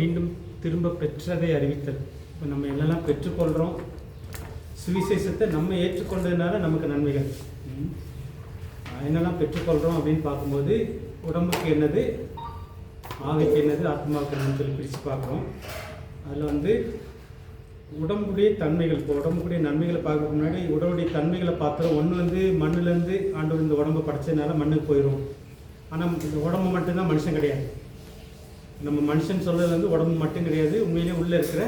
மீண்டும் திரும்ப பெற்றதை அறிவித்தல். இப்போ நம்ம என்னெல்லாம் பெற்றுக்கொள்கிறோம், சுவிசேஷத்தை நம்ம ஏற்றுக்கொண்டதுனால நமக்கு நன்மைகள் என்னெல்லாம் பெற்றுக்கொள்கிறோம் அப்படின்னு பார்க்கும்போது, உடம்புக்கு என்னது, ஆவிக்கு என்னது, ஆத்மாவுக்கு என்னன்னு சொல்லி பிரித்து பார்க்குறோம். அதில் உடம்புடைய தன்மைகள், இப்போ உடம்புக்குடைய நன்மைகளை பார்க்க முன்னாடி உடம்புடைய தன்மைகளை பார்க்குறோம். ஒன்று மண்ணிலேருந்து ஆண்டவர் இந்த உடம்பை படைச்சதுனால மண்ணுக்கு போயிடும். ஆனால் இந்த உடம்பு மட்டும்தான் மனுஷன் கிடையாது. நம்ம மனுஷன் சொல்கிறது உடம்பு மட்டும் கிடையாது, உண்மையிலே உள்ளே இருக்கிற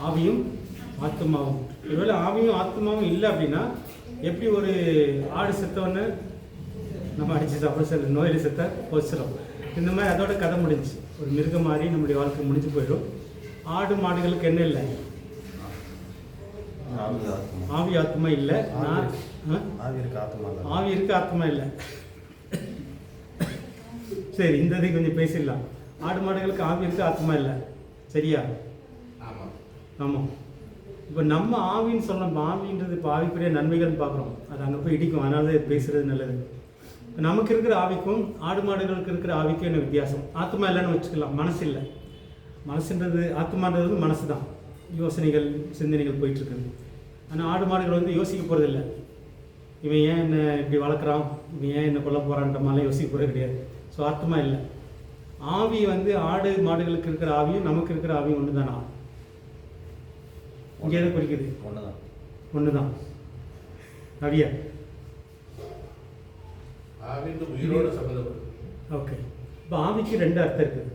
ஆவியும் ஆத்மாவும். ஒருவேளை ஆவியும் ஆத்மாவும் இல்லை அப்படின்னா எப்படி ஒரு ஆடு செத்தவொன்னே நம்ம அடித்து சாப்பிட சில நோயில் செத்த பொசிச்சிடும். இந்த மாதிரி அதோட கதை முடிஞ்சு ஒரு மிருகம் மாதிரி நம்முடைய வாழ்க்கை முடிஞ்சு போயிடும். ஆடு மாடுகளுக்கு என்ன இல்லை, ஆவி ஆத்மா இல்லை. ஆவி இருக்கு, ஆத்மா இல்லை. சரி, இந்த இதை கொஞ்சம் பேசிடலாம். ஆடு மாடுகளுக்கு ஆவி இருக்கு, ஆத்மா இல்லை, சரியா? ஆமாம். இப்போ நம்ம ஆவின்னு சொல்லணும். ஆவின்றது இப்போ ஆவிக்குரிய நன்மைகள்னு பார்க்குறோம், அது அங்கே போய் இடிக்கும். அதனால தான் பேசுகிறது நல்லது. நமக்கு இருக்கிற ஆவிக்கும் ஆடு மாடுகளுக்கு இருக்கிற ஆவிக்கும் என்ன வித்தியாசம்? ஆத்மா இல்லைன்னு வச்சுக்கலாம், மனசு இல்லை. மனசுன்றது, ஆத்மான்றது மனசு தான், யோசனைகள் சிந்தனைகள் போயிட்டுருக்குது. ஆனால் ஆடு மாடுகள் யோசிக்க போகிறதில்ல. இவன் ஏன் என்ன இப்படி வளர்க்குறான், இவன் ஏன் என்ன கொல்ல போகிறான்ற மாதிரிலாம் யோசிக்க போகிறது கிடையாது. ஸோ ஆத்மா இல்லை. ஆவி ஆடு மாடுகளுக்கு இருக்கிற ஆவியும் நமக்கு இருக்கிற ஆவியும் ஒன்று தானா? இங்கே எதை குறிக்குது? ஒன்று தான். அப்படியா? ஓகே. இப்போ ஆவிக்கு ரெண்டு அர்த்தம் இருக்குது.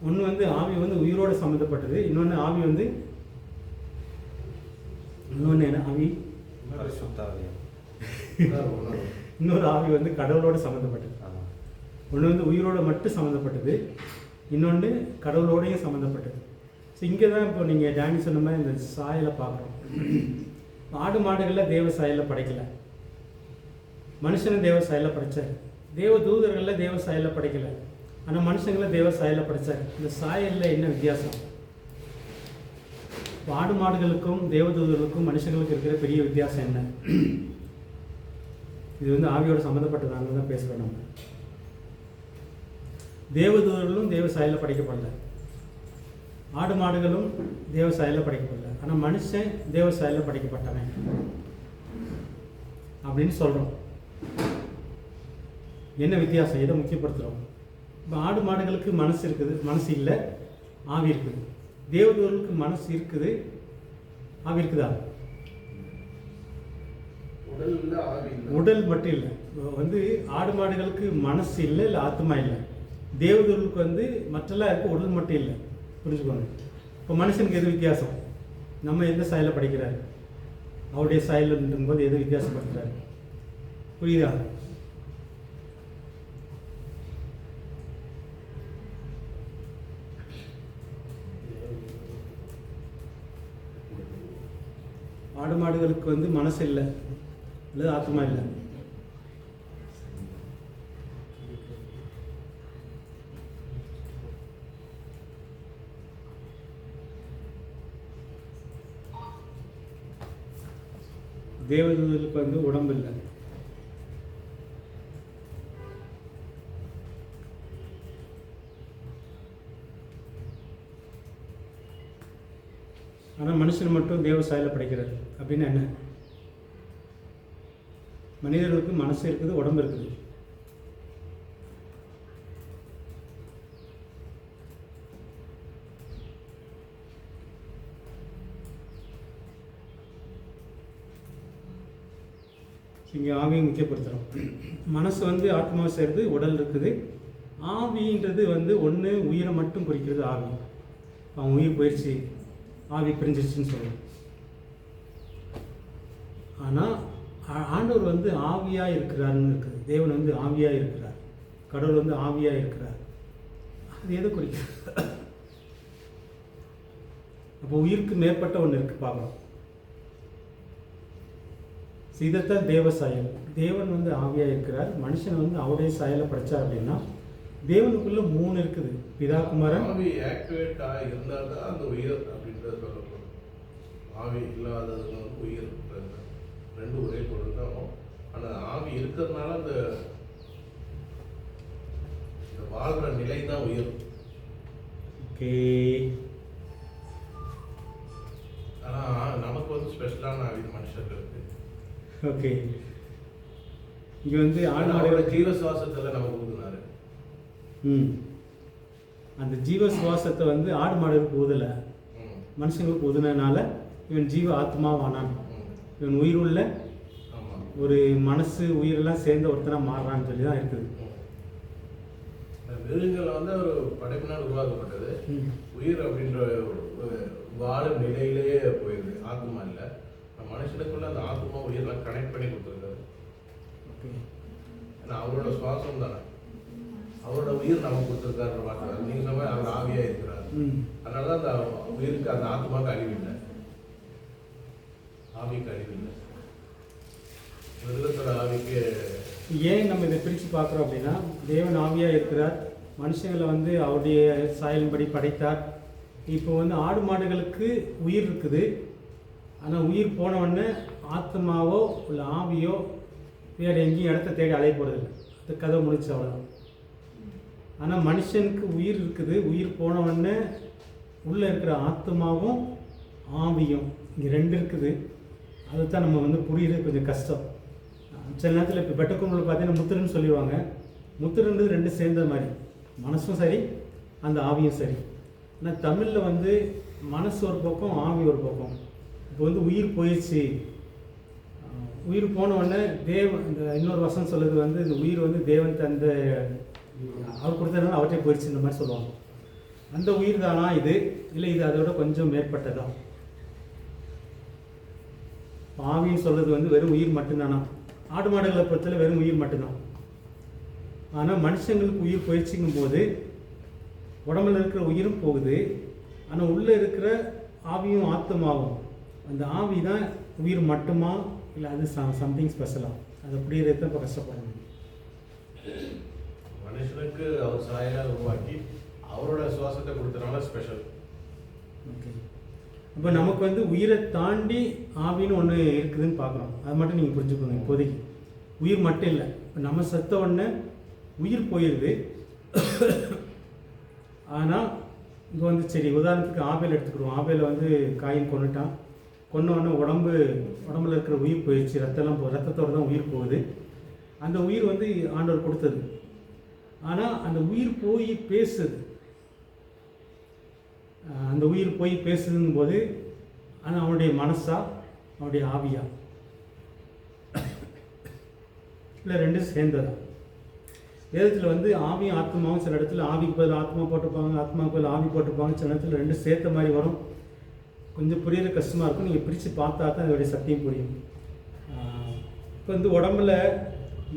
ஒன்று ஆவி உயிரோடு சம்மந்தப்பட்டது, இன்னொன்று ஆவி இன்னொன்று என்ன ஆவி? இன்னொரு ஆவி கடவுளோடு சம்மந்தப்பட்டது. ஒன்று உயிரோடு மட்டும் சம்மந்தப்பட்டது, இன்னொன்று கடவுளோடையும் சம்மந்தப்பட்டது. ஸோ இங்கே தான் இப்போ நீங்கள் டேனி சொன்ன மாதிரி இந்த சாயலை பார்க்குறோம். ஆடு மாடுகளில் தேவ சாயலை படைக்கலை, மனுஷனும் தேவ சாயலை படைத்தார். தேவ தூதர்களில் தேவ சாயலை படைக்கலை, ஆனால் மனுஷங்களை தேவ சாயலை படைத்தார். இந்த சாயலில் என்ன வித்தியாசம்? ஆடு மாடுகளுக்கும் தேவ தூதர்களுக்கும் மனுஷங்களுக்கு இருக்கிற பெரிய வித்தியாசம் என்ன? இது ஆவியோடு சம்மந்தப்பட்டதாங்க தான் பேசுகிறோம். நம்ம தேவதூதர்களும் தேவ சாயலில் படைக்கப்படல, ஆடு மாடுகளும் தேவ சாயலில் படைக்கப்படல, ஆனால் மனுஷன் தேவ சாயலில் படைக்கப்பட்டவன் அப்படின்னு சொல்கிறோம். என்ன வித்தியாசம்? எதை முக்கியப்படுத்துகிறோம்? இப்போ ஆடு மாடுகளுக்கு மனசு இருக்குது, மனசு இல்லை, ஆவி இருக்குது. தேவதூதர்களுக்கு மனசு இருக்குது, ஆவி இருக்குதா? உடல் மட்டும் இல்லை. ஆடு மாடுகளுக்கு மனசு இல்லை, இல்லை ஆத்மா இல்லை. தேவதூதர்களுக்கு மற்றெல்லாம் இருக்குது, உடல் மட்டும் இல்லை. புரிஞ்சுக்கோங்க. இப்போ மனுஷனுக்கு எது வித்தியாசம்? நம்ம எந்த சாயலில் படைக்கிறாரு, அவருடைய சாயல் போது எது வித்தியாசப்படுத்துறாரு? புரியுதா? ஆடு மாடுகளுக்கு மனசு இல்லை, அல்லது ஆத்மா இல்லை. தேவதூதர்களுக்கு உடம்பு இல்லை. ஆனால் மனுஷன் மட்டும் தேவ சாயலை படைக்கிறார். அப்படின்னு என்ன? மனிதர்களுக்கு மனசு இருக்குது, உடம்பு இருக்குது. இங்கே ஆவியை முக்கியப்படுத்துகிறோம். மனசு ஆத்மாவை சேர்ந்து உடல் இருக்குது. ஆவின்றது ஒன்று உயிரை மட்டும் குறிக்கிறது. ஆவி அவன் உயிர் போயிடுச்சு, ஆவி பிரிஞ்சிருச்சுன்னு சொல்லுவோம். ஆனால் ஆண்டவர் ஆவியாக இருக்கிறாருன்னு இருக்குது. தேவன் ஆவியாக இருக்கிறார், கடவுள் ஆவியாக இருக்கிறார். அது எதை குறிக்கிறது? அப்போ உயிருக்கு மேற்பட்ட ஒன்று இருக்குது, பார்க்கலாம். இதைத்தான் தேவ சாயல். தேவன் ஆவியாக இருக்கிறார், மனுஷன் அவருடைய சாயலை படைச்சார். அப்படின்னா தேவனுக்குள்ள 3 இருக்குது, பிதா குமாரன். ஆவி ஆக்டிவேட் இருந்தால் தான் அந்த உயிர் அப்படின்றது சொல்லப்படும். ஆவி இல்லாதது உயிர் ரெண்டு ஒரே பொருள் தான். ஆனால் ஆவி இருக்கிறதுனால அந்த வாழ்கிற நிலை தான் உயிர். ஓகே. ஆனால் நமக்கு வந்து ஸ்பெஷலான ஆவி மனுஷர்களுக்கு. ஓகே. இங்கே வந்து ஆண்டவரோட ஜீவ சுவாசத்தில் நமக்கு ஊதுனாரு. அந்த ஜீவ சுவாசத்தை வந்து ஆடு மாடுகளுக்கு ஊதலை, மனுஷங்களுக்கு ஊதுனதுனால இவன் ஜீவ ஆத்மாவானான். இவன் உயிருள்ள ஒரு மனசு உயிரெல்லாம் சேர்ந்த ஒருத்தனாக மாறுறான்னு சொல்லி தான் இருக்குது. மிருகங்கள் வந்து ஒரு படைப்பினால் உருவாக்கப்பட்டது. உயிர் அப்படின்ற வாழும் நிலையிலேயே போயிருக்கு, ஆத்மா இல்லை. மனுஷனுக்குள்ள அந்த ஆத்மா உயிரெல்லாம் கனெக்ட் பண்ணி கொடுத்துருக்காரு. ஏன்னா அவரோட சுவாசம் தானே, அவரோட உயிர் நமக்கு கொடுத்துருக்காரு வார்த்தை. நீங்க சொன்ன அவர் ஆவியா இருக்கிறார். அதனாலதான் அந்த உயிருக்கு, அந்த ஆத்மாவுக்கு அழிவில்லை, ஆவிக்கு அழிவில்லை. மிருகத்தோட ஆவிக்கு ஏன் நம்ம இதை பிரித்து பார்க்குறோம் அப்படின்னா, தேவன் ஆவியாக இருக்கிறார், மனுஷங்களை வந்து அவருடைய சாயலின்படி படைத்தார். இப்போ வந்து ஆடு மாடுகளுக்கு உயிர் இருக்குது, ஆனால் உயிர் போனவுடனே ஆத்மாவோ இல்லை ஆவியோ வேறு எங்கேயும் இடத்த தேடி அலைய போகிறதில்லை, அது கதை முடிச்சு அவ்வளோதான். ஆனால் மனுஷனுக்கு உயிர் இருக்குது, உயிர் போனவுடனே உள்ளே இருக்கிற ஆத்மாவும் ஆவியும் இங்கே ரெண்டு இருக்குது. அதுதான் நம்ம வந்து புரியுறது கொஞ்சம் கஷ்டம். சில நேரத்தில் இப்போ பெட்டக்கும்பலில் பார்த்தீங்கன்னா முத்திரன்னு சொல்லிடுவாங்க. முத்திரன்றது ரெண்டு சேர்ந்த மாதிரி, மனசும் சரி அந்த ஆவியும் சரி. ஆனால் தமிழில் வந்து மனசு ஒரு பக்கம், ஆவி ஒரு பக்கம். இப்போ வந்து உயிர் போயிடுச்சு, உயிர் போன உடனே இந்த இன்னொரு வசனம் சொல்லுது வந்து இந்த உயிர் வந்து தேவன் தந்த அவர் கொடுத்ததுனால அவர்கிட்ட போயிடுச்சு, இந்த மாதிரி சொல்லுவாங்க. அந்த உயிர் தானா இது, இல்லை இது அதோட கொஞ்சம் மேற்பட்டதா? ஆவின்னு சொல்கிறது வந்து வெறும் உயிர் மட்டும்தானா? ஆடு மாடுகளை பொறுத்தவரை வெறும் உயிர் மட்டும்தான். ஆனால் மனுஷங்களுக்கு உயிர் போயிடுச்சுங்கும் போது உடம்புல இருக்கிற உயிரும் போகுது, ஆனால் உள்ளே இருக்கிற ஆவியும் ஆத்மாவும், அந்த ஆவி தான் உயிர் மட்டுமா இல்லை அது சம்திங் ஸ்பெஷலாக? அது புரியுறத இப்போ கஷ்டப்படணும். மனுஷனுக்கு அவர் சாயலாக உருவாக்கி அவரோட சுவாசத்தை கொடுத்தனால ஸ்பெஷல். ஓகே. இப்போ நமக்கு வந்து உயிரை தாண்டி ஆவின்னு ஒன்று இருக்குதுன்னு பார்க்குறோம். அது மட்டும் நீங்கள் புரிஞ்சுக்கோங்க. இப்போதைக்கு உயிர் மட்டும் இல்லை, இப்போ நம்ம செத்த உடனே உயிர் போயிடுது. ஆனால் இங்கே வந்து சரி உதாரணத்துக்கு ஆபேல் எடுத்துக்கிடுவோம். ஆபேலை வந்து காயின் கொண்டுட்டான், கொன்னோடனே உடம்புல இருக்கிற உயிர் போயிடுச்சு, ரத்தத்தோடு தான் உயிர் போகுது. அந்த உயிர் வந்து ஆண்டவர் கொடுத்தது. ஆனால் அந்த உயிர் போய் பேசுது, அந்த உயிர் போய் பேசுதுங்கும் போது ஆனால் அவனுடைய மனசா அவனுடைய ஆவியா இல்லை ரெண்டும் சேர்ந்ததா? வேதத்தில் வந்து ஆவியும் ஆத்மாவும் சில இடத்துல ஆவிக்கு பதில் ஆத்மா போட்டிருப்பாங்க, ஆத்மாவுக்கு பதில் ஆவி போட்டிருப்பாங்க. சில இடத்துல ரெண்டும் சேர்த்த மாதிரி வரும். கொஞ்சம் புரியுற கஷ்டமாக இருக்கும். நீங்கள் பிரித்து பார்த்தா தான் அதோடைய சத்தியம் புரியும். இப்போ வந்து உடம்புல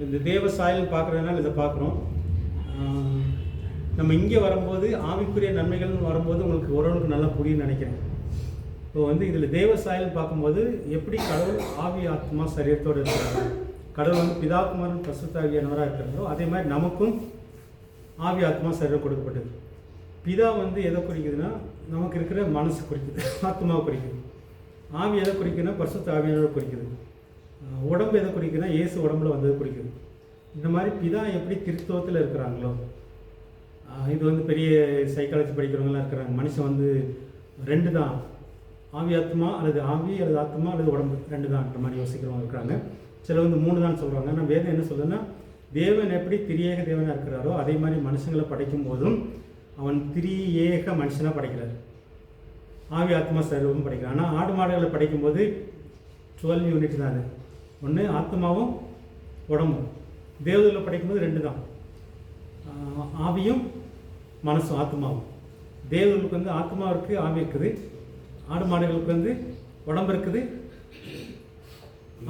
இந்த தேவ சாயல் பார்க்குறதுனால இதை பார்க்குறோம். நம்ம இங்கே வரும்போது ஆவிக்குரிய நன்மைகள்னு வரும்போது உங்களுக்கு ஓரளவுக்கு நல்லா புரியும்னு நினைக்கிறேன். இப்போ வந்து இதில் தேவ சாயல் பார்க்கும்போது எப்படி கடவுள் ஆவி ஆத்மா சரீரத்தோடு இருக்கிறாங்க, கடவுள் வந்து பிதாகுமாரன் பரிசுத்த ஆவியானவராக இருக்கிறாரோ அதே மாதிரி நமக்கும் ஆவி ஆத்மா சரீரம் கொடுக்கப்பட்டது. பிதா வந்து எதை குறிக்குதுன்னா நமக்கு இருக்கிற மனசு குறிக்குது, ஆத்மாவை குறிக்குது. ஆவி எதை குறிக்குதுன்னா பரிசுத்த ஆவியானவரை குறிக்குது. உடம்பு எதை குறிக்குதுன்னா இயேசு உடம்புல வந்தது குறிக்குது. இந்த மாதிரி பிதா எப்படி திருத்துவத்தில் இருக்கிறாங்களோ, இது வந்து பெரிய சைக்காலஜி படிக்கிறவங்களாம் இருக்கிறாங்க. மனுஷன் வந்து ரெண்டு தான், ஆவி ஆத்மா அல்லது ஆவி அல்லது ஆத்மா அல்லது உடம்பு ரெண்டு தான்ன்ற மாதிரி யோசிக்கிறவங்க இருக்கிறாங்க. சில வந்து மூணு தான் சொல்கிறாங்க. ஆனால் வேதம் என்ன சொல்லுதுன்னா தேவன் எப்படி திரியேக தேவனாக இருக்கிறாரோ அதே மாதிரி மனுஷங்களை படைக்கும் போதும் அவன் திரியேக மனுஷனாக படைக்கிறார், ஆவி ஆத்மா சரீரமும் படைக்கிறார். ஆனால் ஆடு மாடுகளை படைக்கும்போது 12 யூனிட் தான். அது ஒன்று ஆத்மாவும் உடம்பும். தேவதையில் படைக்கும்போது ரெண்டு தான், ஆவியும் மனசும் ஆத்மாவும். தேவர்களுக்கு வந்து ஆத்மா இருக்குது, ஆவி இருக்குது. ஆடு மாடுகளுக்கு வந்து உடம்பு இருக்குது,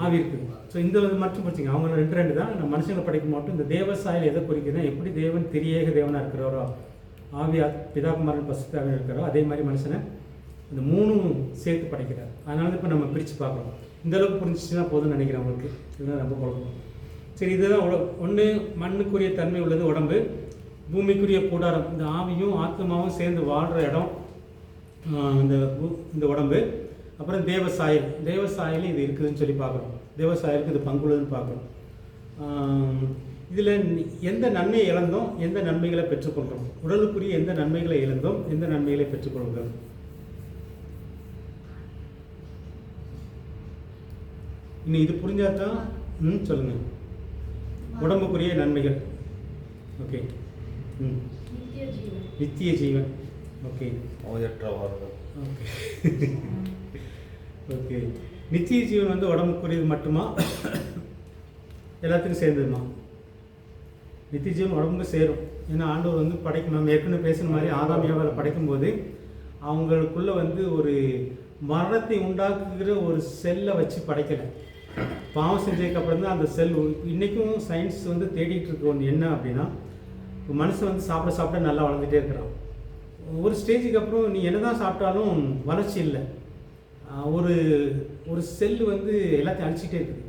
ஆவி இருக்குது. ஸோ இந்த மட்டும் படிச்சிங்க, அவங்க ரெண்டு தான். நம்ம மனுஷங்களை படைக்கும் மட்டும் இந்த தேவசாயில் எதை குறிக்குதுன்னா எப்படி தேவன் திரியேக தேவனாக இருக்கிறாரோ, ஆவி பிதாகுமாரன் பரிசுத்த ஆவியாக இருக்கிறாரோ அதே மாதிரி மனுஷனை இந்த மூணும் சேர்த்து படைக்கிறார். அதனால இப்போ நம்ம பிரித்து பார்க்குறோம். இந்தளவுக்கு புரிஞ்சிச்சுன்னா போதும்னு நினைக்கிறேன் உங்களுக்கு. இதுதான் ரொம்ப குழப்பம். சரி, இதுதான் ஒன்று மண்ணுக்குரிய தன்மை உள்ளது உடம்பு, பூமிக்குரிய கூடாரம் இந்த ஆவியும் ஆத்மாவும் சேர்ந்து வாழ்கிற இடம் இந்த உடம்பு. அப்புறம் தேவசாயல் இது இருக்குதுன்னு சொல்லி பார்க்குறோம். தேவசாயலுக்கு இது பங்குள்ளதுன்னு பார்க்குறோம். இதில் எந்த நன்மையை இழந்தோம், எந்த நன்மைகளை பெற்றுக்கொள்கிறோம்? உடலுக்குரிய எந்த நன்மைகளை இழந்தோம், எந்த நன்மைகளை பெற்றுக்கொள்கிறோம்? இன்னும் இது புரிஞ்சாதான் சொல்லுங்க. உடம்புக்குரிய நன்மைகள். ஓகே. நித்திய ஜீவன். ஓகே. நோயற்ற வாழ்வு. ஓகே. ஓகே. நித்திய ஜீவன் வந்து உடம்புக்குரியது மட்டுமா, எல்லாத்துக்கும் சேர்ந்ததுமா? நித்திய ஜீவன் உடம்புக்கு சேரும். ஏன்னா ஆண்டவர் வந்து படைக்கும், நம்ம ஏற்கனவே பேசுன மாதிரி ஆதாம் ஏவாளை படைக்கும்போது அவங்களுக்குள்ள வந்து ஒரு மரணத்தை உண்டாக்குகிற ஒரு செல்லை வச்சு படைக்கலை. பாவம் செஞ்சதுக்கு அப்புறம் தான் அந்த செல், இன்றைக்கும் சயின்ஸ் வந்து தேடிட்டு இருக்க ஒன்று என்ன அப்படின்னா, மனுஷன் வந்து சாப்பிட சாப்பிட நல்லா வளர்ந்துட்டே இருக்கிறான். ஒரு ஸ்டேஜுக்கு அப்புறம் நீ என்ன தான் சாப்பிட்டாலும் வளர்ச்சி இல்லை. ஒரு ஒரு செல் வந்து எல்லாத்தையும் அழிச்சிட்டே இருக்குது.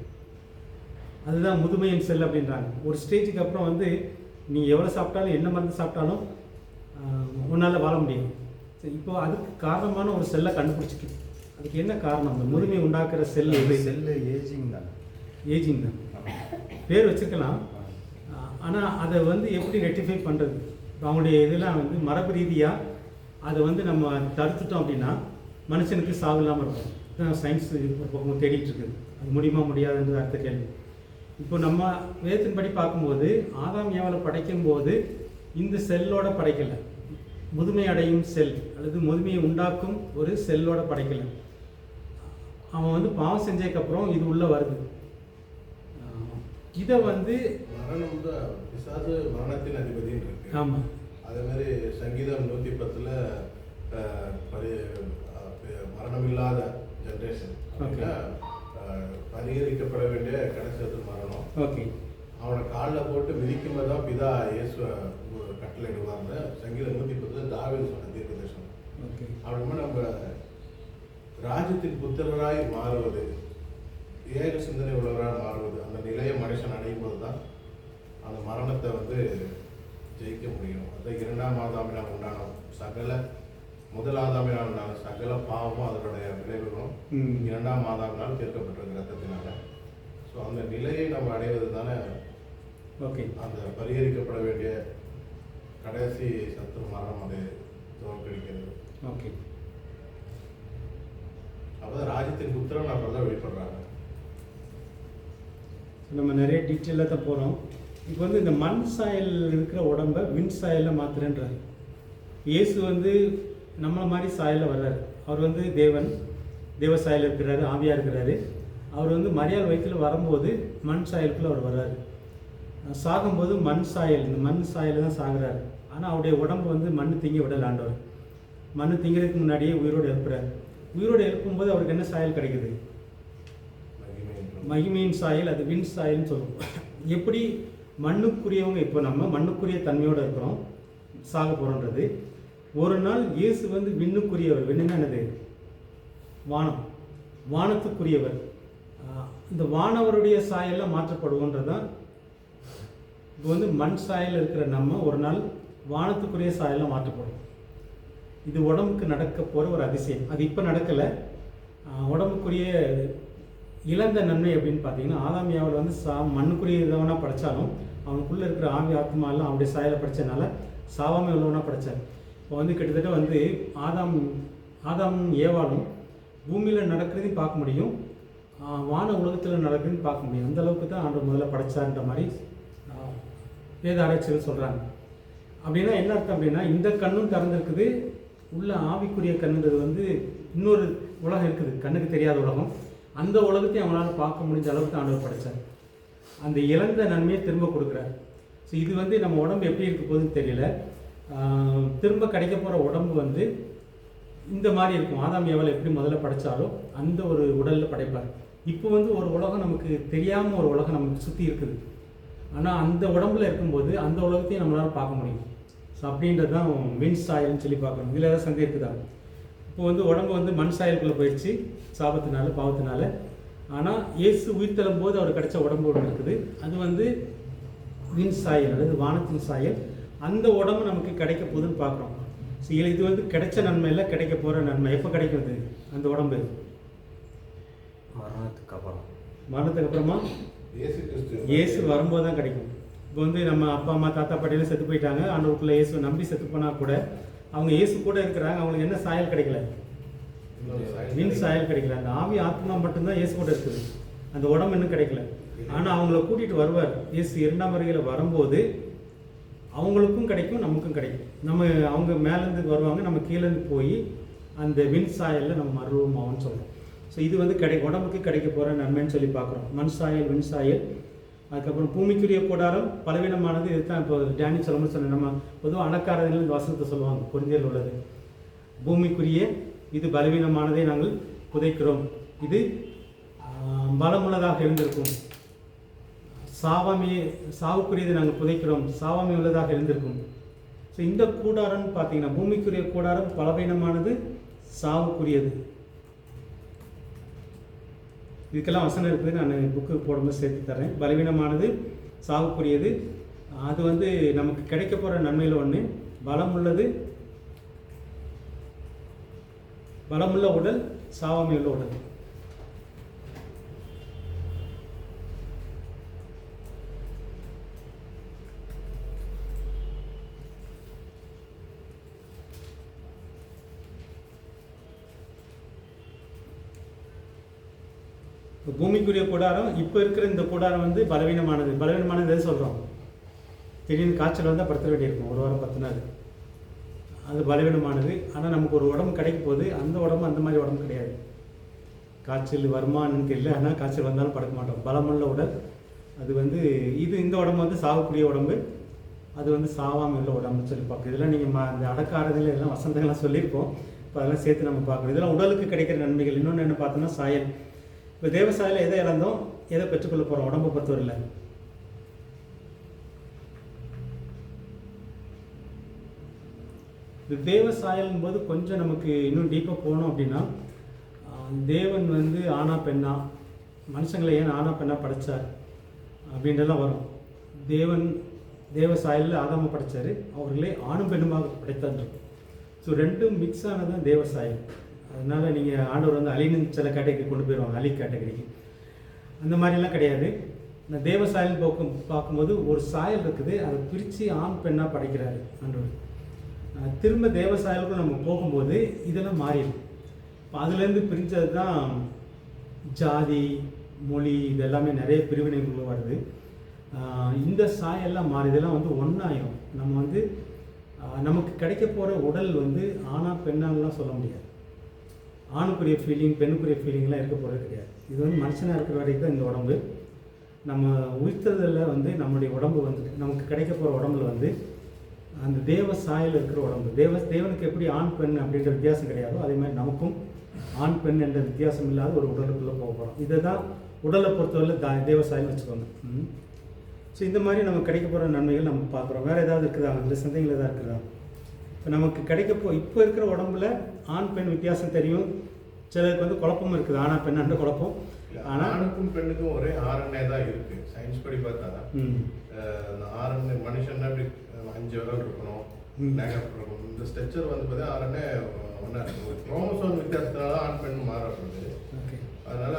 அதுதான் முதுமையின் செல் அப்படின்றாங்க. ஒரு ஸ்டேஜுக்கு அப்புறம் வந்து நீ எவ்வளோ சாப்பிட்டாலும் என்ன மருந்து சாப்பிட்டாலும் உன்னால் வாழ முடியும். சரி, இப்போது அதுக்கு காரணமான ஒரு செல்லை கண்டுபிடிச்சிட்டு, அதுக்கு என்ன காரணம்? அந்த முதுமை உண்டாக்குற செல் எது? செல்லு ஏஜிங் தான். ஏஜிங் தான். பேர் வச்சுக்கலாம். ஆனால் அதை வந்து எப்படி ரெக்டிஃபை பண்ணுறது? அவங்களுடைய இதெல்லாம் வந்து மரபு ரீதியாக அதை வந்து நம்ம தடுத்துட்டோம் அப்படின்னா மனுஷனுக்கு சாவு இல்லாமல் இருக்கும். சயின்ஸ் ஒரு பக்கம் தேடிட்டு இருக்குது. அது முடியுமா முடியாதுன்றது அடுத்த கேள்வி. இப்போ நம்ம வேதத்தின்படி பார்க்கும்போது ஆதாம் ஏவாளை படைக்கும்போது இந்த செல்லோட படைக்கலை, முதுமை அடையும் செல் அல்லது முதுமையை உண்டாக்கும் ஒரு செல்லோட படைக்கலை. அவன் வந்து பாவம் செஞ்சதுக்கப்புறம் இது உள்ளே வருது. இதை வந்து மரணம் தான், பிசாசு மரணத்தின் அதிபதின்னு இருக்கு. ஆமாம். அதே மாதிரி சங்கீதம் 110 மரணம் இல்லாத ஜென்ரேஷன் அப்படின்னா பரிகரிக்கப்பட வேண்டிய கடைசி மரணம். ஓகே. அவனை காலில் போட்டு மிதிக்கும்போது தான் பிதா இயேசு கட்டளையிடுவார்னு சங்கீதம் 110 தாவீது சொன்ன தீர்க்கதரிசனம். ஓகே. அப்படின்னா நம்ம ராஜ்யத்தின் புத்திரராய் மாறுவது, ஏக சிந்தனை உள்ளவராக மாறுவது, அந்த நிலையை மனுஷன் அடையும் போது தான் அந்த மரணத்தை வந்து ஜெயிக்க முடியும். அது இரண்டாம் ஆதாமினால் உண்டான சகல, முதல் ஆதாமினால் உண்டான சகல பாவமும் அதனுடைய விளைவுகளும் இரண்டாம் ஆதாமினால் தீர்க்கப்பட்டிருக்கிற ரத்தத்தினால. ஸோ அந்த நிலையை நம்ம அடைவது தானே ஓகே அந்த பரிகரிக்கப்பட வேண்டிய கடைசி சத்துரு மரணம் அது தோற்கடிக்கிறது. ஓகே. அப்போதான் ராஜ்யத்தின் புத்திரன் அப்பதான் வெளிப்படுறாங்க. நம்ம நிறைய டீட்டெயிலாக தான் போகிறோம். இப்போ வந்து இந்த மண் சாயல் இருக்கிற உடம்பை விண் சாயலில் மாற்றுறன்றார். இயேசு வந்து நம்மளை மாதிரி சாயலில் வர்றாரு. அவர் வந்து தேவ சாயல் இருக்கிறாரு, ஆவியாக இருக்கிறாரு. அவர் வந்து மரியாள் வயிற்றில் வரும்போது மண் சாயலுக்குள்ளே அவர் வர்றாரு. சாகும்போது மண் சாயல், இந்த மண் சாயலில் தான் சாகுறாரு. ஆனால் அவருடைய உடம்பு வந்து மண் திங்க விடலாண்டவர். மண் திங்கிறதுக்கு முன்னாடியே உயிரோடு எழுப்புறாரு. உயிரோடு எழுப்பும்போது அவருக்கு என்ன சாயல் கிடைக்குது? மகிமையின் சாயல். அது விண் சாயல்னு சொல்லுவோம். எப்படி மண்ணுக்குரியவங்க, இப்போ நம்ம மண்ணுக்குரிய தன்மையோடு இருக்கிறோம், சாக போகிறோன்றது. ஒரு நாள் இயேசு வந்து விண்ணுக்குரியவர். விண்ணுன்னா என்னது? வானம், வானத்துக்குரியவர். இந்த வானவருடைய சாயலில் மாற்றப்படுவோன்றது தான். இப்போ வந்து மண் சாயல் இருக்கிற நம்ம ஒரு நாள் வானத்துக்குரிய சாயலில் மாற்றப்படும். இது உடம்புக்கு நடக்க போகிற ஒரு அதிசயம். அது இப்போ நடக்கலை. உடம்புக்குரிய இழந்த நன்மை அப்படின்னு பார்த்தீங்கன்னா, ஆதாம் ஏவாள் வந்து மண்ணுக்குரிய இதவனாக படைத்தாலும் அவனுக்குள்ளே இருக்கிற ஆவி ஆத்மாலாம் அவனுடைய சாயலை படைச்சதுனால சாவாமல் உள்ளவனாக படைத்தார். இப்போ வந்து கிட்டத்தட்ட வந்து ஆதாம் ஏவாளும் பூமியில் நடக்கிறதையும் பார்க்க முடியும், வான உலகத்தில் நடக்கிறதையும் பார்க்க முடியும். அந்த அளவுக்கு தான் ஆண்டவர் முதல்ல படைச்சார்ன்ற மாதிரி வேத ஆராய்ச்சிகள் சொல்கிறாங்க. அப்படின்னா என்ன அர்த்தம் அப்படின்னா, இந்த கண்ணும் திறந்துருக்குது, உள்ள ஆவிக்குரிய கண்ணுன்றது வந்து இன்னொரு உலகம் இருக்குது, கண்ணுக்கு தெரியாத உலகம். அந்த உலகத்தையும் அவங்களால பார்க்க முடிஞ்ச அளவுக்கு ஆண்டவர் படைத்தார். அந்த இழந்த நன்மையை திரும்ப கொடுக்குறார். ஸோ இது வந்து நம்ம உடம்பு எப்படி இருக்க போகுதுன்னு தெரியல. திரும்ப கிடைக்க போகிற உடம்பு வந்து இந்த மாதிரி இருக்கும். ஆதாம் ஏவாள் எப்படி முதல்ல படைத்தாலும் அந்த ஒரு உடலில் படைப்பார். இப்போ வந்து ஒரு உலகம் நமக்கு தெரியாமல் ஒரு உலகம் நமக்கு சுற்றி இருக்குது. ஆனால் அந்த உடம்புல இருக்கும்போது அந்த உலகத்தையும் நம்மளால் பார்க்க முடியும். ஸோ அப்படின்றது தான் விண் சாயல்னு சொல்லி பார்க்கணும். இதில் ஏதாவது சந்தேகம் இருக்குதா? இப்போ வந்து உடம்பு வந்து மண் சாயலுக்குள்ளே போயிடுச்சு சாபத்தினால, பாவத்தினால. ஆனால் இயேசு உயிர் தள்ளும்போது அவர் கிடைச்ச உடம்பு ஒன்று இருக்குது. அது வந்து விண் சாயல், அதாவது வானத்தின் சாயல். அந்த உடம்பு நமக்கு கிடைக்க போகுதுன்னு பார்க்குறோம். ஸோ இது வந்து கிடைச்ச நன்மை இல்லை, கிடைக்க போகிற நன்மை. எப்போ கிடைக்கும் அந்த உடம்பு? மரணத்துக்கு அப்புறம். மரணத்துக்கு அப்புறமா இயேசு வரும்போது தான் கிடைக்கும். இப்போ வந்து நம்ம அப்பா அம்மா தாத்தா பாட்டியெல்லாம் செத்து போயிட்டாங்க, ஆண்டவருக்குள்ள இயேசு நம்பி செத்து போனால் கூட அவங்க இயேசு கூட இருக்கிறாங்க, அவங்களுக்கு என்ன சாயல் கிடைக்கல? வின் சாயல் கிடைக்கல. அந்த ஆவி ஆத்மா மட்டும்தான் இயேசு கூட இருக்குது, அந்த உடம்பு இன்னும் கிடைக்கல. ஆனால் அவங்கள கூட்டிகிட்டு வருவார் இயேசு 2ஆம் வருகையில் வரும்போது, அவங்களுக்கும் கிடைக்கும் நமக்கும் கிடைக்கும். நம்ம அவங்க மேலேருந்து வருவாங்க, நம்ம கீழேருந்து போய் அந்த வின் சாயலில் நம்ம மறுரூபமாகும்னு சொல்கிறோம். ஸோ இது வந்து உடம்புக்கு கிடைக்க போகிற நன்மைன்னு சொல்லி பார்க்குறோம். மண் சாயல், வின் சாயல். அதுக்கப்புறம் பூமிக்குரிய கூடாரம் பலவீனமானது. இதுதான் இப்போ டேனி சொல்லும்போது சொன்ன, நம்ம பொதுவாக அணக்காரர்கள் இந்த வசனத்தை சொல்லுவாங்க, பொருந்தியல் உள்ளது. பூமிக்குரிய இது பலவீனமானதை நாங்கள் புதைக்கிறோம், இது பலமுள்ளதாக இருந்திருக்கும். சாவுக்குரியதை நாங்கள் புதைக்கிறோம், சாவாமை உள்ளதாக இருந்திருக்கும். ஸோ இந்த கூடாரம்னு பார்த்தீங்கன்னா பூமிக்குரிய கூடாரம் பலவீனமானது, சாவுக்குரியது. இதுக்கெல்லாம் வசனம் இருக்குது, நான் புக்கு போடும்போது சேர்த்து தரேன். பலவீனமானது, சாவுக்குரியது. அது வந்து நமக்கு கிடைக்க போகிற நன்மையில் ஒன்று. பலமுள்ள உடல், சாவாமை உள்ள உடல். பூமிக்குரிய கூடாரம், இப்போ இருக்கிற இந்த கூடாரம் வந்து பலவீனமானது எது சொல்கிறோம்? திடீர்னு காய்ச்சல் வந்தால் படுத்த வேண்டியிருக்கும் 1 வாரம் 10 நாள், அது பலவீனமானது. ஆனால் நமக்கு ஒரு உடம்பு கிடைக்கும் போது அந்த உடம்பு அந்த மாதிரி உடம்பு கிடையாது. காய்ச்சல் வருமானு தெரியல, ஆனால் காய்ச்சல் வந்தாலும் படுக்க மாட்டோம். பலமுள்ள உடல் அது வந்து இந்த உடம்பு வந்து சாகக்கூடிய உடம்பு, அது வந்து சாவாமல் உள்ள உடம்புன்னு சொல்லி பார்க்குறோம். இதெல்லாம் நீங்கள் அந்த அடக்காரதில் எல்லாம் வசந்தங்கள்லாம் சொல்லியிருப்போம், இப்போ அதெல்லாம் சேர்த்து நம்ம பார்க்குறோம். இதெல்லாம் உடலுக்கு கிடைக்கிற நன்மைகள். இன்னொன்று என்ன பார்த்தோம்னா சாயல். இப்போ தேவ சாயலை எதை இழந்தோம், எதை பெற்றுக்கொள்ள போகிறோம் உடம்பை பொறுத்தவரையில்? இந்த தேவ சாயல்னும் போது கொஞ்சம் நமக்கு இன்னும் டீப்பாக போகணும் அப்படின்னா, தேவன் வந்து ஆனா பெண்ணா, மனுஷங்களை ஏன் ஆனா பெண்ணா படைச்சார் அப்படின்றலாம் வரும். தேவ சாயலில் ஆதாம படைச்சார், அவர்களே ஆணும் பெண்ணுமாக படைத்தார். ஸோ ரெண்டும் மிக்ஸ் ஆனதான் தேவ சாயல். அதனால் நீங்கள் ஆண்டவர் வந்து அலின்னு சில கேட்டகரி கொண்டு போயிடுவாங்க, அலி கேட்டகரிக்கு. அந்த மாதிரிலாம் கிடையாது. இந்த தேவ சாயல் பார்க்கும்போது ஒரு சாயல் இருக்குது, அதை பிரித்து ஆண் பெண்ணாக படைக்கிறாரு ஆண்டவர். திரும்ப தேவ சாயலுக்கும் நம்ம போகும்போது இதெல்லாம் மாறிடும். இப்போ அதுலேருந்து பிரிஞ்சது தான் ஜாதி, மொழி, இது எல்லாமே நிறைய பிரிவினைகள் வருது. இந்த சாயெல்லாம் மாறி இதெல்லாம் வந்து ஒன்றாயிரும். நம்ம வந்து நமக்கு கிடைக்க போகிற உடல் வந்து ஆணா பெண்ணாலாம் சொல்ல முடியாது. ஆணுக்குரிய ஃபீலிங், பெண்ணுக்குரிய ஃபீலிங்லாம் இருக்க போகிறது கிடையாது. இது வந்து மனுஷனாக இருக்கிற வரைக்கும் தான் இந்த உடம்பு. நம்ம உயிர்த்ததில் வந்து நம்முடைய உடம்பு வந்து நமக்கு கிடைக்க போகிற உடம்புல வந்து அந்த தேவ சாயல் இருக்கிற உடம்பு. தேவனுக்கு எப்படி ஆண் பெண் அப்படின்ற வித்தியாசம் கிடையாதோ, அதே மாதிரி நமக்கும் ஆண் பெண் என்ற வித்தியாசம் இல்லாத ஒரு உடலுக்குள்ளே போக போகிறோம். இதை தான் உடலை பொறுத்தவரை தேவ சாயல் வச்சுக்கோங்க. ஸோ இந்த மாதிரி நமக்கு கிடைக்க போகிற நன்மைகள் நம்ம பார்க்குறோம். வேறு ஏதாவது இருக்குதா, இல்லை சந்தேகங்கள் ஏதாவது இருக்குதா? இப்போ நமக்கு இப்போ இருக்கிற உடம்புல ஆண் பெண் வித்தியாசம் தெரியும். சிலருக்கு வந்து குழப்பமும் இருக்குது, ஆனா பெண் அந்த குழப்பம். ஆனால் ஆணுக்கும் பெண்ணுக்கும் ஒரே RNA தான் இருக்குது. சயின்ஸ் படி பார்த்தா அந்த RNA மனுஷன் அப்படி 5 விரல் இருக்கணும், நகை இருக்கணும். இந்த ஸ்ட்ரக்சர் வந்து பார்த்தா RNA ஒன்றா இருக்கும். ஒரு குரோமோசோம் வித்தியாசத்தினால ஆண் பெண் மாறுறது. அதனால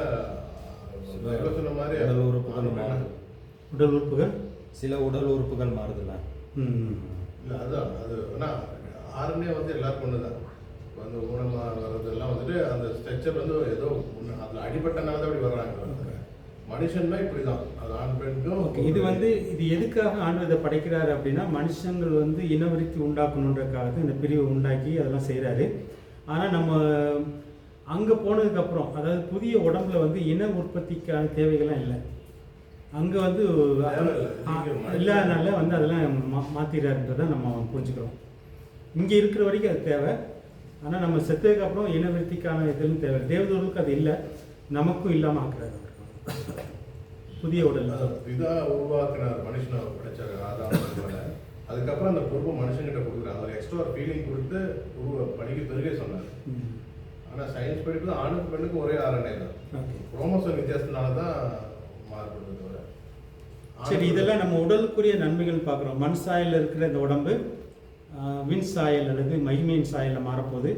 சொன்ன மாதிரி உடல் உறுப்புகள், சில உடல் உறுப்புகள் மாறுதுல்ல. இல்லை அதுதான் அது. ஆனால் RNA வந்து எல்லாருக்கும் ஒன்று தான். இப்போ அந்த ஊனமாக வர்றதெல்லாம் வந்துட்டு அந்த ஸ்ட்ரக்சர் வந்து ஏதோ அதில் அடிபட்டனால தான் அப்படி வர்றாங்க. மனுஷன்னா இப்படி தான், அது ஆண் பெண்ணும். இது வந்து இது எதுக்காக ஆண்டவர் இதை படைக்கிறாரு அப்படின்னா, மனுஷங்கள் வந்து இனவருத்தி உண்டாக்கணுன்றதுக்காக இந்த பிரிவை உண்டாக்கி அதெல்லாம் செய்கிறாரு. ஆனால் நம்ம அங்கே போனதுக்கப்புறம், அதாவது புதிய உடம்புல வந்து இன உற்பத்திக்கான தேவைகள்லாம் இல்லை. அங்கே வந்து இல்லாதனால வந்து அதெல்லாம் மாற்றிடுறாருன்றதை நம்ம புரிஞ்சுக்கிறோம். இங்கே இருக்கிற வரைக்கும் அது தேவை. ஆனால் நம்ம செத்ததுக்கப்புறம் இனவருத்திக்கான இதெல்லாம் தேவை. தேவதூருக்கு அது இல்லை, நமக்கும் இல்லாமல் ஆக்குறாரு. புதிய உடல் இதாக உருவாக்குனார், மனுஷனை படைச்சார் ஆதாரம். அதுக்கப்புறம் அந்த பொறுப்பு மனுஷங்கிட்ட கொடுக்குறாங்க. அதில் எக்ஸ்ட்ரா ஒரு ஃபீலிங் கொடுத்து படிக்க பெருகே சொன்னார். ஆனால் சயின்ஸ் படிப்பு தான் ஆணுக்கு பெண்ணுக்கு ஒரே RNA தான், குரோமோசோம் வித்தியாசத்தினால தான் மாறுபடுது. சரி, இதெல்லாம் நம்ம உடலுக்குரிய நன்மைகள் பார்க்குறோம். மண் சாயலில் இருக்கிற இந்த உடம்பு வின் சாயல் அல்லது மகிமையின் சாயலில் மாறப்போகுது.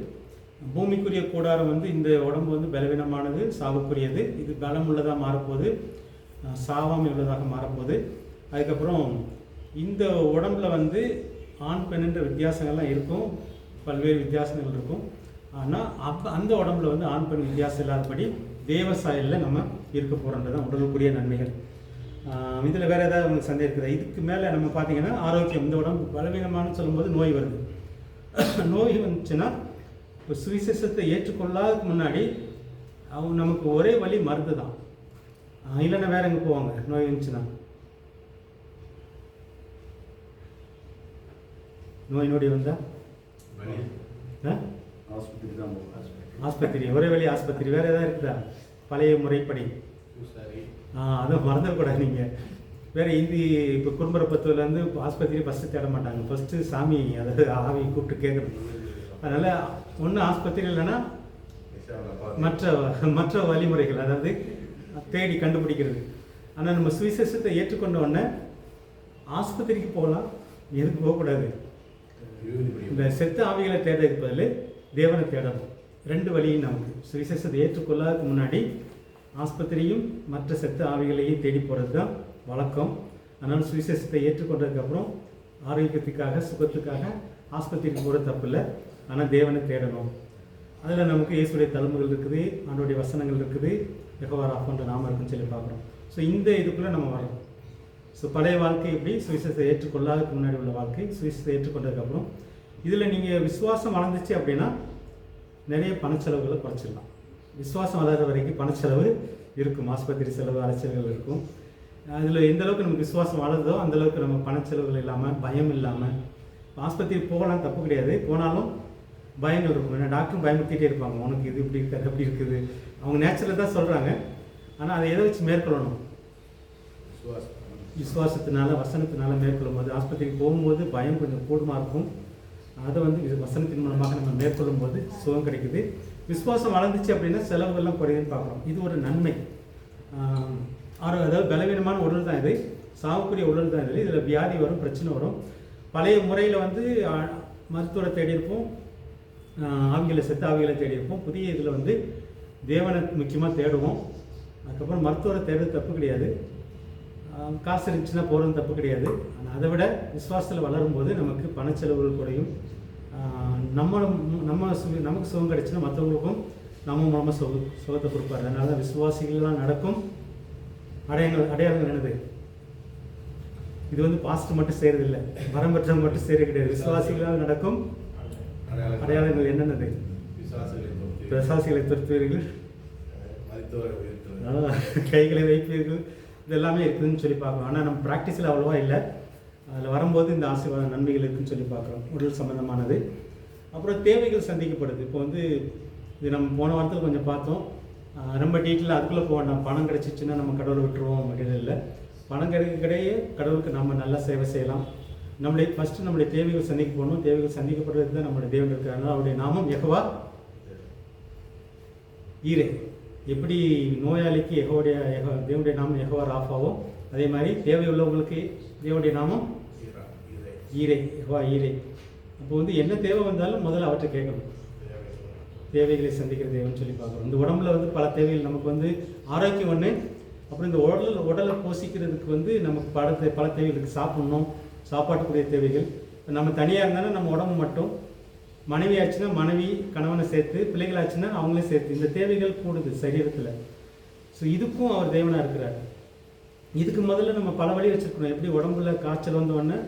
பூமிக்குரிய கூடாரம் வந்து இந்த உடம்பு வந்து பலவீனமானது, சாவுக்குரியது. இது பலம் உள்ளதாக மாறப்போகுது, சாவாமை உள்ளதாக மாறப்போகுது. அதுக்கப்புறம் இந்த உடம்புல வந்து ஆண் பெண்ணுன்ற வித்தியாசங்கள்லாம் இருக்கும், பல்வேறு வித்தியாசங்கள் இருக்கும். ஆனால் அந்த உடம்புல வந்து ஆண் பெண் வித்தியாசம் இல்லாதபடி தேவ சாயலில் நம்ம இருக்க போகிறோன்றது தான் உடலுக்குரிய நன்மைகள். இதில் வேறு ஏதாவது உங்களுக்கு சந்தேகம் இருக்குதா? இதுக்கு மேலே நம்ம பார்த்தீங்கன்னா ஆரோக்கியம். இந்த உடம்பு பலவீனமானு சொல்லும்போது நோய் வருது. நோய் வந்துச்சுன்னா இப்போ சுவிசேஷத்தை ஏற்றுக்கொள்ளாததுக்கு முன்னாடி அவங்க நமக்கு ஒரே வழி மருந்து தான். இல்லைன்னா வேற எங்கே போவாங்க நோய் வந்துச்சுன்னா? நோய் நொடி வந்தா ஆஸ்பத்திரி, ஒரே வழி ஆஸ்பத்திரி. வேற ஏதாவது இருக்குதா பழைய முறைப்படி? அதை மறந்துடக்கூடாது நீங்கள். வேறு இப்போ குடும்பரப்பத்துலேருந்து ஆஸ்பத்திரி ஃபஸ்ட்டு தேட மாட்டாங்க, ஃபஸ்ட்டு சாமி, அதாவது ஆவி கூப்பிட்டு கேட்கணும். அதனால் ஒன்று ஆஸ்பத்திரி இல்லைன்னா மற்ற வழிமுறைகள், அதாவது தேடி கண்டுபிடிக்கிறது. ஆனால் நம்ம சுவிசேஷத்தை ஏற்றுக்கொண்ட உடனே ஆஸ்பத்திரிக்கு போகலாம், எதுக்கு போகக்கூடாது? இந்த செத்த ஆவிகளை தேடுறதுக்கு பதில் தேவனை தேடணும். ரெண்டு வழியும் நமக்கு. சுவிசேஷத்தை ஏற்றுக்கொள்ளாததுக்கு முன்னாடி ஆஸ்பத்திரியும் மற்ற செத்த ஆவிகளையும் தேடி போகிறது தான் வழக்கம். அதனால் சுவிசேஷத்தை ஏற்றுக்கொண்டதுக்கப்புறம் ஆரோக்கியத்துக்காக சுகத்துக்காக ஆஸ்பத்திரிக்கு போகிற தப்பு இல்லை, ஆனால் தேவனை தேடணும். அதில் நமக்கு இயேசுடைய தழும்புகள் இருக்குது, ஆண்டோடைய வசனங்கள் இருக்குது, யெகோவா ராஃபான்ற நாமம் இருக்குன்னு சொல்லி பார்க்குறோம். ஸோ இந்த இதுக்குள்ளே நம்ம வரோம். ஸோ பழைய வாழ்க்கை எப்படி? சுவிசேஷத்தை ஏற்றுக்கொள்ளாததுக்கு முன்னாடி உள்ள வாழ்க்கை, சுவிசேஷத்தை ஏற்றுக்கொண்டதுக்கப்புறம். இதில் நீங்கள் விசுவாசம் வளர்ந்துச்சு அப்படின்னா நிறைய பணச்செலவுகளை குறைச்சிடலாம். விசுவாசம் வளர்கிற வரைக்கும் பணச்செலவு இருக்கும், ஆஸ்பத்திரி செலவு, அரசியல்கள் இருக்கும். அதில் எந்த அளவுக்கு நமக்கு விசுவாசம் வளருதோ அந்தளவுக்கு நம்ம பணச்செலவுகள் இல்லாமல், பயம் இல்லாமல். ஆஸ்பத்திரி போகலாம், தப்பு கிடையாது, போனாலும் பயங்கள் இருக்கும். ஏன்னா டாக்டரும் பயமுறுத்திட்டே இருப்பாங்க, உனக்கு இது இப்படி இருக்காது அப்படி இருக்குது. அவங்க நேச்சுரல் தான் சொல்கிறாங்க, ஆனால் அதை எதை வச்சு மேற்கொள்ளணும்? விசுவாசத்தினால, வசனத்தினால மேற்கொள்ளும் போது, ஆஸ்பத்திரிக்கு போகும்போது பயம் கொஞ்சம் கூடுமா இருக்கும். அதை வந்து வசனத்தின் மூலமாக நம்ம மேற்கொள்ளும் போது சுகம் கிடைக்குது. விசுவாசம் வளர்ந்துச்சு அப்படின்னா செலவுகள்லாம் குறையுதுன்னு பார்க்குறோம். இது ஒரு நன்மை. அதாவது பலவீனமான உடல் தான் இது, சாவுக்குரிய உடல் தான் இது. இதில் வியாதி வரும், பிரச்சனை வரும். பழைய முறையில் வந்து மருத்துவரை தேடி இருப்போம், ஆவிகளை செத்த ஆவிகளை தேடி இருப்போம். புதிய இதில் வந்து தேவனை முக்கியமாக தேடுவோம். அதுக்கப்புறம் மருத்துவரை தேடுறது தப்பு கிடையாது, காசு இருந்துச்சுன்னா போகிறது தப்பு கிடையாது. ஆனால் அதை விட விசுவாசத்தில் வளரும்போது நமக்கு பணச்செலவுகள் குறையும். நமக்கு சுகம் கிடைச்சுன்னா மற்றவங்களுக்கும் நம்ம மூலமாக சுகத்தை கொடுப்பாரு. அதனால தான் விசுவாசிகள்லாம் நடக்கும் அடையாளங்கள் என்னது? இது வந்து பாஸ்ட் மட்டும் செய்கிறது இல்லை, வரம் பெற்றவங்க மட்டும் செய்கிறது கிடையாது. விசுவாசிகளால் நடக்கும் அடையாளங்கள் என்னென்னது? விசுவாசிகளை துரத்துவீர்கள், கைகளை வைப்பீர்கள், இது எல்லாமே இருக்குதுன்னு சொல்லி பார்க்குறோம். ஆனால் நம்ம ப்ராக்டிஸில் அவ்வளோவா இல்லை. அதில் வரும்போது இந்த ஆசீர்வாத நன்மைகள் இருக்குதுன்னு சொல்லி பார்க்குறோம், உடல் சம்மந்தமானது. அப்புறம் தேவைகள் சந்திக்கப்படுது. இப்போ வந்து இது நம்ம போன வாரத்தில் கொஞ்சம் பார்த்தோம், ரொம்ப டீட்டெயிலாக அதுக்குள்ளே போக வேண்டாம். பணம் கிடச்சிச்சின்னா நம்ம கடவுளை விட்டுருவோம் அப்படின்னு இல்லை. பணம் கிடைக்கையே கடவுளுக்கு நம்ம நல்லா சேவை செய்யலாம். ஃபஸ்ட்டு நம்முடைய தேவைகள் சந்திக்க போகணும். தேவைகள் சந்திக்கப்படுறது தான் நம்மளுடைய தேவன் இருக்கிறாங்க. அவருடைய நாமம் யெகோவா ஈரே. எப்படி நோயாளிக்கு தேவனுடைய நாமம் யெகோவா ராஃபாவோ, அதே மாதிரி தேவை உள்ளவங்களுக்கு தேவனுடைய நாமம் ஈரே, யெகோவா ஈரே. அப்போ வந்து என்ன தேவை வந்தாலும் முதல்ல அவற்றை கேட்கணும். தேவைகளை சந்திக்கிற தேவன் சொல்லி பார்க்குறோம். இந்த உடம்புல வந்து பல தேவைகள் நமக்கு வந்து ஆரோக்கியம் ஒன்று. அப்புறம் இந்த உடலை போஷிக்கிறதுக்கு வந்து நமக்கு பல தேவைகள் இருக்குது. சாப்பிட்ணும், சாப்பாட்டுக்குரிய தேவைகள். நம்ம தனியாக இருந்தாலும் நம்ம உடம்பு மட்டும், மனைவி ஆச்சுன்னா மனைவி கணவனை சேர்த்து, பிள்ளைகள் ஆச்சுன்னா அவங்களே சேர்த்து, இந்த தேவைகள் கூடுது சரீரத்தில். ஸோ இதுக்கும் அவர் தேவனாக இருக்கிறார். இதுக்கு முதல்ல நம்ம பல வழி வச்சுருக்கணும். எப்படி உடம்புல காய்ச்சல் வந்தோடனே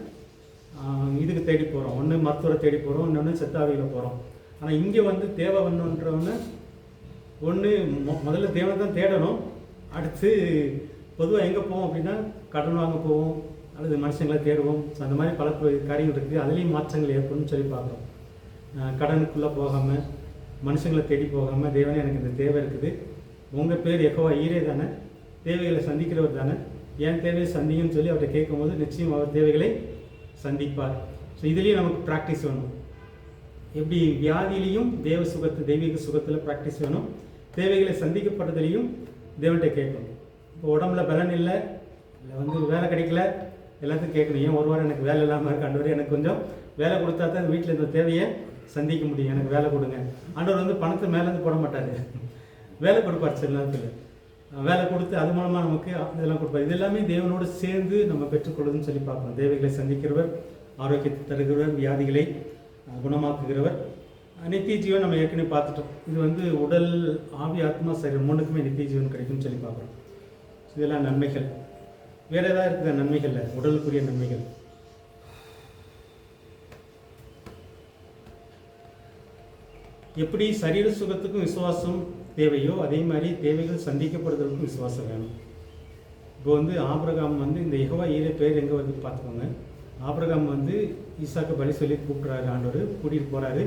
இதுக்கு தேடி போகிறோம், ஒன்று மருத்துவரை தேடி போகிறோம், இன்னொன்று செத்தாவியில் போகிறோம். ஆனால் இங்கே வந்து தேவை வரணுன்றவொன்னே ஒன்று முதல்ல தேவனை தான் தேடணும். அடுத்து பொதுவாக எங்கே போவோம் அப்படின்னா கடன் வாங்க போவோம், அல்லது மனுஷங்களை தேடுவோம். ஸோ அந்த மாதிரி பல காரியங்கள் இருக்குது. அதுலேயும் மாற்றங்கள் ஏற்படும்னு சொல்லி பார்க்குறோம். கடனுக்குள்ளே போகாமல், மனுஷங்களை தேடி போகாமல், தேவனே எனக்கு இந்த தேவை இருக்குது, உங்கள் பேர் யெகோவா ஈரே தானே, தேவைகளை சந்திக்கிறவர் தானே, என் தேவையை சந்திங்கன்னு சொல்லி அவர்கிட்ட கேட்கும்போது நிச்சயம் அவர் தேவைகளை சந்திப்பார். ஸோ இதுலேயும் நமக்கு ப்ராக்டிஸ் வேணும். எப்படி வியாதியிலையும் தெய்வீக சுகத்தில் ப்ராக்டிஸ் வேணும். தேவைகளை சந்திக்கப்படுறதுலையும் தேவன்கிட்ட கேட்கணும். இப்போ உடம்புல பலன் இல்லை வந்து வேலை கிடைக்கல, எல்லாத்துக்கும் கேட்கணும். ஏன் ஒரு வாரம் எனக்கு வேலை இல்லாமல் இருக்கு ஆண்டவரே, எனக்கு கொஞ்சம் வேலை கொடுத்தா தான் வீட்டில் இந்த தேவையை சந்திக்க முடியும், எனக்கு வேலை கொடுங்க. ஆண்டவர் வந்து பணத்தை மேலேருந்து போட மாட்டார், வேலை கொடுப்பார் சில நேரத்தில். வேலை கொடுத்து அது மூலமாக நமக்கு இதெல்லாம் கொடுப்பார். இது எல்லாமே தேவனோடு சேர்ந்து நம்ம பெற்றுக்கொள்ளுதுன்னு சொல்லி பார்க்கணும். தேவைகளை சந்திக்கிறவர், ஆரோக்கியத்தை தருகிறவர், வியாதிகளை குணமாக்குகிறவர், நித்திய ஜீவன் நம்ம ஏற்கனவே பார்த்துட்டோம். இது வந்து உடல், ஆவி, ஆத்மா, சரீரம் மூணுக்குமே நித்திய ஜீவன் கிடைக்கும்னு சொல்லி பார்க்குறோம். இதெல்லாம் நன்மைகள். வேறு ஏதாவது இருக்குதா நன்மைகளில்? உடலுக்குரிய நன்மைகள் எப்படி சரீர சுகத்துக்கும் விசுவாசம் தேவையோ அதே மாதிரி தேவைகள் சந்திக்கப்படுறதுக்கும் விசுவாசம் வேணும். இப்போ வந்து ஆபிரகாம் வந்து இந்த யெகோவா ஈரே பேர் எங்கே வந்து பார்த்துக்கோங்க. ஆபிரகாம் வந்து ஈசாக்கு பலி சொல்லி கூப்பிட்றாரு, ஆண்டவர் கூட்டிகிட்டு போகிறாரு.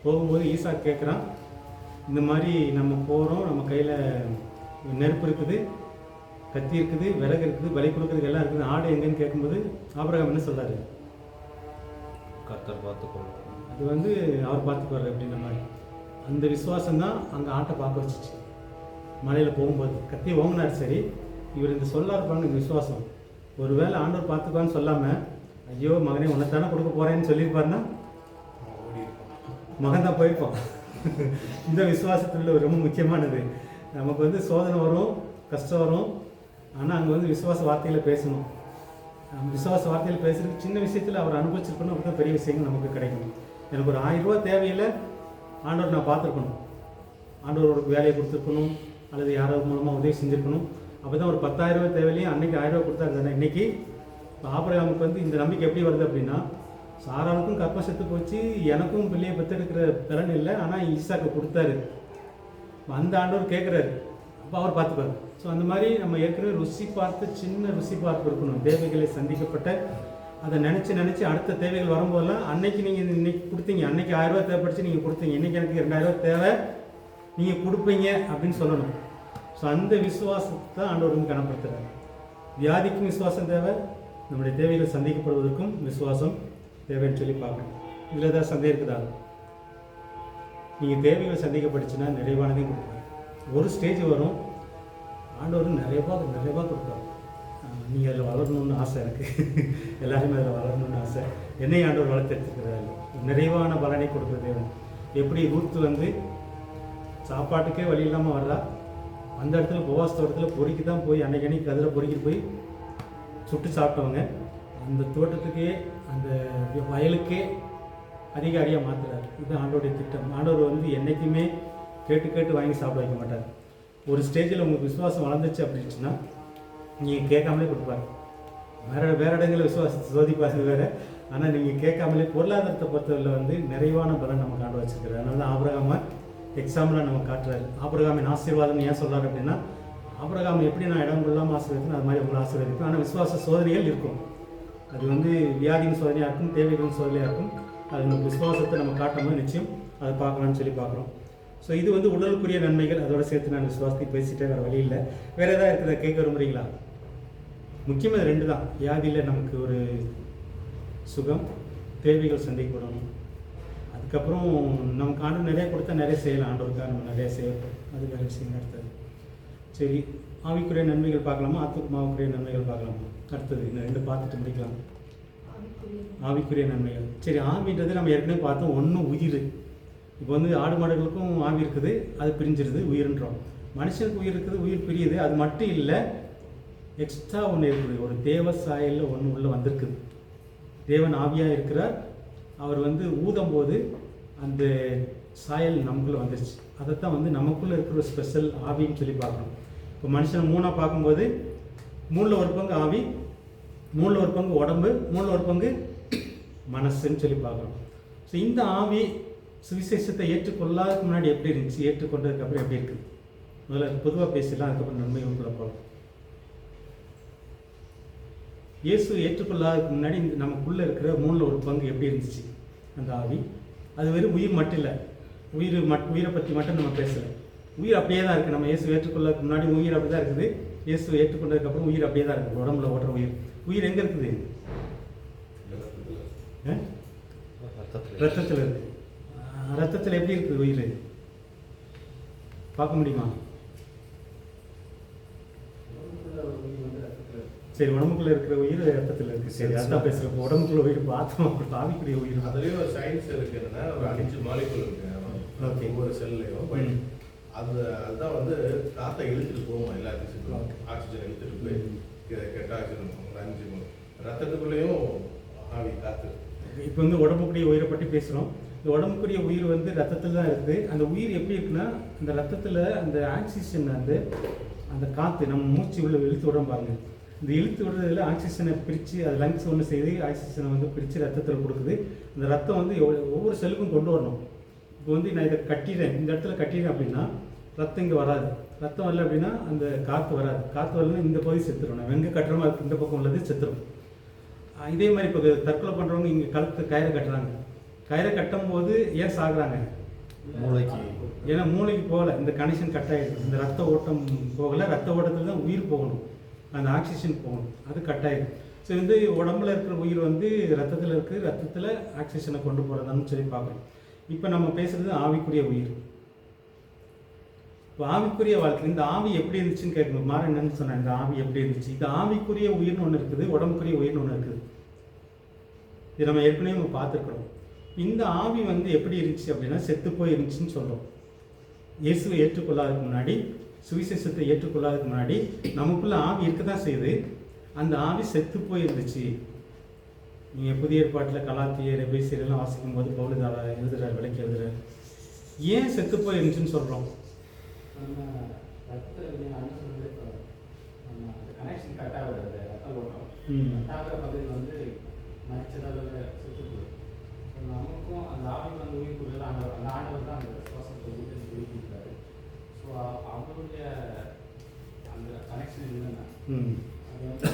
போகும்போது ஈசாக்கு கேட்குறான், இந்த மாதிரி நம்ம போகிறோம், நம்ம கையில் நெருப்பு இருக்குது, கத்தி இருக்குது, விறகு இருக்குது, பலி கொடுக்குறதுக்கு எல்லாம் இருக்குது, ஆடு எங்கேன்னு கேட்கும்போது ஆபிரகாம் என்ன சொல்கிறாரு? கர்த்தர் பார்த்துக்கொள்ளும். அது வந்து அவர் பார்த்துக்குவார் அப்படின்ற மாதிரி. அந்த விசுவாசம் தான் அங்கே ஆட்டை பார்க்க வச்சிச்சு. மலையில் போகும்போது கத்தி ஓங்கினார், சரி. இவர் இந்த சொல்லார் பாருங்க, இந்த விசுவாசம். ஒருவேளை ஆண்டவர் பார்த்துக்குவான்னு சொல்லாமல், ஐயோ மகனே உன்னைத்தானே கொடுக்க போகிறேன்னு சொல்லியிருப்பாருன்னா மகன் தான் போயிருப்பான். இந்த விசுவாசத்தில் ரொம்ப முக்கியமானது. நமக்கு வந்து சோதனை வரும், கஷ்டம் வரும், ஆனால் அங்கே வந்து விசுவாச வார்த்தைகளை பேசணும். விசுவாச வார்த்தையில் பேசுகிறதுக்கு சின்ன விஷயத்தில் அவர் அனுபவிச்சிருக்கணும். அப்படி தான் பெரிய விஷயங்கள் நமக்கு கிடைக்கும். எனக்கு ஒரு 1000 ரூபா தேவையில்லை, ஆண்டவர் நான் பார்த்துருக்கணும், ஆண்டவருக்கு வேலையை கொடுத்துருக்கணும், அல்லது யாராவது மூலமாக உதவி செஞ்சுருக்கணும். அப்போ தான் ஒரு 10,000 ரூபா தேவையில்லையே, அன்றைக்கி 1000 ரூபா கொடுத்தாரு. இன்றைக்கி இப்போ ஆபிரகாமுக்கு வந்து இந்த நம்பிக்கை எப்படி வருது அப்படின்னா, சாராவுக்கும் கற்பம் செத்து போச்சு, எனக்கும் பிள்ளையை பெற்றெடுக்கிற திறன் இல்லை, ஆனால் ஈசாக்கு கொடுத்தாரு. அந்த ஆண்டவர் கேட்குறாரு, அப்போ அவர் பார்த்துப்பாரு. ஸோ அந்த மாதிரி நம்ம ஏற்கனவே ருசி பார்த்து, சின்ன ருசி பார்த்து இருக்கணும். தேவைகளை சந்திக்கப்பட்ட அதை நினச்சி அடுத்த தேவைகள் வரும்போதெல்லாம், அன்னைக்கு நீங்கள் இன்னைக்கு கொடுத்தீங்க, அன்னைக்கு 1000 ரூபா தேவைப்படுச்சு, நீங்கள் கொடுத்தீங்க, இன்றைக்கி எனக்கு 2000 ரூபா தேவை, நீங்கள் கொடுப்பீங்க அப்படின்னு சொல்லணும். ஸோ அந்த விசுவாசத்தை தான் ஆண்டவர் வந்து கனப்படுத்துகிறார். வியாதிக்கும் விசுவாசம் தேவை, நம்முடைய தேவைகள் சந்திக்கப்படுவதற்கும் விசுவாசம் தேவைன்னு சொல்லி பார்க்கணும். இதில் ஏதாவது சந்தேகம் இருக்குதா? நீங்கள் தேவைகள் சந்திக்கப்பட்டுச்சுன்னா நிறைவானதையும் கொடுப்பார். ஒரு ஸ்டேஜ் வரும், ஆண்டவர் நிறையவா கொடுப்பார். நீங்கள் அதில் வளரணும்னு ஆசை இருக்குது. எல்லாருமே அதில் வளரணும்னு ஆசை. என்னை ஆண்டவர் வளர்த்து எடுத்துக்கிறாரு. நிறைவான பலனை கொடுக்குற தேவன். எப்படி ரூத்து வந்து சாப்பாட்டுக்கே வழி இல்லாமல் வர்றா, அந்த இடத்துல உபவாச தோட்டத்தில் பொறுக்கி தான் போய் அன்னைக்கு அதில் பொறுக்கிட்டு போய் சுட்டு சாப்பிட்டவங்க, அந்த தோட்டத்துக்கே அந்த வயலுக்கே அதிகாரியாக மாற்றுறாரு. இது ஆண்டோடைய திட்டம். ஆண்டவர் வந்து என்றைக்குமே கேட்டு வாங்கி சாப்பிட வைக்க மாட்டார். ஒரு ஸ்டேஜில் உங்களுக்கு விசுவாசம் வளர்ந்துச்சு அப்படின்னுச்சுன்னா நீங்கள் கேட்காமலே கொடுப்பாரு. வேறு இடங்களில் விசுவாசத்தை சோதிப்பாரு வேறு. ஆனால் நீங்கள் கேட்காமலே பொருளாதாரத்தை பொறுத்தவரை வந்து நிறைவான பலன் நம்ம காட்ட வச்சுருக்காரு. அதனால தான் ஆபிரகாமை எக்ஸாம்பிளாக நம்ம காட்டுறாரு. ஆபிரகாமின் ஆசீர்வாதம் ஏன் சொல்கிறாரு அப்படின்னா, ஆபிரகாம் எப்படி நான் இடம் கொள்ளாமல் ஆசீர்வதிக்கணும், அது மாதிரி உங்களை ஆசீர்வதிக்கும். ஆனால் விசுவாச சோதனைகள் இருக்கும். அது வந்து வியாதியின் சோதனையாக இருக்கும், தேவைகளின் சோதனையாக இருக்கும். அது நம்ம விசுவாசத்தை நம்ம காட்டும்போது நிச்சயம் அதை பார்க்கலாம்னு சொல்லி பார்க்குறோம். ஸோ இது வந்து உடலுக்குரிய நன்மைகள். அதோட சேர்த்து நான் விசுவாசத்தை பேசிட்டே வேறு வழி இல்லை. வேறு எதாவது இருக்குதா கேட்க விரும்புகிறீங்களா? முக்கியமாக 2 தான். வியாதியில் நமக்கு ஒரு சுகம், தேவைகள் சந்திக்கப்படணும். அதுக்கப்புறம் நமக்கு ஆண்டு நிறைய கொடுத்தா நிறைய செய்யலாம். ஆண்டவருக்காக நம்ம நிறைய செய்யப்படும். அது வேறு விஷயம் அடுத்தது. சரி, ஆவிக்குரிய நன்மைகள் பார்க்கலாமா, ஆத்துமாவுக்குரிய நன்மைகள் பார்க்கலாமா? அடுத்தது இந்த 2 பார்த்துட்டு முடிக்கலாம். ஆவிக்குரிய நன்மைகள். சரி, ஆவின்றது நம்ம ஏற்கனவே பார்த்தோம். ஒன்று உயிர். இப்போ வந்து ஆடு மாடுகளுக்கும் ஆவி இருக்குது, அது பிரிஞ்சிருது, உயிர்ன்றோம். மனுஷனுக்கு உயிர் இருக்குது, உயிர் பிரியுது. அது மட்டும் இல்லை, எக்ஸ்ட்ரா ஒன்று இருக்குது. ஒரு தேவ சாயலில் ஒன்று உள்ளே வந்திருக்குது. தேவன் ஆவியாக இருக்கிறார். அவர் வந்து ஊதும் போது அந்த சாயல் நமக்குள்ளே வந்துருச்சு. அதைத்தான் வந்து நமக்குள்ளே இருக்கிற ஒரு ஸ்பெஷல் ஆவின்னு சொல்லி பார்க்கணும். இப்போ மனுஷனை 3ஆக பார்க்கும்போது 3ல் ஒரு பங்கு ஆவி, 3ல் ஒரு பங்கு உடம்பு, 3ல் ஒரு பங்கு மனசுன்னு சொல்லி பார்க்குறோம். ஸோ இந்த ஆவி சுவிசேஷத்தை ஏற்றுக்கொள்ளாததுக்கு முன்னாடி எப்படி இருந்துச்சு, ஏற்றுக்கொண்டதுக்கப்புறம் எப்படி இருக்குது? முதல்ல பொதுவாக பேசலாம், அதுக்கப்புறம் நன்மை உங்களை போகலாம். இயேசு ஏற்றுக்கொள்ளாததுக்கு முன்னாடி நமக்குள்ளே இருக்கிற 3ல் ஒரு பங்கு எப்படி இருந்துச்சு அந்த ஆவி? அது வெறும் உயிர் மட்டும் இல்லை. உயிரை பற்றி மட்டும் நம்ம பேசலை. உயிர் அப்படியே தான் இருக்குது. நம்ம இயேசு ஏற்றுக்கொள்ளாததுக்கு முன்னாடி உயிர் அப்படி தான் இருக்குது. இயேசு ஏற்றுக்கொண்டதுக்கப்புறம் உயிர் அப்படியே தான் இருக்குது. உடம்புல ஓடுற உயிர். உயிர் எங்கே இருக்குது? ரத்தத்தில் இருக்குது. ரத்தத்தில் எப்படி இருக்குது உயிர்? பார்க்க முடியுமா? சரி, உடம்புக்குள்ள இருக்கிற உயிர் ரத்தத்தில் இருக்குது. சரி, அதான் பேசுகிறேன். உடம்புக்குள்ள உயிர் பார்த்தோம், ஆவிக்குரிய உயிர். அதுலேயும் ஒரு சயின்ஸ் இருக்குன்னா ஒரு 5 மாலிகுல் இருக்கு. ஓகே, ஒவ்வொரு செல்லையும் அதுதான் வந்து காற்றை இழுத்துட்டு போகும் எல்லா திசைக்கும். Okay. ஆக்சிஜன் இழுத்துட்டு போய் கெட்ட ஆக்சிஜன் லஞ்சு ரத்தத்துக்குள்ளேயும் ஆவி காற்று. இப்போ வந்து உடம்புக்குரிய உயிரை பற்றி பேசுகிறோம். இந்த உடம்புக்குரிய உயிர் வந்து ரத்தத்தில் தான் இருக்குது. அந்த உயிர் எப்படி இருக்குன்னா, அந்த ரத்தத்தில் அந்த ஆக்சிஜன் வந்து அந்த காற்று நம்ம மூச்சு உள்ள இழுத்து விட பாருங்க. இந்த இழுத்து விடுறதுல ஆக்சிஜனை பிரித்து அது லங்ஸ் ஒன்று செய்து ஆக்சிஜனை வந்து பிரித்து ரத்தத்தில் கொடுக்குது. அந்த ரத்தம் வந்து ஒவ்வொரு செல்லுக்கும் கொண்டு வரணும். இப்போ வந்து நான் இதை கட்டிடுறேன், இந்த இடத்துல கட்டிடுறேன் அப்படின்னா ரத்தம் இங்கே வராது. ரத்தம் வரல அப்படின்னா அந்த காற்று வராது. காற்று வரலன்னா இந்த பகுதி செத்துரும். நான் எங்கே கட்டுறோமோ அதுக்கு இந்த பக்கம் உள்ளது செத்துரும். இதே மாதிரி இப்போ தற்கொலை பண்ணுறவங்க இங்கே கழுத்து கயிறை கட்டுறாங்க. கயிறை கட்டும் போது ஏன் சாகுறாங்க? மூளைக்கு. ஏன்னா மூளைக்கு போகலை, இந்த கனெக்ஷன் கட் ஆகிடுது. இந்த ரத்த ஓட்டம் போகலை, ரத்த ஓட்டத்தில் தான் உயிர் போகணும், அந்த ஆக்சிஜன் போகணும், அது கட் ஆகிடும். ஸோ வந்து உடம்புல இருக்கிற உயிர் வந்து ரத்தத்தில் இருக்குது, ரத்தத்தில் ஆக்சிஜனை கொண்டு போகிறதான்னு சொல்லி பார்க்குறோம். இப்போ நம்ம பேசுகிறது ஆவிக்குரிய உயிர். இப்போ ஆவிக்குரிய வாழ்க்கை இந்த ஆவி எப்படி இருந்துச்சுன்னு கேட்கணும். மாற என்னன்னு சொன்னேன், இந்த ஆவி எப்படி இருந்துச்சு. இது ஆவிக்குரிய உயிர்னு ஒன்று இருக்குது, உடம்புக்குரிய உயிர்னு ஒன்று இருக்குது. இது நம்ம ஏற்கனவே நம்ம பார்த்துருக்குறோம். இந்த ஆவி வந்து எப்படி இருந்துச்சு அப்படின்னா செத்து போய் இருந்துச்சுன்னு சொல்கிறோம். இயேசுவை ஏற்றுக்கொள்ளாததுக்கு முன்னாடி, சுவிசேஷத்தை ஏற்றுக்கொள்ளாததுக்கு முன்னாடி நமக்குள்ள ஆவி இருக்க தான் செய்யுது. அந்த ஆவி செத்து போய் இருந்துச்சு. நீங்கள் புதிய ஏற்பாட்டில் கலாத்தியர் எபேசியரெல்லாம் வாசிக்கும் போது பவுல் எழுதுறார், விளக்கி எழுதுறாரு. ஏன் செத்து போய் இருந்துச்சுன்னு சொல்கிறோம்? கனெக்ஷன் கட் ஆகுது. ரத்த ஓட்டம் கட்டாகிற பகுதி வந்து மறிச்சதால சுற்று போகுது. நமக்கும் அந்த ஆவி வந்து உயிர் கொடுக்குறது அந்த ஆண்டவர் தான் அந்த சுவாசத்தை உயிர்ப்பிக்கிறாரு. ஸோ அவருடைய அந்த கனெக்ஷன் இல்லைன்னா அது வந்து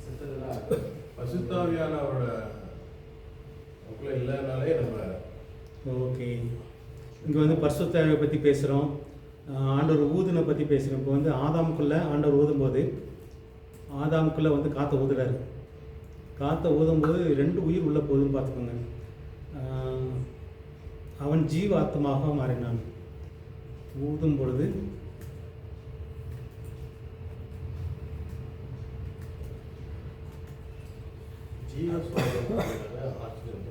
செத்ததெல்லாம் பசுத்தாவியானவரோட நமக்குள்ள இல்லைனாலே நம்ம ஓகே. இங்கே வந்து பரிசுத்தாவியை பற்றி பேசுகிறோம், ஆண்டவர் ஊதுனை பற்றி பேசுகிறோம். இப்போ வந்து ஆதாமுக்குள்ளே ஆண்டவர் ஊதும்போது ஆதாமுக்குள்ளே வந்து காற்றை ஊதுறாரு. காற்றை ஊதும்போது 2 உயிர் உள்ளே போகுதுன்னு பார்த்துக்கோங்க. அவன் ஜீவாத்மாக மாறினான். ஊதும் பொழுது ஆக்சிஜன்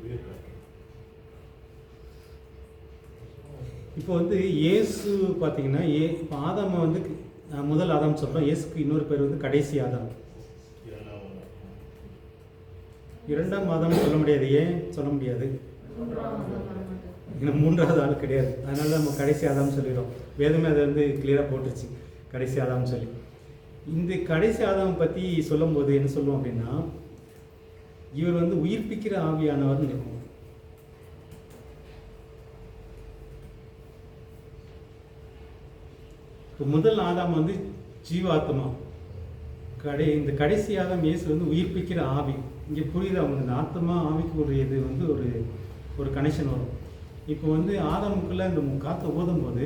உயிர் காற்று. இப்போ வந்து இயேசு பார்த்தீங்கன்னா இப்போ ஆதாமை வந்து முதல் ஆதாம் சொல்கிறோம். இயேசுக்கு இன்னொரு பேர் வந்து கடைசி ஆதாம். 2ஆம் ஆதாம் சொல்ல முடியாது. ஏன் சொல்ல முடியாது? ஏன்னா 3வது ஆள் கிடையாது. அதனால நம்ம கடைசி ஆதாம் சொல்லிடுறோம். வேதமே அதை வந்து கிளியராக போட்டுருச்சு, கடைசி ஆதாம் சொல்லி. இந்த கடைசி ஆதாம் பற்றி சொல்லும்போது என்ன சொல்லுவோம் அப்படின்னா, இவர் வந்து உயிர்ப்பிக்கிற ஆவியானவர்னு இருக்கும். இப்போ முதல் ஆதாம் வந்து ஜீவாத்மா, இந்த கடைசி ஆதாம் இயேசு வந்து உயிர்ப்பிக்கிற ஆவி. இங்கே புரியுது அவங்க இந்த ஆத்மா ஆவிக்கு ஒரு இது வந்து ஒரு கனெக்ஷன் வரும். இப்போ வந்து ஆதாமுக்குள்ளே இந்த காற்றை ஊதும் போது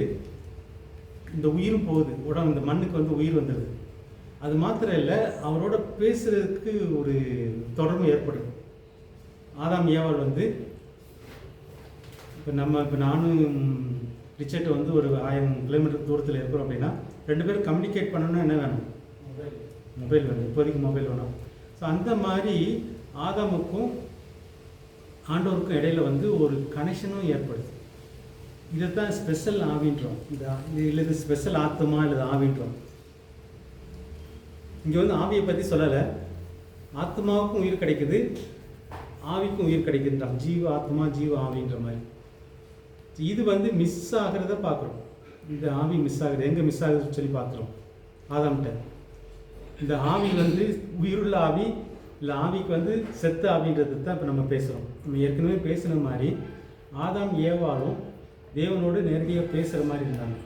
இந்த உயிரும் போகுது, உடம்பு இந்த மண்ணுக்கு வந்து உயிர் வந்துடுது. அது மாத்திரம் இல்லை, அவரோட பேசுறதுக்கு ஒரு தொடர்பு ஏற்படுது. ஆதாம் ஏவாள் வந்து இப்போ நானும் ரிச்சர்ட் வந்து ஒரு 1000 கிலோமீட்டர் தூரத்தில் இருக்கிறோம் அப்படின்னா 2 பேரும் கம்யூனிகேட் பண்ணணும்னா என்ன வேணும்? மொபைல் வேணும். இப்போதைக்கு மொபைல் வேணும். ஸோ அந்த மாதிரி ஆதாமுக்கும் ஆண்டவருக்கும் இடையில வந்து ஒரு கனெக்ஷனும் ஏற்படுது. இதைத்தான் ஸ்பெஷல் ஆவின்றோம். இது ஸ்பெஷல் ஆத்மா இல்லை ஆவின்றோம். இங்கே வந்து ஆவியை பற்றி சொல்லலை, ஆத்மாவுக்கும் உயிர் கிடைக்குது, ஆவிக்கும் உயிர் கிடைக்குதுன்றான். ஜீவ ஆத்மா ஜீவ ஆவின்ற மாதிரி. இது வந்து மிஸ் ஆகிறத பார்க்குறோம். இந்த ஆவி மிஸ் ஆகுது. எங்கே மிஸ் ஆகுதுன்னு சொல்லி பார்க்குறோம் ஆதாம்கிட்ட. இந்த ஆவி வந்து உயிருள்ள ஆவி இல்லை ஆவிக்கு வந்து செத்த ஆவின்றது தான் இப்போ நம்ம பேசுகிறோம். நம்ம ஏற்கனவே பேசுன மாதிரி ஆதாம் ஏவாளும் தேவனோடு நேரடியாக பேசுகிற மாதிரி இருந்தாங்க.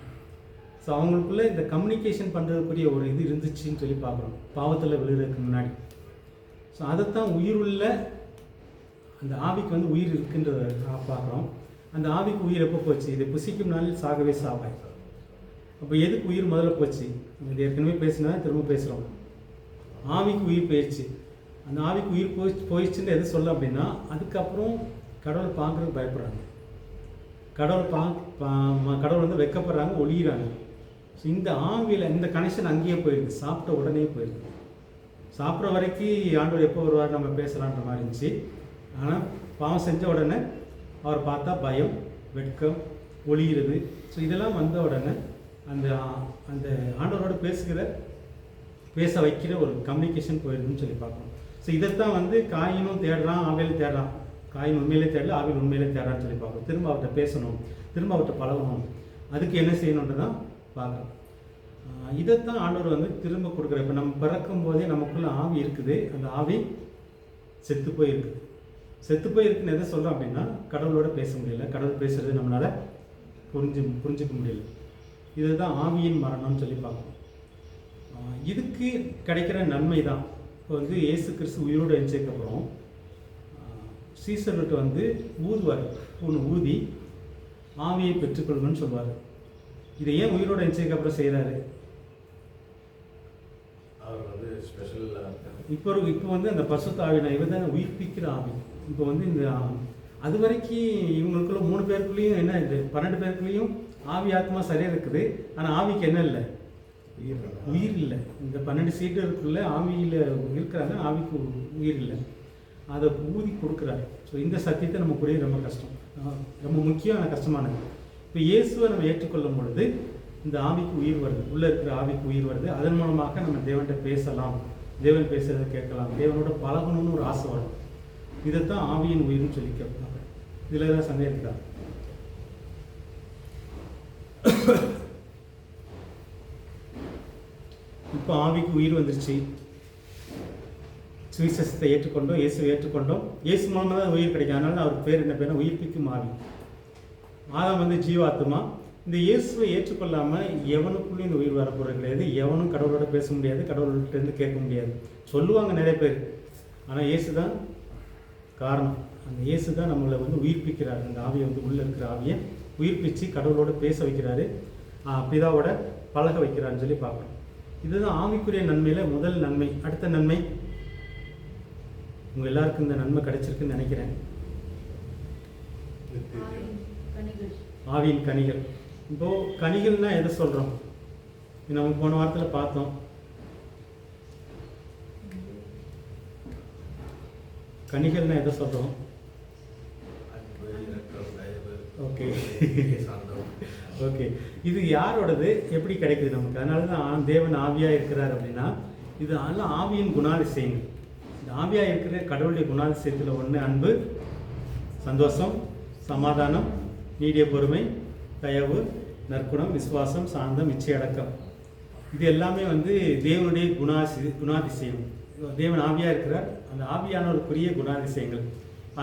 ஸோ அவங்களுக்குள்ளே இந்த கம்யூனிகேஷன் பண்ணுறதுக்குரிய ஒரு இது இருந்துச்சுன்னு சொல்லி பார்க்குறோம் பாவத்தில் விழுகிறதுக்கு முன்னாடி. ஸோ அதைத்தான் உயிருள்ள அந்த ஆவிக்கு வந்து உயிர் இருக்குன்றத பார்க்குறோம். அந்த ஆவிக்கு உயிர் எப்போ போச்சு? இதை புசிக்கும் நாளில் சாகவே சாவாய். அப்போ எதுக்கு உயிர் முதல்ல போச்சு? இது ஏற்கனவே பேசினா திரும்ப பேசுகிறோம். ஆவிக்கு உயிர் போயிடுச்சு. அந்த ஆவிக்கு உயிர் போயிடுச்சுன்னு எது சொல்ல அப்படின்னா, அதுக்கப்புறம் கடவுளை பார்க்குறதுக்கு பயப்படுறாங்க. கடவுள் வந்து வெக்கப்படுறாங்க, ஒழிகிறாங்க. ஸோ இந்த ஆவியில் இந்த கனெக்ஷன் அங்கேயே போயிருக்கு. சாப்பிட்ட உடனே போயிருக்கு. சாப்பிட்ற வரைக்கும் ஆண்டவர் எப்போ வருவார் நம்ம பேசலான்ற மாதிரி இருந்துச்சு. ஆனால் பாவம் செஞ்ச உடனே அவர் பார்த்தா பயம், வெட்கம், ஒளிகிறது. ஸோ இதெல்லாம் வந்த உடனே அந்த அந்த ஆண்டவரோட பேச வைக்கிற ஒரு கம்யூனிகேஷன் போயிருதுன்னு சொல்லி பார்க்கணும். ஸோ இதைத்தான் வந்து காயினும் தேடுறான், ஆவிலும் தேடுறான். காயின் உண்மையிலே தேடல, ஆவியில் உண்மையிலே தேடுறான்னு சொல்லி பார்க்கணும். திரும்ப அவர்கிட்ட பேசணும், திரும்ப அவர்கிட்ட பழகணும். அதுக்கு என்ன செய்யணுன்ட்டு தான் பார்க்கணும். இதைத்தான் ஆண்டவர் வந்து திரும்ப கொடுக்குற. இப்போ நம்ம பிறக்கும் போதே நமக்குள்ள ஆவி இருக்குது, அந்த ஆவி செத்து போயிருக்கு. செத்து போயிருக்குன்னு எதை சொல்கிறோம் அப்படின்னா, கடவுளோட பேச முடியல, கடவுள் பேசுறது நம்மளால் புரிஞ்சுக்க முடியல. இதுதான் ஆவியின் மரணம்னு சொல்லி பார்க்கணும். இதுக்கு கிடைக்கிற நன்மை தான் இப்போ வந்து இயேசு கிறிஸ்து உயிரோடு எழுந்ததுக்கப்புறம் சீசர்கிட்ட வந்து ஊதுவார், ஒன்று ஊதி ஆவியை பெற்றுக்கொள்ளுங்கன்னு சொல்லுவார். இதை ஏன் உயிரோடு எழுந்ததுக்கப்புறம் செய்கிறாரு? அவர் வந்து ஸ்பெஷல் இப்போ வந்து அந்த பரிசுத்த ஆவியை இவர் தான் உயிர்ப்பிக்கிற ஆவி. இப்போ வந்து இந்த அது வரைக்கும் இவங்களுக்குள்ள 3 பேருக்குள்ளேயும் என்ன இது 12 பேருக்குள்ளேயும் ஆவி ஆத்மா சரியாக இருக்குது. ஆனால் ஆவிக்கு என்ன இல்லை? உயிர் இல்லை. இந்த 12 சீடருக்குள்ள ஆவியில் இருக்கிறாங்க, ஆவிக்கு உயிர் இல்லை. அதை ஊதி கொடுக்குறாரு. ஸோ இந்த சத்தியத்தை நம்ம புரிய ரொம்ப கஷ்டம், ரொம்ப முக்கியமான கஷ்டமானது. இப்போ இயேசுவை நம்ம ஏற்றுக்கொள்ளும் பொழுது இந்த ஆவிக்கு உயிர் வருது, உள்ளே இருக்கிற ஆவிக்கு உயிர் வருது. அதன் மூலமாக நம்ம தேவன்கிட்ட பேசலாம், தேவன் பேசுகிறத கேட்கலாம், தேவனோட பழகணும்னு ஒரு ஆசை வரும். இதைத்தான் ஆவியின் உயிர்னு சொல்லி கேட்பாங்க. இதில் ஏதாவது சந்தேகம் இருக்கா? இப்போ ஆவிக்கு உயிர் வந்துருச்சு, சுவிசேஷத்தை ஏற்றுக்கொண்டோம், இயேசுவை ஏற்றுக்கொண்டோம், இயேசு மூலமாக தான் உயிர் கிடைக்கும். அதனால அவருக்கு பேர் என்ன பேர்? உயிர்ப்பிக்கும் ஆவி. ஆதாம் வந்து ஜீவாத்மா. இந்த இயேசுவை ஏற்றுக்கொள்ளாமல் எவனுக்குள்ளேயும் இந்த உயிர் வரப்போகிறது கிடையாது. எவனும் கடவுளோட பேச முடியாது, கடவுள்கிட்டேருந்து கேட்க முடியாது. சொல்லுவாங்க நிறைய பேர், ஆனால் இயேசு தான் காரணம். அந்த இயேசு தான் நம்மளை வந்து உயிர்ப்பிக்கிறார். அந்த ஆவியை வந்து உள்ளே இருக்கிற ஆவியை உயிர்ப்பித்து கடவுளோட பேச வைக்கிறாரு, பிதாவோட பழக வைக்கிறாருன்னு சொல்லி பார்க்கணும். இதுதான் ஆவிக்குரிய நன்மையில் முதல் நன்மை. அடுத்த நன்மை, உங்கள் எல்லாருக்கும் இந்த நன்மை கிடைச்சிருக்குன்னு நினைக்கிறேன். ஆவியின் கனிகள். இப்போ கனிகள்னா எதை சொல்கிறோம்? நம்ம போன வாரத்தில் பார்த்தோம். கனிகள்னா எதை சொல்கிறோம்? ஓகே ஓகே, இது யாரோடது, எப்படி கிடைக்குது நமக்கு? அதனால தான் தேவன் ஆவியாக இருக்கிறார் அப்படின்னா, இது எல்லாம் ஆவியின் குணாதிசயங்கள். இந்த ஆவியாக இருக்கிற கடவுளுடைய குணாதிசயத்தில் ஒன்று அன்பு, சந்தோஷம், சமாதானம், நீடிய பொறுமை, தயவு, நற்குணம், விசுவாசம், சாந்தம், இச்சையடக்கம். இது எல்லாமே வந்து தேவனுடைய குணாதிசயம். தேவன் ஆவியாக இருக்கிறார், அந்த ஆவியானவருக்குரிய குணாதிசயங்கள்.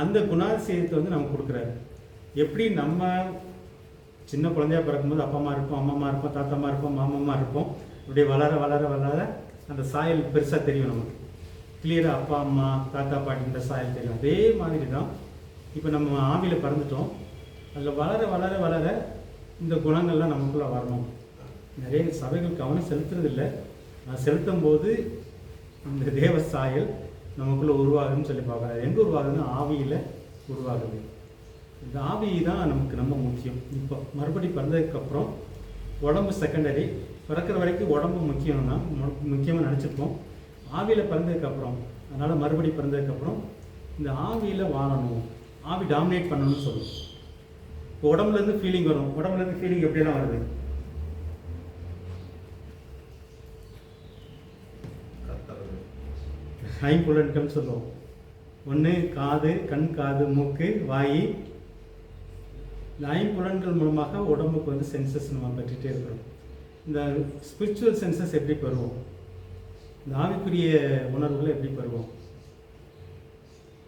அந்த குணாதிசயத்தை வந்து நமக்கு கொடுக்குறாரு. எப்படி நம்ம சின்ன குழந்தையா பிறக்கும்போது அப்பா அம்மா இருப்போம், அம்மா இருப்போம், தாத்தம்மா இருப்போம், மாமம்மா இருப்போம். இப்படி வளர வளர வளர அந்த சாயல் பெருசாக தெரியும் நமக்கு. கிளியராக அப்பா அம்மா தாத்தா பாட்டின்ற சாயல் தெரியும். அதே மாதிரி தான் இப்போ நம்ம ஆவியில் பிறந்துட்டோம். அதில் வளர வளர வளர இந்த குணங்கள்லாம் நமக்குள்ளே வரணும். நிறைய சபைகள் கவனம் செலுத்துறதில்லை. நான் செலுத்தும் போது இந்த தேவ சாயல் நமக்குள்ளே உருவாகுதுன்னு சொல்லி பார்க்குறாரு. எங்கே உருவாகுதுன்னா ஆவியில் உருவாகுது. இந்த ஆவி தான் நமக்கு ரொம்ப முக்கியம். இப்போ மறுபடி பிறந்ததுக்கப்புறம் உடம்பு செகண்டரி. பிறக்கிற வரைக்கும் உடம்பு முக்கியமாக நினச்சிருப்போம். ஆவியில் பிறந்ததுக்கப்புறம், அதனால் மறுபடி பிறந்ததுக்கப்புறம் இந்த ஆவியில் வாழணும், ஆவி டாமினேட் பண்ணணும்னு சொல்லுவோம். இப்போ உடம்புலேருந்து ஃபீலிங் வரும். உடம்புலேருந்து ஃபீலிங் எப்படியெல்லாம் வருது? ஐம்புலன்கள்னு சொல்லுவோம். ஒன்று காது, கண், காது, மூக்கு, வாய். இந்த ஐம்புலன்கள் மூலமாக உடம்புக்கு வந்து சென்சஸ் நம்ம பெற்றுகிட்டே இருக்கிறோம். இந்த ஸ்பிரிச்சுவல் சென்சஸ் எப்படி பெறுவோம்? இந்த ஆவிக்குரிய உணர்வுகளை எப்படி பெறுவோம்?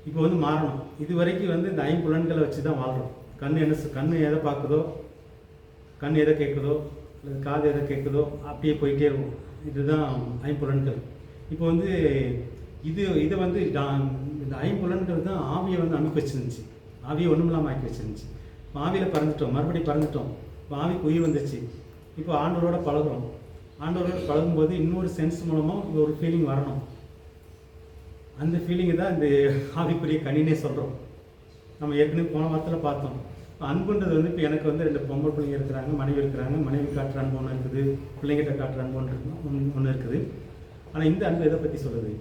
இப்போ வந்து மாறணும். இது வரைக்கும் வந்து இந்த ஐம்புலன்களை வச்சு தான் வாழ்கிறோம். கண் எதை பார்க்குதோ, கண் எதை கேட்குதோ, அல்லது காது எதை கேட்குதோ அப்படியே போயிட்டே இருக்கும். இதுதான் ஐம்புலன்கள். இப்போ வந்து இதை வந்து இந்த ஐம்புலன்கள் தான் ஆவியை வந்து அமைக்க வச்சுருந்துச்சு. ஆவியை ஒன்றும் இல்லாமல் ஆக்கி வச்சுருந்துச்சு. இப்போ ஆவியில் பறந்துட்டோம், மறுபடியும் பறந்துட்டோம். இப்போ ஆவிக்கு உயிர் வந்துச்சு. இப்போ ஆண்டவரோட பழகுறோம். ஆண்டவரோட பழகும்போது இன்னொரு சென்ஸ் மூலமாக ஒரு ஃபீலிங் வரணும். அந்த ஃபீலிங்கு தான் இந்த ஆவிக்குரிய கனினே சொல்கிறோம். நம்ம ஏற்கனவே போன வாரத்தில் பார்த்தோம். அன்புன்றது வந்து இப்போ எனக்கு வந்து 2 பொம்பளை பிள்ளைங்க இருக்கிறாங்க, மனைவி இருக்கிறாங்க. மனைவி காட்டுற அன்பு ஒன்று இருக்குது, பிள்ளைங்கிட்ட காட்டுற அன்பு ஒன்று இருக்குது. ஆனால் இந்த அன்பு எதை பற்றி சொல்லுது?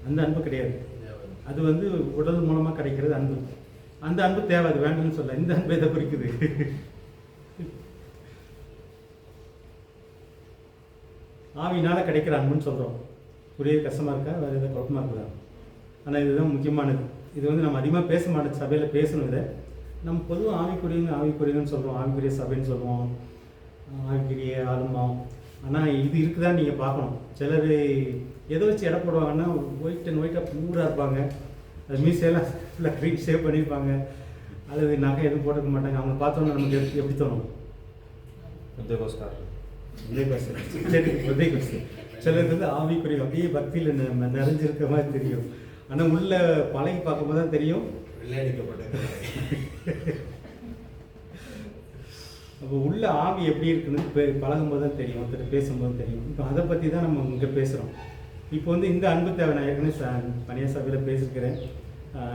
அந்த அன்பு கிடையாது. அது வந்து உடல் மூலமாக கிடைக்கிறது அன்பு. அந்த அன்பு தேவை, அது வேண்டாம்னு சொல்ல. இந்த அன்பு இதை குறிக்குது. ஆவியினால் கிடைக்கிற அன்புன்னு சொல்கிறோம். புரிய கஷ்டமாக இருக்கா, வேறு எதாவது குழப்பமாக இருக்குதா? ஆனால் இதுதான் முக்கியமானது. இது வந்து நம்ம அதிகமாக பேச மாட்டோம், சபையில் பேசணும். இதை நம்ம பொதுவாக ஆவிக்குரியன்னு சொல்கிறோம், ஆவிக்குரிய சபைன்னு சொல்லுவோம், ஆவிக்குரிய ஆளுமா. ஆனால் இது இருக்குதான்னு நீங்கள் பார்க்கணும். சிலர் எதை வச்சு எடை போடுவாங்கன்னா, ஒயிட்டாக பூராக இருப்பாங்க, அது மீசையெல்லாம் ஃபுல்லாக க்ரீன் ஷேப் பண்ணியிருப்பாங்க, அல்லது நகை எதுவும் போட்டுக்க மாட்டாங்க. அவங்க பார்த்தோன்னா நமக்கு எப்படி தோணும்? சிலருக்கு வந்து ஆவிக்குரிய அப்படியே பக்தியில் நிறைஞ்சிருக்க மாதிரி தெரியும். ஆனால் உள்ள பழகி பார்க்கும்போது தான் தெரியும். அப்போ உள்ள ஆவி எப்படி இருக்குன்னு பழகும்போது தான் தெரியும், ஒருத்தர் பேசும்போது தெரியும். இப்போ அதை பற்றி தான் நம்ம இங்கே பேசுகிறோம். இப்போ வந்து இந்த அன்பு தேவை. நான் ஏற்கனவே பனியா சபையில் பேசியிருக்கிறேன்.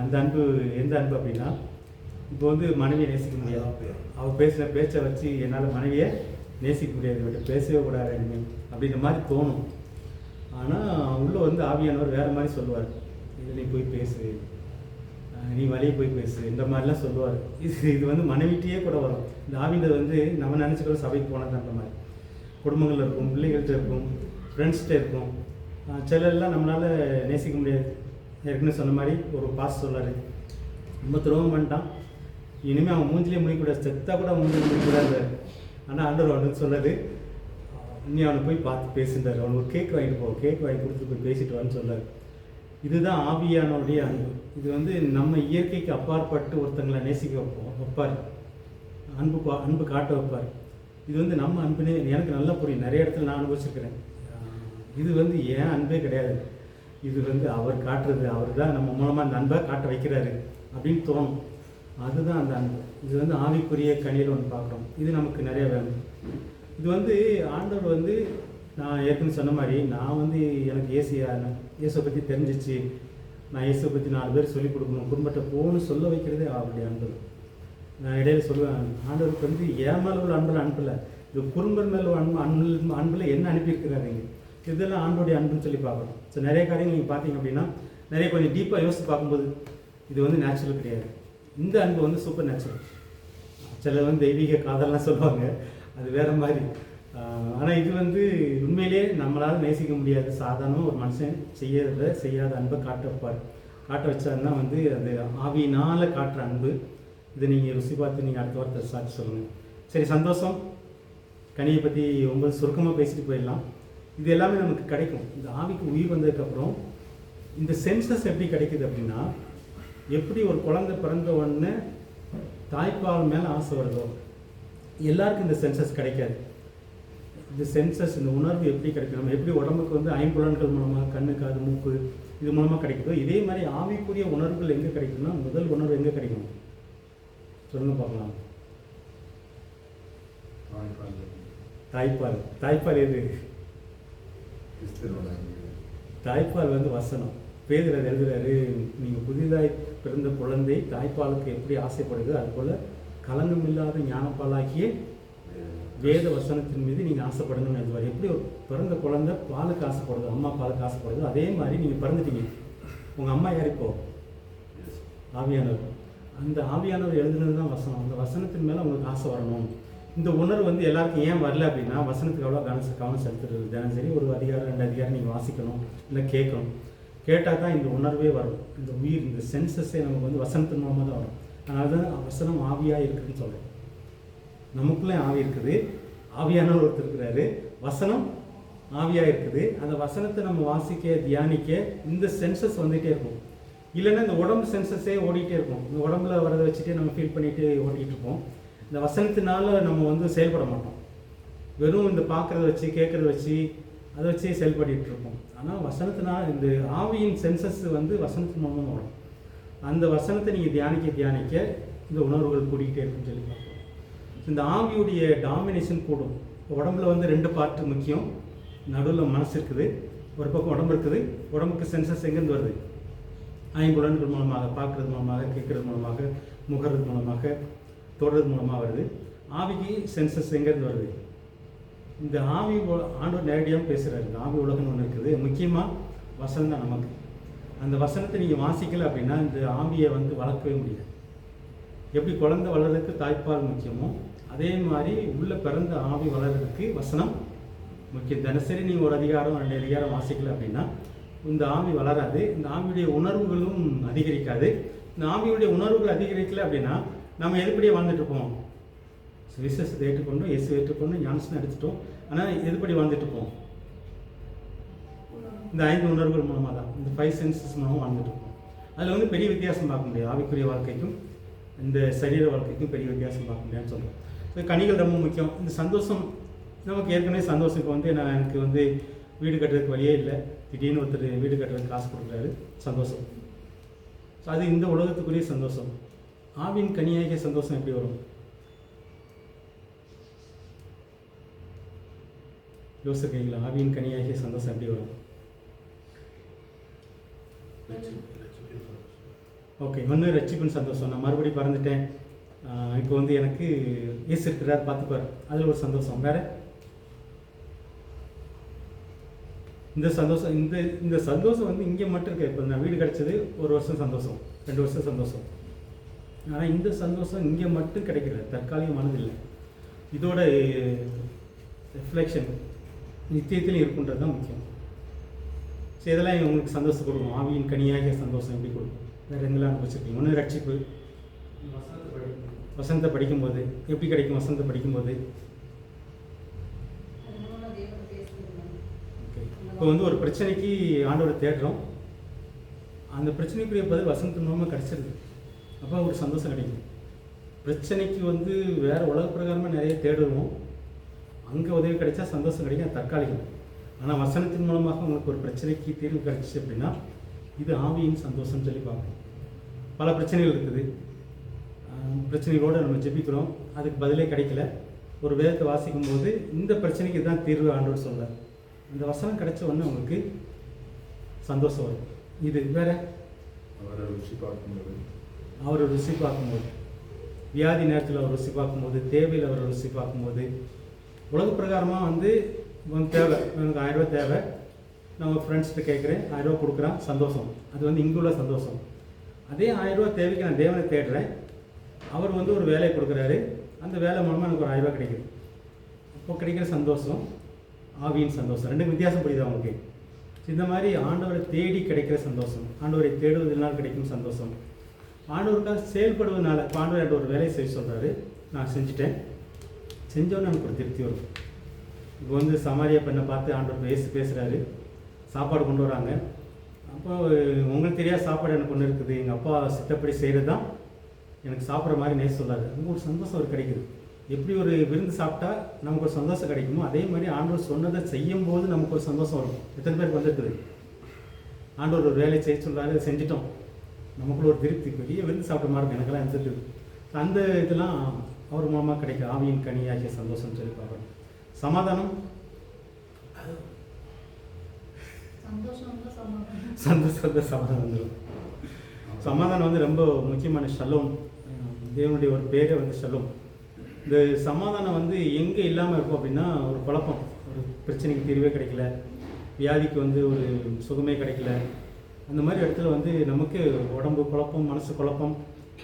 அந்த அன்பு எந்த அன்பு அப்படின்னா, இப்போ வந்து மனைவியை நேசிக்க முடியாது. அவள் பேசின பேச்சை வச்சு என்னால் மனைவியை நேசிக்க முடியாது, இவட்ட பேசவே கூடாது இனிமேல் அப்படின்ற மாதிரி தோணும். ஆனால் உள்ளே வந்து ஆவியானவர் வேறு மாதிரி சொல்லுவார். இது நீ போய் பேசு, நீ வழியே போய் பேசு, இந்த மாதிரிலாம் சொல்லுவார். இது வந்து மனைவிட்டையே கூட வரும். இந்த ஆவின்றது வந்து நம்ம நினச்சிக்கூட சபைக்கு போனதுன்ற மாதிரி குடும்பங்களில் இருக்கும், பிள்ளைகள்கிட்ட இருக்கும், ஃப்ரெண்ட்ஸ்கிட்ட இருக்கும். சிலர்லாம் நம்மளால் நேசிக்க முடியாது. ஏற்கனவே சொன்ன மாதிரி ஒரு பாஸ் சொல்லார், ரொம்ப துரோகம் பண்ணிட்டான், இனிமேல் அவன் மூஞ்சிலே முடிக்கக்கூடாது, செத்தா கூட அவன் மூஞ்சிலே முடிக்கக்கூடாது. ஆனால் ஆண்டவர் அவனுக்கு சொன்னது, நீ அவனை போய் பார்த்து பேசுகிறார், அவனுக்கு ஒரு கேக் வாங்கிட்டு போ, கேக் வாங்கி கொடுத்துட்டு போய் பேசிட்டு வான்னு சொன்னார். இதுதான் ஆவியானவருடைய அன்பு. இது வந்து நம்ம இயற்கைக்கு அப்பாற்பட்டு ஒருத்தங்களை நேசிக்க வைப்பார், அன்பு காட்ட வைப்பார். இது வந்து நம்ம அன்புனே எனக்கு நல்லா புரியும். நிறைய இடத்துல நான் அனுபவிச்சிருக்கிறேன். இது வந்து ஏன் அன்பே கிடையாது, இது வந்து அவர் காட்டுறது, அவர் தான் நம்ம மூலமாக அந்த அன்பை காட்ட வைக்கிறாரு அப்படின்னு தோணும். அதுதான் அந்த அன்பு. இது வந்து ஆவிக்குரிய கனியில் ஒன்று பார்க்குறோம். இது நமக்கு நிறைய வேணும். இது வந்து ஆண்டவர் வந்து நான் ஏற்கனவே சொன்ன மாதிரி, நான் வந்து எனக்கு இயேசுவை பற்றி தெரிஞ்சிச்சு, நான் இயேசுவை பற்றி 4 பேர் சொல்லிக் கொடுக்கணும், குடும்பத்தை போகணும்னு சொல்ல வைக்கிறதே அவருடைய அன்பு. நான் இடையில சொல்லுவேன், ஆண்டவருக்கு வந்து ஏன் மேலே உள்ள அன்பில் அனுப்பலை, இது குடும்பம் மேலே அன்பில் என்ன அனுப்பியிருக்கிறாருங்க. இதெல்லாம் ஆண்டோடைய அன்புன்னு சொல்லி பார்க்கணும். ஸோ நிறைய காரியங்கள் நீங்கள் பார்த்தீங்க அப்படின்னா, நிறைய கொஞ்சம் டீப்பாக யோசித்து பார்க்கும்போது இது வந்து நேச்சுரல் கிடையாது. இந்த அன்பு வந்து சூப்பர் நேச்சுரல். சிலர் வந்து தெய்வீக காதல்லாம் சொல்லுவாங்க, அது வேறு மாதிரி. ஆனால் இது வந்து உண்மையிலே நம்மளால் நேசிக்க முடியாது. சாதாரண ஒரு மனுஷன் செய்யாத அன்பை காட்ட வச்சாருன்னா வந்து அது ஆவியினால் காட்டுற அன்பு. இதை நீங்கள் ருசி பார்த்து நீங்கள் அடுத்த வாரத்தை சாட்சி சொல்லுங்கள். சரி, சந்தோஷம். கனியை பற்றி ரொம்ப சுருக்கமாக பேசிட்டு போயிடலாம். இது எல்லாமே நமக்கு கிடைக்கும். இந்த ஆவிக்கு உயிர் வந்ததுக்கப்புறம் இந்த சென்சஸ் எப்படி கிடைக்குது அப்படின்னா, எப்படி ஒரு குழந்தை பிறந்த உடனே தாய்ப்பால் மேலே ஆசை வருதோ, எல்லாருக்கும் இந்த சென்சஸ் கிடைக்காது. இந்த சென்சஸ், இந்த உணர்வு எப்படி கிடைக்கும், நம்ம எப்படி உடம்புக்கு வந்து 5 புலன்கள் மூலமாக, கண்ணு, காது, மூக்கு இது மூலமாக கிடைக்குதோ, இதே மாதிரி ஆவிக்குரிய உணர்வுகள் எங்கே கிடைக்கும்னா, முதல் உணர்வு எங்கே கிடைக்கும் சொல்லுங்க பார்க்கலாம். தாய்ப்பால். தாய்ப்பால் எது? தாய்ப்பால் வந்து வசனம். பேதுரு எழுதுறாரு, நீங்கள் புதிதாய் பிறந்த குழந்தை தாய்ப்பாலுக்கு எப்படி ஆசைப்படுது, அதுபோல் கலங்கம் இல்லாத ஞானப்பாலாகிய வேத வசனத்தின் மீது நீங்கள் ஆசைப்படுங்கன்னு எழுதுவார். எப்படி ஒரு பிறந்த குழந்தை பாலுக்கு ஆசைப்படுது, அம்மா பாலுக்கு ஆசைப்படுது, அதே மாதிரி நீங்கள் பிறந்துட்டீங்க. உங்கள் அம்மா யார் இப்போ? ஆவியானவர். அந்த ஆவியானவர் எழுதுனது தான் வசனம். அந்த வசனத்தின் மேலே உங்களுக்கு ஆசை வரணும். இந்த உணர்வு வந்து எல்லாருக்கும் ஏன் வரல அப்படின்னா, வசனத்துக்கு எவ்வளோ கவனம் செலுத்துறது. தினசரி ஒரு அதிகாரம் 2 அதிகாரம் நீங்கள் வாசிக்கணும், இல்லை கேட்கணும். கேட்டால் தான் இந்த உணர்வே வரும். இந்த உயிர், இந்த சென்சஸே நமக்கு வந்து வசனத்தின் மூலமாக தான் வரும். அதனால தான் வசனம் ஆவியாக இருக்குதுன்னு சொல்கிறோம். நமக்குள்ளே ஆவி இருக்குது, ஆவியானவர் ஒருத்தர் இருக்கிறாரு, வசனம் ஆவியாக இருக்குது. அந்த வசனத்தை நம்ம வாசிக்க, தியானிக்க இந்த சென்சஸ் வந்துகிட்டே இருக்கும். இல்லைன்னா இந்த உடம்பு சென்சஸே ஓடிக்கிட்டே இருக்கும். இந்த உடம்புல வரதை வச்சுட்டே நம்ம ஃபீல் பண்ணிட்டு ஓடிக்கிட்டு இருப்போம். இந்த வசனத்தினால நம்ம வந்து செயல்பட மாட்டோம். வெறும் இந்த பார்க்குறத வச்சு, கேட்குறத வச்சு, அதை வச்சே செயல்பட்டு இருப்போம். ஆனால் வசனத்தினால் இந்த ஆவியின் சென்சஸ் வந்து வசனத்தின் மூலமாக வரும். அந்த வசனத்தை நீங்கள் தியானிக்க இந்த உணர்வுகள் கூட்டிகிட்டே இருக்குன்னு சொல்லி பார்ப்போம். இந்த ஆவியுடைய டாமினேஷன் கூடும். உடம்புல வந்து 2 பார்ட்டு முக்கியம். நடுவில் மனசு இருக்குது, ஒரு பக்கம் உடம்பு இருக்குது. உடம்புக்கு சென்சஸ் எங்கேருந்து வருது? 5 புலன்கள் மூலமாக, பார்க்குறது மூலமாக, கேட்குறது மூலமாக, முகறது மூலமாக, தொடுறது மூலமாக வருது. ஆவிக்கு சென்சஸ் எங்கேருந்து வருது? இந்த ஆவி ஆண்டவர் நேரடியாக பேசுகிறாரு. இந்த ஆவி உலகம்னு ஒன்று இருக்குது. முக்கியமாக வசனம் தான் நமக்கு. அந்த வசனத்தை நீங்கள் வாசிக்கலை அப்படின்னா இந்த ஆவியை வந்து வளர்க்கவே முடியாது. எப்படி குழந்தை வளர்றதுக்கு தாய்ப்பால் முக்கியமோ அதே மாதிரி உள்ள பிறந்த ஆவி வளர்றதுக்கு வசனம் முக்கியம். தினசரி நீ ஒரு அதிகாரம் 2 அதிகாரம் வாசிக்கல அப்படின்னா இந்த ஆவி வளராது, இந்த ஆவியுடைய உணர்வுகளும் அதிகரிக்காது. இந்த ஆவியுடைய உணர்வுகள் அதிகரிக்கல அப்படின்னா நம்ம எதுபடியே வாழ்ந்துட்டு இருப்போம்? விசேஷத்தை ஏற்றுக்கொண்டோம், இயேசு ஏற்றுக்கொண்டோம், ஞானஸ்நானம் எடுத்துட்டோம். ஆனால் எதுபடி வாழ்ந்துட்டு இருப்போம்? இந்த 5 உணர்வுகள் மூலமாக தான், இந்த 5 சென்சஸ் மூலமாக வாழ்ந்துட்டு இருப்போம். அதில் வந்து பெரிய வித்தியாசம் பார்க்க முடியாது. ஆவிக்குரிய வாழ்க்கைக்கும் இந்த சரீர வாழ்க்கைக்கும் பெரிய வித்தியாசம் பார்க்க முடியாதுன்னு சொல்கிறோம். ஸோ கனிகள் ரொம்ப முக்கியம். இந்த சந்தோஷம் நமக்கு ஏற்கனவே சந்தோஷம். இப்போ வந்து எனக்கு வந்து வீடு கட்டுறதுக்கு வழியே இல்லை, திடீர்னு ஒருத்தர் வீடு கட்டுறதுக்கு காசு கொடுக்குறாரு, சந்தோஷம். ஸோ அது இந்த உலகத்துக்குரிய சந்தோஷம். ஆவின் கனியாகிய சந்தோஷம் எப்படி வரும்? யோசிக்கிறீங்களா? ஆவியின் கனியாகிய சந்தோஷம் எப்படி வரும்? ஓகே, ஒன்று ரட்சிப்பின் சந்தோஷம். நான் மறுபடியும் பறந்துட்டேன், இப்போ வந்து எனக்கு இயேசு இருக்கிறார் பார்த்துப்பார், அதில் ஒரு சந்தோஷம். வேறு இந்த சந்தோஷம், இந்த சந்தோஷம் வந்து இங்கே மட்டும் இருக்கு. இப்போ நான் வீடு கிடச்சது 1 வருஷம் சந்தோஷம், 2 வருஷம் சந்தோஷம். ஆனால் இந்த சந்தோஷம் இங்கே மட்டும் கிடைக்கிறது, தற்காலிகமானது இல்லை. இதோட ரிஃப்ளெக்ஷன் நித்தியத்திலும் இருக்குன்றது தான் முக்கியம். ஸோ இதெல்லாம் உங்களுக்கு சந்தோஷம் கொடுக்கும். ஆவியின் கனியாகிய சந்தோஷம் எப்படி கொடுக்கும்? வேறு எங்கெல்லாம் அனுபவிச்சிருக்கீங்க? ஒன்று ரட்சிப்பு. வசனத்தை படிக்கும்போது எப்படி கிடைக்கும்? வசனத்தை படிக்கும்போது ஓகே, இப்போ வந்து ஒரு பிரச்சனைக்கு ஆண்டவரை தேடுறோம், அந்த பிரச்சனைக்குரிய பதில் வசனத்து மூலமாக கிடச்சிருது, அப்போ ஒரு சந்தோஷம் கிடைக்கும். பிரச்சனைக்கு வந்து வேறு உலக பிரகாரமாக நிறைய தேடுவோம், அங்கே உதவி கிடைச்சா சந்தோஷம் கிடைக்கும், தற்காலிகம். ஆனால் வசனத்தின் மூலமாக உங்களுக்கு ஒரு பிரச்சனைக்கு தீர்வு கிடைச்சிச்சு அப்படின்னா இது ஆவியின் சந்தோஷம்னு சொல்லி பார்க்கணும். பல பிரச்சனைகள் இருக்குது, பிரச்சனைகளோடு நம்ம ஜெபிக்கிறோம், அதுக்கு பதிலே கிடைக்கல. ஒரு வேதத்தை வாசிக்கும் போது இந்த பிரச்சனைக்கு தான் தீர்வு ஆண்டவர் சொல்கிறார், அந்த வசனம் கிடைச்ச உடனே உங்களுக்கு சந்தோஷம் வரும். இது வேற அவரை ருசி பார்க்கும்போது, வியாதி நேரத்தில் அவர் ருசி பார்க்கும்போது, தேவையில் அவரை ருசி பார்க்கும்போது, உலக பிரகாரமாக வந்து தேவை, எனக்கு 1000 ரூபா தேவை, நான் ஃப்ரெண்ட்ஸ்கிட்ட கேட்குறேன், 1000 ரூபா கொடுக்குறான், சந்தோஷம். அது வந்து இங்குள்ள சந்தோஷம். அதே 1000 ரூபா தேவைக்கு நான் தேவனை தேடுறேன், அவர் வந்து ஒரு வேலையை கொடுக்குறாரு, அந்த வேலை மூலமாக எனக்கு ஒரு 1000 ரூபா கிடைக்குது, அப்போ கிடைக்கிற சந்தோஷம் ஆவியின் சந்தோஷம். 2 வித்தியாசம் புரியுது அவங்களுக்கு. இந்த மாதிரி ஆண்டவரை தேடி கிடைக்கிற சந்தோஷம், ஆண்டவரை தேடுவதனால் கிடைக்கும் சந்தோஷம், ஆண்டவருக்காக செயல்படுவதனால. இப்போ ஆண்டவர் ஒரு வேலையை செய்ய சொல்கிறாரு, நான் செஞ்சுட்டேன், செஞ்சோன்னு எனக்கு ஒரு திருப்தி வரும். இப்போ வந்து சமாரியா பெண்ணை பார்த்து ஆண்டவர் பேசுகிறாரு, சாப்பாடு கொண்டு வராங்க. அப்போ உங்களுக்கு தெரியாத சாப்பாடு எனக்கு ஒன்று இருக்குது, எங்கள் அப்பா சித்தப்படி செய்கிறது தான் எனக்கு சாப்பிட்ற மாதிரி நேச சொல்லாது, அங்கே ஒரு சந்தோஷம் ஒரு கிடைக்குது. எப்படி ஒரு விருந்து சாப்பிட்டா நமக்கு ஒரு சந்தோஷம் கிடைக்குமோ அதே மாதிரி ஆண்டவர் சொன்னதை செய்யும் போது நமக்கு ஒரு சந்தோஷம் வரும். எத்தனை பேருக்கு வந்துருக்குது? ஆண்டவர் ஒரு வேலையை செய்ய சொல்கிறாரு, செஞ்சிட்டோம், நமக்குள்ள ஒரு திருப்தி, பெரிய விருந்து சாப்பிட்ட மாதிரி இருக்கும், எனக்கெல்லாம் இருந்தது. அந்த இதெல்லாம் அவர் மூலமாக கிடைக்கும் ஆவியின் கனியாகிய சந்தோஷம் சொல்லி பார்க்கணும். சமாதானம், சந்தோஷம் சமாதானம் வந்துடும். சமாதானம் வந்து ரொம்ப முக்கியமான ஷலோம், தேவனுடைய ஒரு பேரே வந்து ஷலோம். இந்த சமாதானம் வந்து எங்கே இல்லாமல் இருக்கும் அப்படின்னா ஒரு குழப்பம், ஒரு பிரச்சனைக்கு தீர்வே கிடைக்கல, வியாதிக்கு வந்து ஒரு சுகமே கிடைக்கல, அந்த மாதிரி இடத்துல வந்து நமக்கு உடம்பு குழப்பம், மனசு குழப்பம்,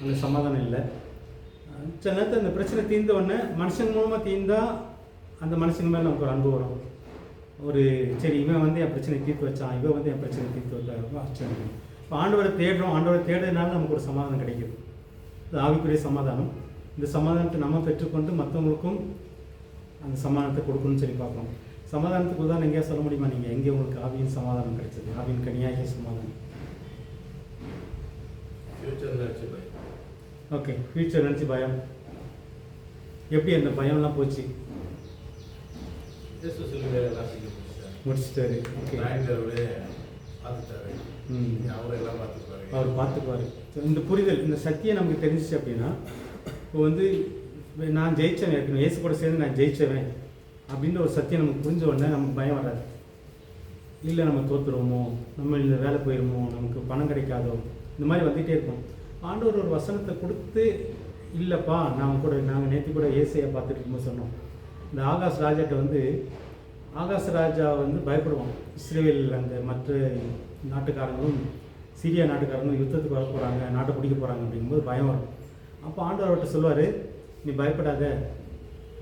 அந்த சமாதானம் இல்லை. சில நேரத்தில் அந்த பிரச்சனை தீர்ந்த உடனே மனுஷங்க மூலமாக தீர்ந்தால் அந்த மனுஷங்க மேலே நமக்கு ஒரு அன்பு வரும். ஒரு சரி, இவன் வந்து என் பிரச்சனை தீர்த்து வச்சான், இவன் வந்து என் பிரச்சனை தீர்த்து வச்சான். இப்போ ஆண்டவரை தேடுறோம், ஆண்டவரை தேடுறதுனால நமக்கு ஒரு சமாதானம் கிடைக்கிது, இது ஆவிக்குரிய சமாதானம். இந்த சமாதானத்தை நம்ம பெற்றுக்கொண்டு மற்றவங்களுக்கும் அந்த சமாதானத்தை கொடுக்கணும்னு சொல்லி பார்க்கணும். சமாதானத்துக்கு உதாரணம் எங்கேயா சொல்ல முடியுமா? நீங்கள் எங்கே உங்களுக்கு ஆவியின் சமாதானம் கிடைச்சது, ஆவியின் கனியாகிய சமாதானம்? ஓகே, ஃபியூச்சர் நினச்சி பயம், எப்படி அந்த பயம்லாம் போச்சு? முடிச்சிட்டாரு. ஓகே, அவர் பார்த்துக்குவார். இந்த புரிதல், இந்த சத்தியம் நமக்கு தெரிஞ்சிச்சு அப்படின்னா, இப்போ வந்து நான் ஜெயிச்சவன், இருக்கணும் இயேசு கூட சேர்ந்து நான் ஜெயிச்சவன் அப்படின்ற ஒரு சத்தியம் நமக்கு புரிஞ்ச உடனே நமக்கு பயம் வராது. இல்லை நம்ம தோற்றுருவோமோ, நம்ம இந்த வேலை போயிடுமோ, நமக்கு பணம் கிடைக்காதோ, இந்த மாதிரி வந்துகிட்டே இருக்கும். ஆண்டவர் ஒரு வசனத்தை கொடுத்து, இல்லைப்பா நாங்கள் நேற்று கூட ஏசையை பார்த்துட்டு இருக்கும்போது சொன்னோம், இந்த ஆகாஷ் ராஜாட்ட வந்து ஆகாஷ் ராஜா வந்து பயப்படுவான். இஸ்ரேல் அந்த மற்ற நாட்டுக்காரங்களும் சிரியா நாட்டுக்காரங்களும் யுத்தத்துக்கு வர போகிறாங்க, நாட்டை பிடிக்க போகிறாங்க அப்படிங்கும்போது பயம் வரும். அப்போ ஆண்டவர் அவர்கிட்ட சொல்லுவார், நீ பயப்படாத,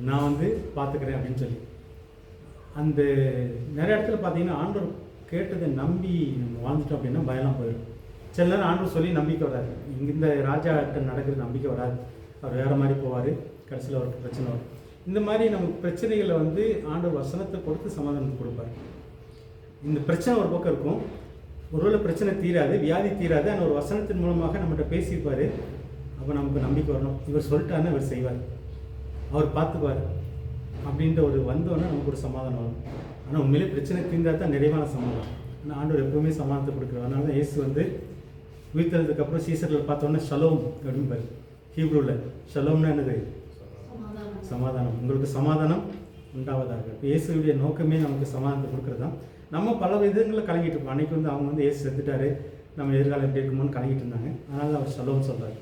நான் வந்து பார்த்துக்கிறேன் அப்படின்னு சொல்லி. அந்த நிறைய இடத்துல பார்த்தீங்கன்னா ஆண்டவர் கேட்டதை நம்பி நம்ம வாழ்ந்துட்டோம் அப்படின்னா பயம்லாம் போயிடும். சில நேரம் ஆண்டவர் சொல்லி நம்பிக்கை வராது, இங்கே இந்த ராஜாட்ட நடக்கிற நம்பிக்கை வராது, அவர் வேறு மாதிரி போவார், கடைசியில் அவருக்கு பிரச்சனை வரும். இந்த மாதிரி நமக்கு பிரச்சனைகளை வந்து ஆண்டவர் வசனத்தை கொடுத்து சமாதானத்தை கொடுப்பார். இந்த பிரச்சனை ஒரு பக்கம் இருக்கும், ஒருவேளை பிரச்சனை தீராது, வியாதி தீராது, ஆனால் ஒரு வசனத்தின் மூலமாக நம்மகிட்ட பேசியிருப்பார். அப்போ நமக்கு நம்பிக்கை வரணும், இவர் சொல்லிட்டாருன்னா இவர் செய்வார், அவர் பார்த்துக்குவார் அப்படின்ற ஒரு வந்தோன்னா நமக்கு ஒரு சமாதானம் வரும். ஆனால் உண்மையிலே பிரச்சனை தீர்ந்தால் தான் நிறைவான சமாதானம். ஆனால் ஆண்டவர் எப்பவுமே சமாதானத்தை கொடுக்குறார். அதனால தான் இயேசு வந்து உயிர்த்தெழுந்ததுக்கப்புறம் சீசரில் பார்த்தோன்னே ஷலோம் அப்படிம்பார். ஹீப்ரூவில் ஷலோம்னா என்னது? சமாதானம். உங்களுக்கு சமாதானம் உண்டாவதாக. இப்போ இயேசுடைய நோக்கமே நமக்கு சமாதானத்தை கொடுக்குறது தான். நம்ம பல விதங்களில் கலங்கிட்டு இருப்போம். அன்றைக்கி வந்து அவங்க வந்து இயேசு செத்துட்டாரு, நம்ம எதிர்காலம் எப்படி இருக்குமோன்னு கலங்கிட்டு இருந்தாங்க. அதனால அவர் ஷலோம் சொல்கிறார்.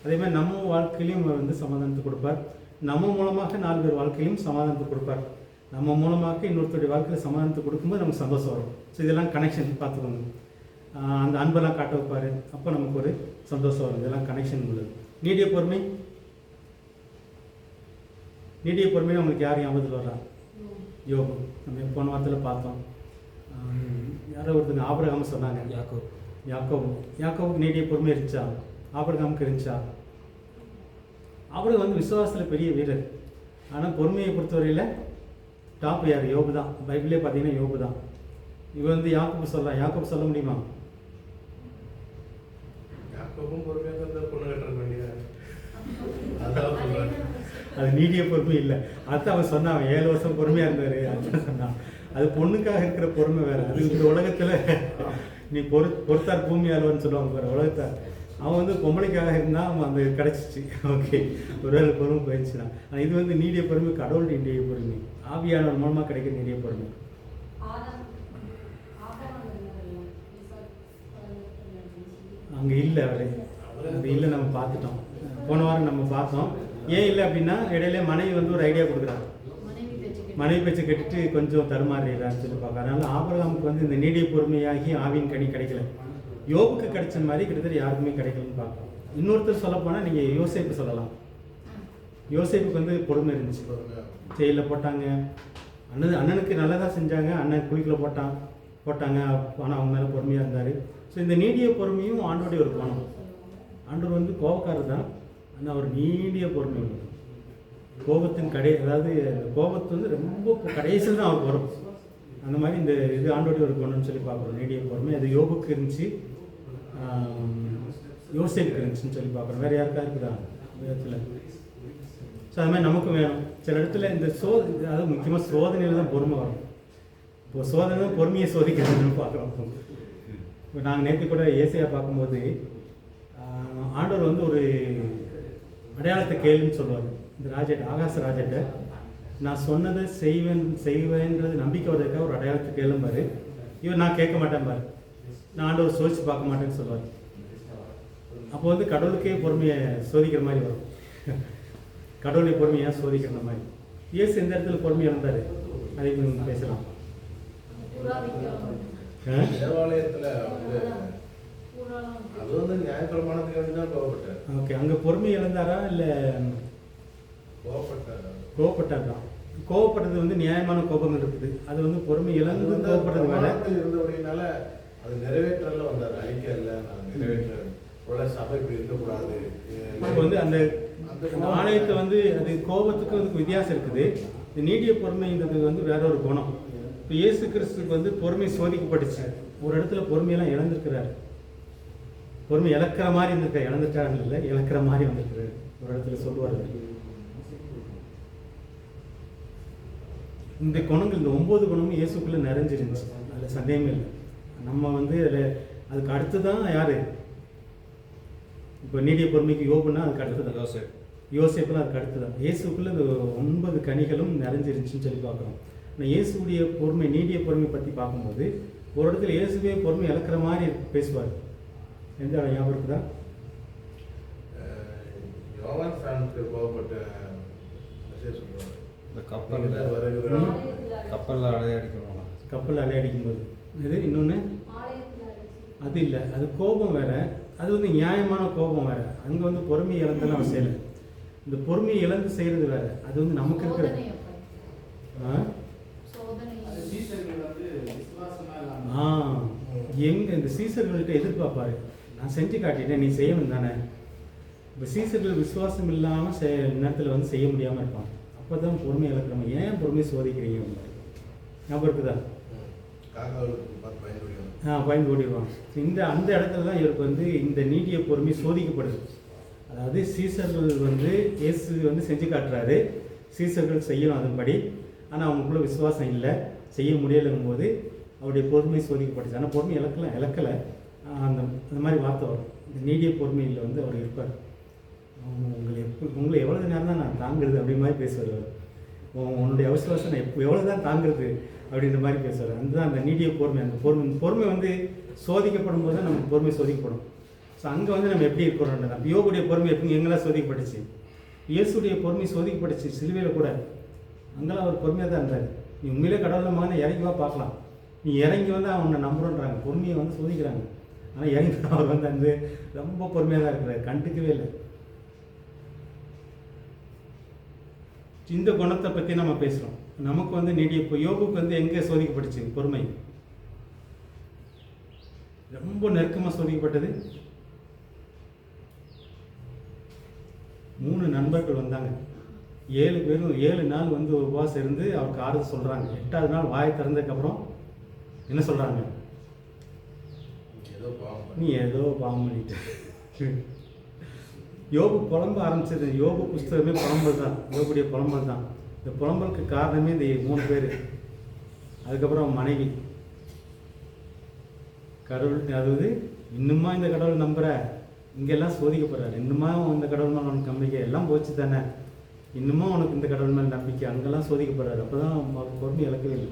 அதே மாதிரி நம்ம வாழ்க்கையிலையும் அவர் வந்து சமாதானத்தை கொடுப்பார். நம்ம மூலமாக 4 பேர் வாழ்க்கையிலும் சமாதானத்தை கொடுப்பார். நம்ம மூலமாக இன்னொருத்தருடைய வாழ்க்கையில் சமாதானத்தை கொடுக்கும்போது நமக்கு சந்தோஷம் வரும். ஸோ இதெல்லாம் கனெக்ஷன் பார்த்துக்கோங்க. அந்த அன்பெல்லாம் காட்ட வைப்பார், அப்போ நமக்கு ஒரு சந்தோஷம் வரும். இதெல்லாம் கனெக்ஷன் உள்ளது. நீடிய பொறுமை, நீடிய பொறுமையை உங்களுக்கு யார் ஞாபகத்தில் வர்றா? யோபு. நம்ம போன வாரத்தில் பார்த்தோம். யாரோ ஒருத்தங்க ஆபிரகாம் சொன்னாங்க, யாக்கோபுக்கு நீடிய பொறுமை இருந்துச்சா? ஆபிரகாமுக்கு இருந்துச்சா? ஆபிரகாம் வந்து விசுவாசத்தில் பெரிய வீரர், ஆனால் பொறுமையை பொறுத்தவரையில் டாப் யார்? யோபு தான். பைபிளே பார்த்தீங்கன்னா யோபு தான். இவன் வந்து யாக்கோபு சொல்லலாம், யாக்கோபு சொல்ல முடியுமா? அது நீடிய பொறுமை இல்லை. அதுதான் அவன் சொன்னான், அவன் 7 வருஷம் பொறுமையாக இருந்தார், அதுதான் சொன்னான். அது பொண்ணுக்காக இருக்கிற பொறுமை வேறு. அது இந்த உலகத்தில் நீ பொறுத்தார் பூமி ஆழ்வான்னு சொல்லுவாங்க பாரு, உலகத்தார். அவன் வந்து பொம்பளைக்காக இருந்தால் அவன் அந்த கிடச்சிச்சு, ஓகே, ஒருவேளை பொறுமை போயிடுச்சுன்னா. ஆனால் இது வந்து நீடிய பொறுமை, கடவுளுடைய நீடிய பொறுமை, ஆவியானவர் மூலமாக கிடைக்கிற நீடிய பொறுமை. அங்கே இல்லை, அவரே அது இல்லை, நம்ம பார்த்துட்டோம். போன வாரம் நம்ம பார்த்தோம். ஏன் இல்லை அப்படின்னா, இடையில மனைவி வந்து ஒரு ஐடியா கொடுக்குறாங்க, மனைவி பேச்சு கேட்டுட்டு கொஞ்சம் தருமாறுறான்னு சொல்லி பார்க்க. அதனால ஆபிரகாமுக்கு வந்து இந்த நீடிய பொறுமையாகி ஆவியின் கனி கிடைக்கல. யோபுக்கு கிடைச்ச மாதிரி கிட்டத்தட்ட யாருக்குமே கிடைக்கலன்னு பார்க்கலாம். இன்னொருத்தர் சொல்ல போனால் நீங்கள் யோசேப்பு சொல்லலாம். யோசேப்புக்கு வந்து பொறுமை இருந்துச்சு. ஜெயிலில் போட்டாங்க, அண்ணனுக்கு நல்லதாக செஞ்சாங்க, அண்ணன் குழிக்குள்ள போட்டாங்க, ஆனால் அவங்க மேலே பொறுமையாக இருந்தார். ஸோ இந்த நீடிய பொறுமையும் ஆண்டோடைய ஒரு குணம். ஆண்டவர் வந்து கோபக்காரர் தான், ஆனால் அவர் நீடிய பொறுமை உண்டு. கோபத்தின் அதாவது கோபத்து வந்து ரொம்ப கடைசியில் தான் அவருக்கு வரும். அந்த மாதிரி இந்த இது ஆண்டோடைய ஒரு குணம்னு சொல்லி பார்க்குறோம், நீடிய பொறுமை. அது யோபுக்கு இருந்துச்சு, யோசேப்புக்கு இருந்துச்சுன்னு சொல்லி பார்க்குறோம். வேறு யாருக்கா இருக்குதா விதத்தில்? ஸோ அது மாதிரி நமக்கும் வேணும். சில இடத்துல இந்த அதாவது முக்கியமாக சோதனையில் தான் பொறுமை வரும். இப்போ சோதனை தான் பொறுமையை சோதிக்கிறதுன்னு பார்க்குறோம். இப்போ நாங்கள் நேற்று கூட ஏசையாக பார்க்கும்போது ஆண்டவர் வந்து ஒரு அடையாளத்தை கேளுன்னு சொல்லுவார். இந்த ராஜாட்ட, ஆகாச ராஜாட்ட, நான் சொன்னதை செய்வேன்றது நம்பிக்கை வர்றதுக்காக ஒரு அடையாளத்தை கேளும்பாரு. இவன் நான் கேட்க மாட்டேன் பாரு, நான் ஆண்டவர் சோதிச்சு பார்க்க மாட்டேன்னு சொல்லுவார். அப்போ வந்து கடவுளுக்கே பொறுமையை சோதிக்கிற மாதிரி வரும். கடவுளுடைய பொறுமையாக சோதிக்கிற மாதிரி. இயேசு எந்த இடத்துல பொறுமையாக இருந்தார், அதை பேசலாம். தேவாலயத்தில் அது வந்து நியாயப்பிரமாணத்துக்கு வேண்டி தான் கோவப்பட்டார். ஓகே, அங்கே பொறுமை இழந்தாரா இல்லை கோவப்பட்டார் தான்? கோவப்படுறது வந்து நியாயமான கோபங்கள் இருக்குது, அது வந்து பொறுமை இழந்து கோவப்படுறது வேற. இருந்தபடினால அது நிறைவேற்றல வந்தார், அழிக்கல, நான் நிறைவேற்ற சபை இருக்கக்கூடாது. இப்போ வந்து அந்த ஆலயத்தை வந்து அது கோபத்துக்கு அதுக்கு வித்தியாசம் இருக்குது. இந்த நீடிய பொறுமைன்றது வந்து வேற ஒரு குணம். இப்போ இயேசு கிறிஸ்துக்கு வந்து பொறுமை சோதிக்கப்பட்டுச்சு. ஒரு இடத்துல பொறுமையெல்லாம் இழந்திருக்கிறார், பொறுமை இழக்கிற மாதிரி இருந்திருக்காரு, இழந்துட்டாருன்னு இல்லை, இழக்கிற மாதிரி வந்திருக்கிறாரு. ஒரு இடத்துல சொல்லுவார், இந்த குணங்கள், இந்த 9 குணமும் இயேசுக்குள்ளே நிறைஞ்சிருந்துச்சு, அதில் சந்தேகமே இல்லை. நம்ம வந்து அதில் அதுக்கு அடுத்து தான் யார்? இப்போ நீடிய பொறுமைக்கு யோபுன்னா அதுக்கு அடுத்து தான் யோசேப்புலாம் அதுக்கு அடுத்து தான். இயேசுக்குள்ளே இந்த 9 கனிகளும் நிறைஞ்சிருந்துச்சுன்னு சொல்லி பார்க்குறோம். ஆனால் இயேசுடைய பொறுமை, நீடிய பொறுமை பற்றி பார்க்கும்போது ஒரு இடத்துல இயேசுவே பொறுமை இழக்கிற மாதிரி பேசுவார். எந்த ஞாபகம் இருக்குதா? யோவான் சானுக்கு கோபப்பட்ட கப்பலில் அலையடிக்கும்போது இது இன்னொன்று அது இல்லை, அது கோபம் வேற. அது வந்து நியாயமான கோபம் வேறு. அங்கே வந்து பொறுமை இழந்தெல்லாம் அவன் செய்யலை. இந்த பொறுமையை இழந்து செய்கிறது வேறு. அது வந்து நமக்கு இருக்கிற அது சீசர்கள் வந்து விசுவாசமா இல்லாம எங்கே இந்த சீசர்கள்ட்ட எதிர்பார்ப்பாரு, நான் செஞ்சு காட்டிட்டேன் நீ செய்யணும் தானே. இப்போ சீசர்கள் விசுவாசம் இல்லாமல் நேரத்தில் வந்து செய்ய முடியாமல் இருப்பாங்க. அப்போ தான் பொறுமை இழக்கிறோம். ஏன் பொறுமையை சோதிக்கிறீங்க ஞாபகம் இருக்குதா? பயந்து ஓடிடுவாங்க. அந்த இடத்துல தான் இவருக்கு வந்து இந்த நீடிய பொறுமை சோதிக்கப்படுது. அதாவது சீசர்கள் வந்து இயேசு வந்து செஞ்சு காட்டுறாரு, சீசர்கள் செய்யணும் அதன்படி. ஆனால் அவங்களுக்குள்ள விசுவாசம் இல்லை, செய்ய முடியலைங்கும் போது அவருடைய பொறுமை சோதிக்கப்பட்டுச்சு. ஆனால் பொறுமை இழக்கலை. அந்த மாதிரி வார்த்தை வரும். இந்த நீடிய பொறுமையில் வந்து அவர் இருப்பார். உங்களை எவ்வளோ நேரம் தான் நான் தாங்குறது அப்படி மாதிரி பேசுவார். உன்னுடைய அவிசுவாசம் நான் எவ்வளோ தான் தாங்குறது அப்படின்ற மாதிரி பேசுவார். அதுதான் அந்த நீடிய பொறுமை. அந்த பொறுமை வந்து சோதிக்கப்படும் போது தான் நமக்கு பொறுமை சோதிக்கப்படும். ஸோ அங்கே வந்து நம்ம எப்படி இருக்கிறோம் தான். யோகுடைய பொறுமை எப்படி எங்கெல்லாம் சோதிக்கப்பட்டுச்சு, இயேசுடைய பொறுமை சோதிக்கப்பட்டுச்சு சிலுவையில் கூட. அங்கெல்லாம் அவர் பொறுமையாக தான் இருந்தார். நீ உண்மையிலே கடவுள் மகனை இறங்கி வா பார்க்கலாம், நீ இறங்கி வந்து அவனை நம்புறோன்றாங்க, பொறுமையை வந்து சோதிக்கிறாங்க. ஆனால் இறங்கி அவர் வந்து அந்த ரொம்ப பொறுமையாக தான் இருக்கிறார், கண்டுக்கவே இல்லை. இந்த குணத்தை பற்றி நம்ம பேசுகிறோம். நமக்கு வந்து நீடிய யோகுக்கு வந்து எங்கே சோதிக்கப்பட்டுச்சு பொறுமை? ரொம்ப நெருக்கமாக சோதிக்கப்பட்டது. 3 நண்பர்கள் வந்தாங்க. 7 பேரும் 7 நாள் வந்து உபவாசம் இருந்து அவருக்கு ஆறுதல் சொல்கிறாங்க. 8ஆவது நாள் வாய் திறந்ததுக்கப்புறம் என்ன சொல்கிறாங்க? நீ ஏதோ பாவம் பண்ணிட்டு. யோபு புலம்ப ஆரம்பிச்சது. யோபு புஸ்தகமே புலம்பல் தான், யோபுடைய புலம்பல் தான். இந்த புலம்பலுக்கு காரணமே இந்த 3 பேர். அதுக்கப்புறம் மனைவி. கடவுள், அதாவது இன்னுமா இந்த கடவுள் நம்புற, இங்கெல்லாம் சோதிக்கப்படுறாரு, இன்னுமா இந்த கடவுள் மேலே உனக்கு நம்பிக்கை, எல்லாம் போச்சு தானே, இன்னுமா உனக்கு இந்த கடவுள் மேலே நம்பிக்கை, அங்கெல்லாம் சோதிக்கப்படுறாரு. அப்போ தான் பொறுமை இழக்கவே இல்லை.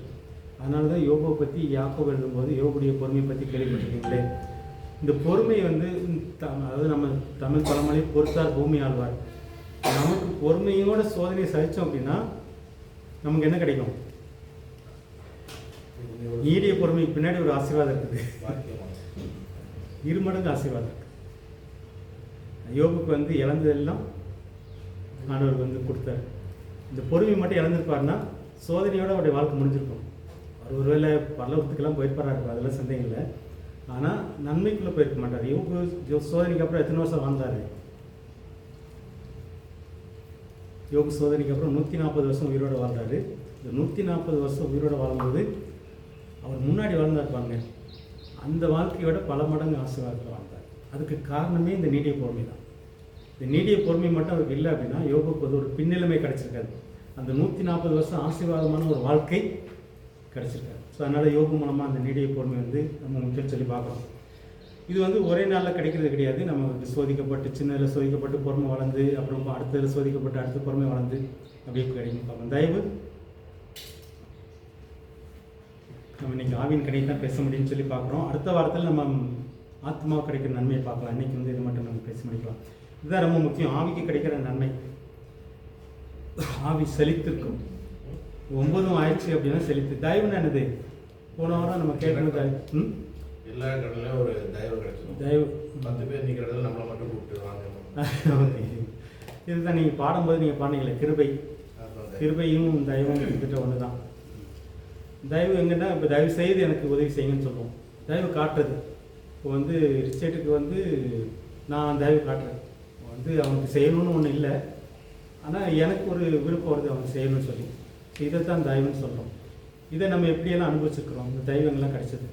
அதனால தான் யோபுவை பற்றி யாக்கோபு எழுதும்போது யோபுடைய பொறுமையை பற்றி கேள்விப்பட்டிருக்கீங்களே. இந்த பொறுமை வந்து அதாவது நம்ம தமிழ் பழமொழி பொறுத்தார் பூமி ஆழ்வார். நமக்கு பொறுமையோட சோதனையை சகித்தோம் அப்படின்னா நமக்கு என்ன கிடைக்கும்? நீடிய பொறுமைக்கு பின்னாடி ஒரு ஆசீர்வாதம் இருக்குது, 2 மடங்கு ஆசீர்வாதம் இருக்குது. யோபுக்கு வந்து இழந்ததெல்லாம் ஆண்டவருக்கு வந்து கொடுத்தாரு. இந்த பொறுமை மட்டும் இழந்திருப்பாருன்னா சோதனையோட அவருடைய வாழ்க்கை முடிஞ்சிருக்கும். அவர் ஒருவேளை பரலோகத்துக்கெல்லாம் போயிருப்பாரா இருக்கும், அதெல்லாம் சந்தேகம் இல்லை. ஆனால் நன்மைக்குள்ளே போயிருக்க மாட்டார். யோபு சோதனைக்கு அப்புறம் எத்தனை வருஷம் வாழ்ந்தார்? யோபு சோதனைக்கு அப்புறம் 140 வருஷம் உயிரோடு வாழ்ந்தார். இந்த 140 வருஷம் உயிரோடு வாழும்போது அவர் முன்னாடி வாழ்ந்தாருப்பாங்க, அந்த வாழ்க்கையோட பல மடங்கு ஆசீர்வாதத்தில் வாழ்ந்தார். அதுக்கு காரணமே இந்த நீடிய பொறுமை தான். இந்த நீடிய பொறுமை மட்டும் அவருக்கு இல்லை அப்படின்னா யோபுக்கு வந்து ஒரு பின்னிலைமை கிடச்சிருக்காது. அந்த 140 வருஷம் ஆசீர்வாதமான ஒரு வாழ்க்கை கிடச்சிருக்காரு. ஸோ அதனால் யோபு மூலமாக அந்த நீடிய பொறுமை வந்து நம்ம முக்கியம் சொல்லி பார்க்குறோம். இது வந்து ஒரே நாளில் கிடைக்கிறது கிடையாது. நம்ம சோதிக்கப்பட்டு சின்னதில் சோதிக்கப்பட்டு பொறுமை வளர்ந்து, அப்புறம் அடுத்ததில் சோதிக்கப்பட்டு அடுத்த பொறுமை வளர்ந்து அப்படியே கிடைக்கும் பார்ப்போம். தயவு நம்ம இன்றைக்கி ஆவின் கடையை தான் பேச முடியும்னு சொல்லி பார்க்குறோம். அடுத்த வாரத்தில் நம்ம ஆத்மாவுக்கு கிடைக்கிற நன்மையை பார்க்கலாம். இன்றைக்கி வந்து இது மட்டும் நம்ம பேச முடிக்கலாம். இதுதான் ரொம்ப முக்கியம், ஆவிக்கு கிடைக்கிற நன்மை. ஆவி செழித்திருக்கும். 9 ஆயிடுச்சு அப்படின்னா செழித்து. தயவுன்னு என்னது? போன வாரம் நம்ம கேட்கணும். எல்லா கடலையும் ஒரு தயவு கிடைச்சிடும். தயவு 10 பேர் நிற்கிற இடத்துல நம்மளை மட்டும் கூப்பிட்டுருவாங்க. இதுதான் நீங்கள் பாடும்போது நீங்கள் பாடுனீங்களே கிருபை. கிருபையும் தயவும் கிட்ட ஒன்று தான். தயவு எங்கன்னா இப்போ தயவு செய்து எனக்கு உதவி செய்யுங்கன்னு சொல்லுவோம். தயவு காட்டுறது. இப்போ வந்து ரிச்சர்ட்டுக்கு வந்து நான் தயவு காட்டுறேன். வந்து அவனுக்கு செய்யணும்னு ஒன்றும் இல்லை, ஆனால் எனக்கு ஒரு விருப்பம் வருது அவனுக்கு செய்யணும்னு சொல்லி. இதை தான் தயவுன்னு சொல்கிறோம். இதை நம்ம எப்படியெல்லாம் அனுபவிச்சிருக்கிறோம், இந்த தெய்வங்கள்லாம் கிடைச்சது.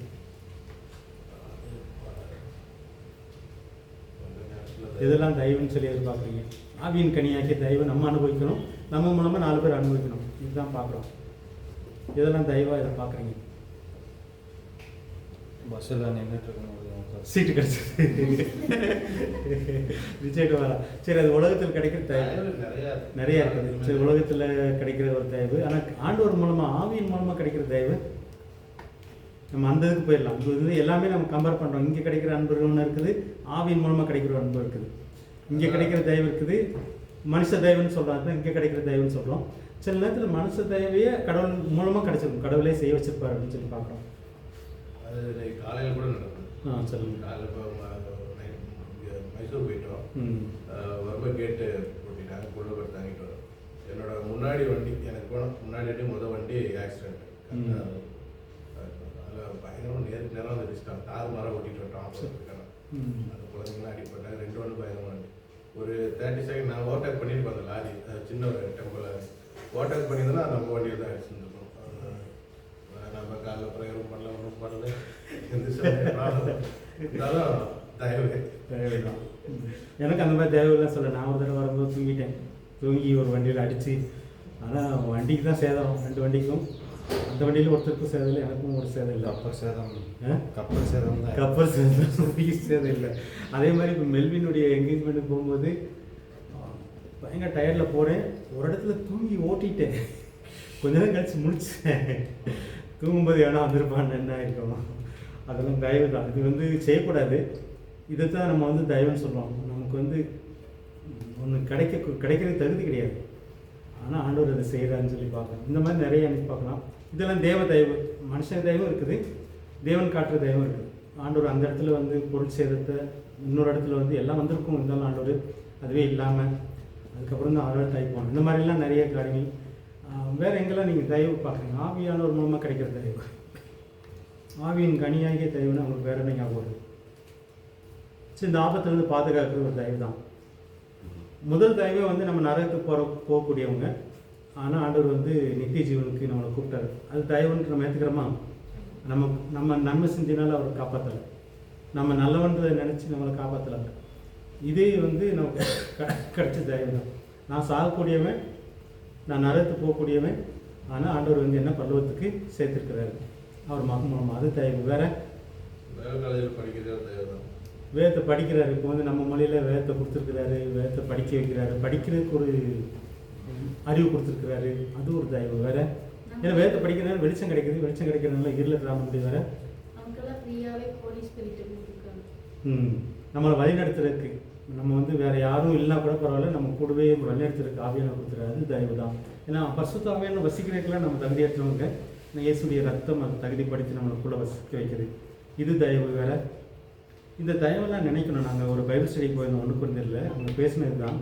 இதெல்லாம் தெய்வம்னு சொல்லி எதிர்பார்க்குறீங்க. ஆவியின் கனியாக்கிய தெய்வம் நம்ம அனுபவிக்கணும், நம்ம மூலமாக 4 பேர் அனுபவிக்கணும். இதுதான் பார்க்குறோம். இதெல்லாம் தெய்வம் இதை பார்க்குறீங்க. பஸ்ஸில் நின்றுட்டு இருக்கணும், சீட்டு கிடைச்சது ரிச்சர்ட் வரா. சரி, அது உலகத்தில் கிடைக்கிற தயவு நிறையா இருக்குது. சரி, உலகத்தில் கிடைக்கிற ஒரு தயவு. ஆனால் ஆண்டவர் மூலமாக ஆவியின் மூலமாக கிடைக்கிற தயவு நம்ம அந்த இதுக்கு போயிடலாம். இது எல்லாமே நம்ம கம்பேர் பண்ணுறோம். இங்கே கிடைக்கிற அன்பு ஒன்று இருக்குது, ஆவியின் மூலமாக கிடைக்கிற அன்பு இருக்குது. இங்கே கிடைக்கிற தயவு இருக்குது, மனுஷ தயவுன்னு சொல்கிறாங்க, இங்கே கிடைக்கிற தயவுன்னு சொல்கிறோம். சில நேரத்தில் மனுஷ தயவையே கடவுள் மூலமாக கிடைச்சிருக்கும், கடவுளே செய்ய வச்சிருப்பார் அப்படின்னு சொல்லி பார்க்குறோம். அது காலையில் கூட நடக்கும். சொல்லுங்கள். காலையில் இப்போ மைசூர் போயிட்டோம். ம். வரும்போது கேட்டு போட்டிட்டாங்க, கொண்டு தாங்கிட்டு வரோம். என்னோட முன்னாடி வண்டி எனக்கு போன முன்னாடி முதல் வண்டி ஆக்சிடென்ட். அதில் பயங்கரமாக நேருக்கு நேரம் வந்து அடிச்சிட்டாங்க. தாறுமாறாக ஓட்டிட்டு வரோம். அந்த குழந்தைங்களாம் அடிப்பட்டாங்க. 2 வண்டி பயங்கரமாக வண்டி. ஒரு 30 செகண்ட் நான் ஓவர்டேக் பண்ணியிருப்பேன். அந்த லாரி சின்ன ஒரு டெம்பிள் ஓவர்டேக் பண்ணியிருந்தேன்னா நம்ம வண்டியில் தான் அடிச்சுருந்துருக்கோம். நம்ம காலையில் பிரயோகம் பண்ணல, ஒன்றும் பண்ணல. இருந்தாலும் தயவு தான். எனக்கு அந்த மாதிரி தேவையில்லாம் சொல்ல. நான் ஒரு தடவை வரும்போது தூங்கிட்டேன். தூங்கி ஒரு வண்டியில் அடித்து, ஆனால் வண்டிக்கு தான் சேதம், 2 வண்டிக்கும். அந்த வண்டியில் ஒருத்தருக்கும் சேதம் இல்லை, எனக்கும் ஒரு சேதம் இல்லை. கப்பல் சேதம் கப்பல் சேதம் தான். கப்பல் சேதம் இல்லை. அதே மாதிரி இப்போ மெல்வினுடைய என்கேஜ்மெண்ட்டுக்கு போகும்போது பயங்கர டயர்டில் போகிறேன். ஒரு இடத்துல தூங்கி ஓட்டிட்டேன். கொஞ்ச நேரம் கழிச்சு முடிச்சேன். தூங்கும்போது வேணா வந்திருப்பான்னு என்ன இருக்கும். அதெல்லாம் தயவு தான். இது வந்து செய்யக்கூடாது. இதை தான் நம்ம வந்து தயவுன்னு சொல்லுவோம். நமக்கு வந்து ஒன்று கிடைக்கிறது தகுதி கிடையாது. ஆனால் ஆண்டவர் அதை செய்கிறான்னு சொல்லி பார்க்கலாம். இந்த மாதிரி நிறைய எனக்கு பார்க்கலாம். இதெல்லாம் தேவ தயவு. மனுஷன் தயவும் இருக்குது, தேவன் காட்டுற தயவும் இருக்குது. ஆண்டவர் அந்த இடத்துல வந்து பொருள் சேதத்தை, இன்னொரு இடத்துல வந்து எல்லாம் வந்திருக்கும், இருந்தாலும் ஆண்டவர் அதுவே இல்லாமல் அதுக்கப்புறம் தான் ஆண்டவர் தயப்போம். இந்த மாதிரிலாம் நிறைய காரியங்கள். வேறு எங்கெல்லாம் நீங்கள் தயவு பார்க்குறீங்க? ஆவியானவர் மூலமாக கிடைக்கிற தயவு, ஆவியின் கனியாகிய தயவுன்னு அவங்களுக்கு வேறு என்ன ஞாபகம் வருது? சரி, இந்த ஆபத்துலேருந்து பாதுகாக்கிற ஒரு தயவு தான். முதல் தயவே வந்து நம்ம நரகத்துக்கு போகக்கூடியவங்க. ஆனால் ஆண்டவர் வந்து நித்திய ஜீவனுக்கு நம்மளை கூப்பிட்டாரு. அது தயவுன்னு நம்ம ஏற்றுக்கிறோமா? நம்ம நன்மை செஞ்சினாலும் அவர் காப்பாற்றலை, நம்ம நல்லவன்றதை நினச்சி நம்மளை காப்பாற்றலை. இதே வந்து நமக்கு கிடைச்ச தயவு தான். நான் சாகக்கூடியவன், நான் நரகத்துக்கு போகக்கூடியவன், ஆனால் ஆண்டவர் வந்து என்ன பல்லவத்துக்கு சேர்த்துருக்கிறாரு அவர் மகன் மூலமாக. அது தயவு. வேற காலேஜில் படிக்கிறது தயவு தான். வேதத்தை படிக்கிறாரு. இப்போ வந்து நம்ம மொழியில் வேதத்தை கொடுத்துருக்கிறாரு, வேதத்தை படிக்க வைக்கிறாரு, படிக்கிறதுக்கு ஒரு அறிவு கொடுத்துருக்கிறாரு. அது ஒரு தயவு. வேற ஏன்னா வேதத்தை படிக்கிறதுனால வெளிச்சம் கிடைக்குது, வெளிச்சம் கிடைக்கிறதுனால இருளில் திராம முடியும். வேற நம்மளை வழிநடத்துறதுக்கு நம்ம வந்து வேற யாரும் இல்லைனா கூட பரவாயில்ல, நம்ம கூடவே வழிநடத்துறதுக்கு ஆவியான கொடுத்துறாரு. அது தயவு தான். ஏன்னா பரிசுத்த ஆவியான வசிக்கிறதுக்கெல்லாம் நம்ம தகுதியேற்றவங்க. இயேசுடைய ரத்தம் அதை தகுதிப்படுத்தி நம்மளுக்குள்ளே வசிக்க வைக்குது. இது தயவு. வேற இந்த தயவெல்லாம் நினைக்கணும். நாங்கள் ஒரு பைபிள் ஸ்டடி போயிருந்தோம், ஒன்று புரிஞ்சிடல. அவங்க பேசினது தான்.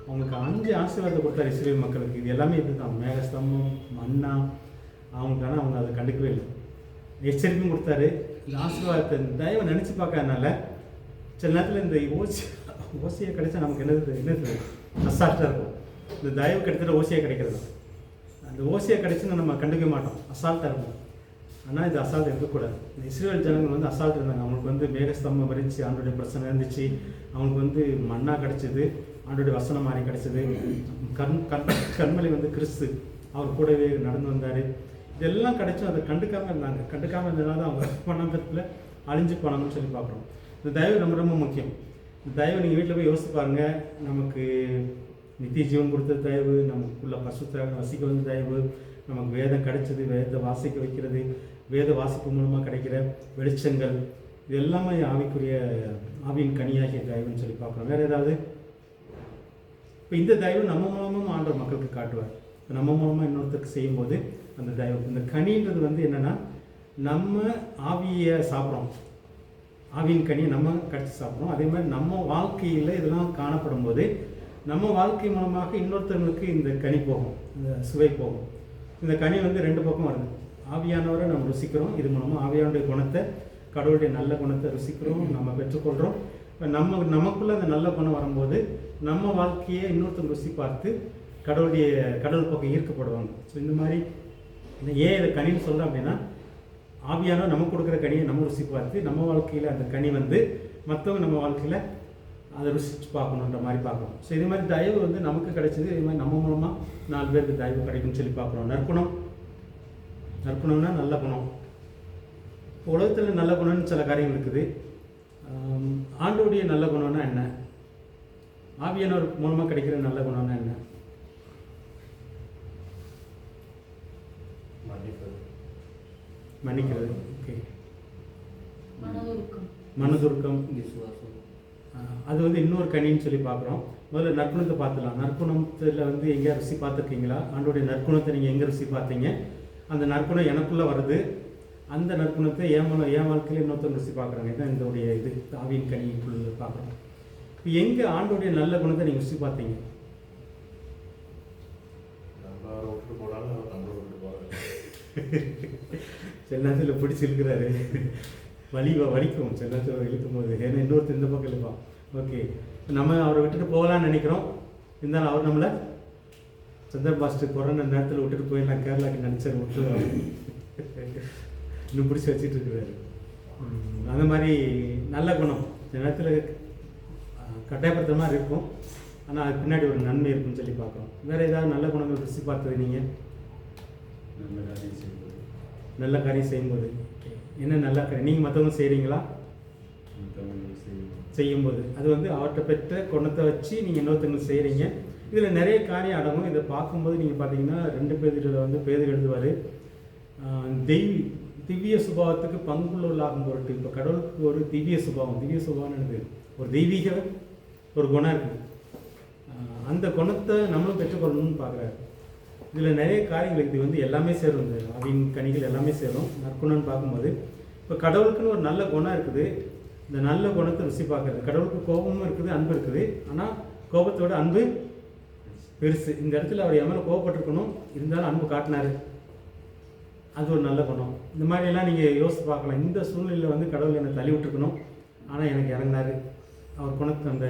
அவங்களுக்கு 5 ஆசீர்வாதத்தை கொடுத்தாரு இஸ்ரேல் மக்களுக்கு. இது எல்லாமே இது தான், மேகஸ்தம்பம், மன்னா. அவங்களுக்கான அவங்க அதை கண்டுக்கவே இல்லை. எச்சரிக்கையும் கொடுத்தாரு. இந்த ஆசீர்வாதத்தை தயவை நினச்சி பார்க்கறதுனால சில நேரத்தில் இந்த ஓசியை கிடைச்சா நமக்கு என்னது அசால்ட்டாக இருக்கும். இந்த தயவு கிடைச்சிட்டு ஓசியை கிடைக்கிறது. அந்த ஓசியை கிடைச்சுன்னு நம்ம கண்டுக்க மாட்டோம், அசால்ட்டாக இருக்கும். ஆனால் இது அசால்ட் இருக்கக்கூடாது. இந்த இஸ்ரேல் ஜனங்கள் வந்து அசால்ட் இருந்தாங்க. அவங்களுக்கு வந்து மேகஸ்தம்பம் இருந்துச்சு, ஆண்டோடைய பிரச்சனை இருந்துச்சு. அவங்களுக்கு வந்து மன்னா கிடைச்சிது, ஆண்டோடைய வசனம் மாதிரி கிடைச்சிது. கண்மலை வந்து கிறிஸ்து அவர் கூடவே நடந்து வந்தார். இதெல்லாம் கிடைச்சும் அதை கண்டுக்காமல் இருந்தாங்க. கண்டுக்காமல் இருந்ததுனால தான் அவங்க பணத்தில் அழிஞ்சு போனாங்கன்னு சொல்லி பார்க்குறோம். இந்த தயவு ரொம்ப ரொம்ப முக்கியம். இந்த தயவு நீங்கள் வீட்டில் போய் யோசித்து பாருங்கள். நமக்கு நித்திய ஜீவன் கொடுத்த தயவு, நமக்குள்ள பசுத்தாக வசிக்க வந்த தயவு, நமக்கு வேதம் கிடைச்சது, வேதத்தை வாசிக்க வைக்கிறது, வேத வாசிப்பு மூலமாக கிடைக்கிற வெளிச்சங்கள், இது எல்லாமே ஆவியின் கனியாகிய தயவுன்னு சொல்லி பார்க்குறோம். வேறு ஏதாவது? இப்போ இந்த தயவு நம்ம மூலமாக ஆண்டவர் மக்களுக்கு காட்டுவார். இப்போ நம்ம மூலமாக இன்னொருத்தருக்கு செய்யும்போது அந்த தயவு, இந்த கனின்றது வந்து என்னென்னா, நம்ம ஆவியை சாப்பிட்றோம், ஆவியின் கனியை நம்ம கடிச்சு சாப்பிட்றோம். அதே மாதிரி நம்ம வாழ்க்கையில் இதெல்லாம் காணப்படும் போது நம்ம வாழ்க்கை மூலமாக இன்னொருத்தவங்களுக்கு இந்த கனி போகும், இந்த சுவை போகும். இந்த கனி வந்து 2 பக்கம் வருது. ஆவியானவரை நம்ம ருசிக்கிறோம், இது மூலமாக ஆவியானுடைய குணத்தை, கடவுளுடைய நல்ல குணத்தை ருசிக்கிறோம், நம்ம பெற்றுக்கொள்கிறோம். இப்போ நமக்குள்ளே அந்த நல்ல குணம் வரும்போது நம்ம வாழ்க்கையை இன்னொருத்தர் ருசி பார்த்து கடவுள் பக்கம் ஈர்க்கப்படுவாங்க. ஸோ இந்த மாதிரி ஏன் இதை கனின்னு சொல்கிறேன் அப்படின்னா, ஆவியானவர் நமக்கு கொடுக்குற கனியை நம்ம ருசி பார்த்து நம்ம வாழ்க்கையில் அந்த கனி வந்து மற்றவங்க நம்ம வாழ்க்கையில் அதை ருசிச்சு பார்க்கணுன்ற மாதிரி பார்க்கணும். ஸோ இது மாதிரி தயவு வந்து நமக்கு கிடைச்சது. இது மாதிரி நம்ம மூலமாக 4 பேருக்கு தயவு கிடைக்கும்னு சொல்லி பார்க்குறோம். நற்குணம்னா நல்ல குணம். உலகத்தில் நல்ல குணம்னு சில காரியங்கள் இருக்குது. ஆண்டோடைய நல்ல குணம்னா என்ன? ஆவியானவர் மூலமாக கிடைக்கிற நல்ல குணம்னா என்ன? மன்னிக்கிறது. ஓகே. மனதுருக்கம், விசுவாசம். அது வந்து இன்னொரு கனின்னு சொல்லி பார்க்குறோம். முதல்ல நற்குணத்தை பார்த்துலாம். நற்குணத்தில் வந்து எங்கே ருசி பார்த்துருக்கீங்களா? ஆண்டோடைய நற்குணத்தை நீங்கள் எங்கே ருசி பார்த்தீங்க? அந்த நற்குணம் எனக்குள்ளே வருது. அந்த நற்குணத்தை என் வாழ்க்கையில் இன்னொருத்தர் ருசி பார்க்குறாங்க. இதுதான் இதோடைய இது ஆவியின் கனிக்குள்ள பார்க்குறோம். எங்கே ஆண்டோடைய நல்ல குணத்தை நீங்கள் ருசி பார்த்தீங்க? நம்ம அவரை விட்டுட்டு போனாலும் அவர் நம்மளை விட்டுட்டு போகிறாரு. சில நேரத்தில் பிடிச்சி இழுக்கிறாரு, வலிக்கும் சில நேரத்தில் இழுக்கும் போது. ஏன்னா இன்னொருத்தர் இந்த பக்கம் இழுப்பான். ஓகே, நம்ம அவரை விட்டுட்டு போகலான்னு நினைக்கிறோம். இருந்தாலும் அவர் நம்மளை சந்தர் பாஸ்டர் கொரோனா நேரத்தில் விட்டுட்டு போயிடலாம் கேரளாவுக்கு நினச்சார், விட்டுருவாரு. இன்னும் பிடிச்சி வச்சுட்டு இருக்கிறாரு. அந்த மாதிரி நல்ல குணம் சில நேரத்தில் கட்டாயப்படுத்துற மாதிரி இருக்கும், ஆனால் அதுக்கு பின்னாடி ஒரு நன்மை இருக்குன்னு சொல்லி பார்க்குறோம். வேறு ஏதாவது நல்ல குணங்கள் ருசி பார்த்தது நீங்கள்? நல்ல காரியம் செய்யும்போது என்ன நல்ல காரியம் நீங்கள் மற்றவங்க செய்கிறீங்களா? செய்யும்போது அது வந்து அவர்கிட்ட பெற்ற குணத்தை வச்சு நீங்கள் இன்னொருத்தவங்க செய்கிறீங்க. இதில் நிறைய காரியம் அடங்கும். இதை பார்க்கும்போது நீங்கள் பார்த்தீங்கன்னா 2 பேரில் வந்து பேர் எழுதுவார், திவ்ய சுபாவத்துக்கு பங்குள்ளவர்களாகும் பொருட்டு. இப்போ கடவுளுக்கு ஒரு திவ்ய சுபாவம்னு ஒரு தெய்வீக ஒரு குணம் இருக்குது. அந்த குணத்தை நம்மளும் பெற்றுக்கொள்ளணும்னு பார்க்குறாரு. இதில் நிறைய காரியங்கள் இது வந்து எல்லாமே சேரும், இந்த ஆவியின் கனிகள் எல்லாமே சேரும் நற்குணம்னு பார்க்கும்போது. இப்போ கடவுளுக்குன்னு ஒரு நல்ல குணம் இருக்குது. இந்த நல்ல குணத்தை ருசி பார்க்குறது. கடவுளுக்கு கோபமும் இருக்குது, அன்பு இருக்குது. ஆனால் கோபத்தோட அன்பு பெருசு. இந்த இடத்துல அவர் எவ்வளோ கோபப்பட்டிருக்கணும், இருந்தாலும் அன்பு காட்டினார். அது ஒரு நல்ல குணம். இந்த மாதிரியெல்லாம் நீங்கள் யோசித்து பார்க்கலாம். இந்த சூழ்நிலையில் வந்து கடவுள் என்னை தள்ளி விட்டுருக்கணும், ஆனால் எனக்கு இறங்கினார். அவர் அந்த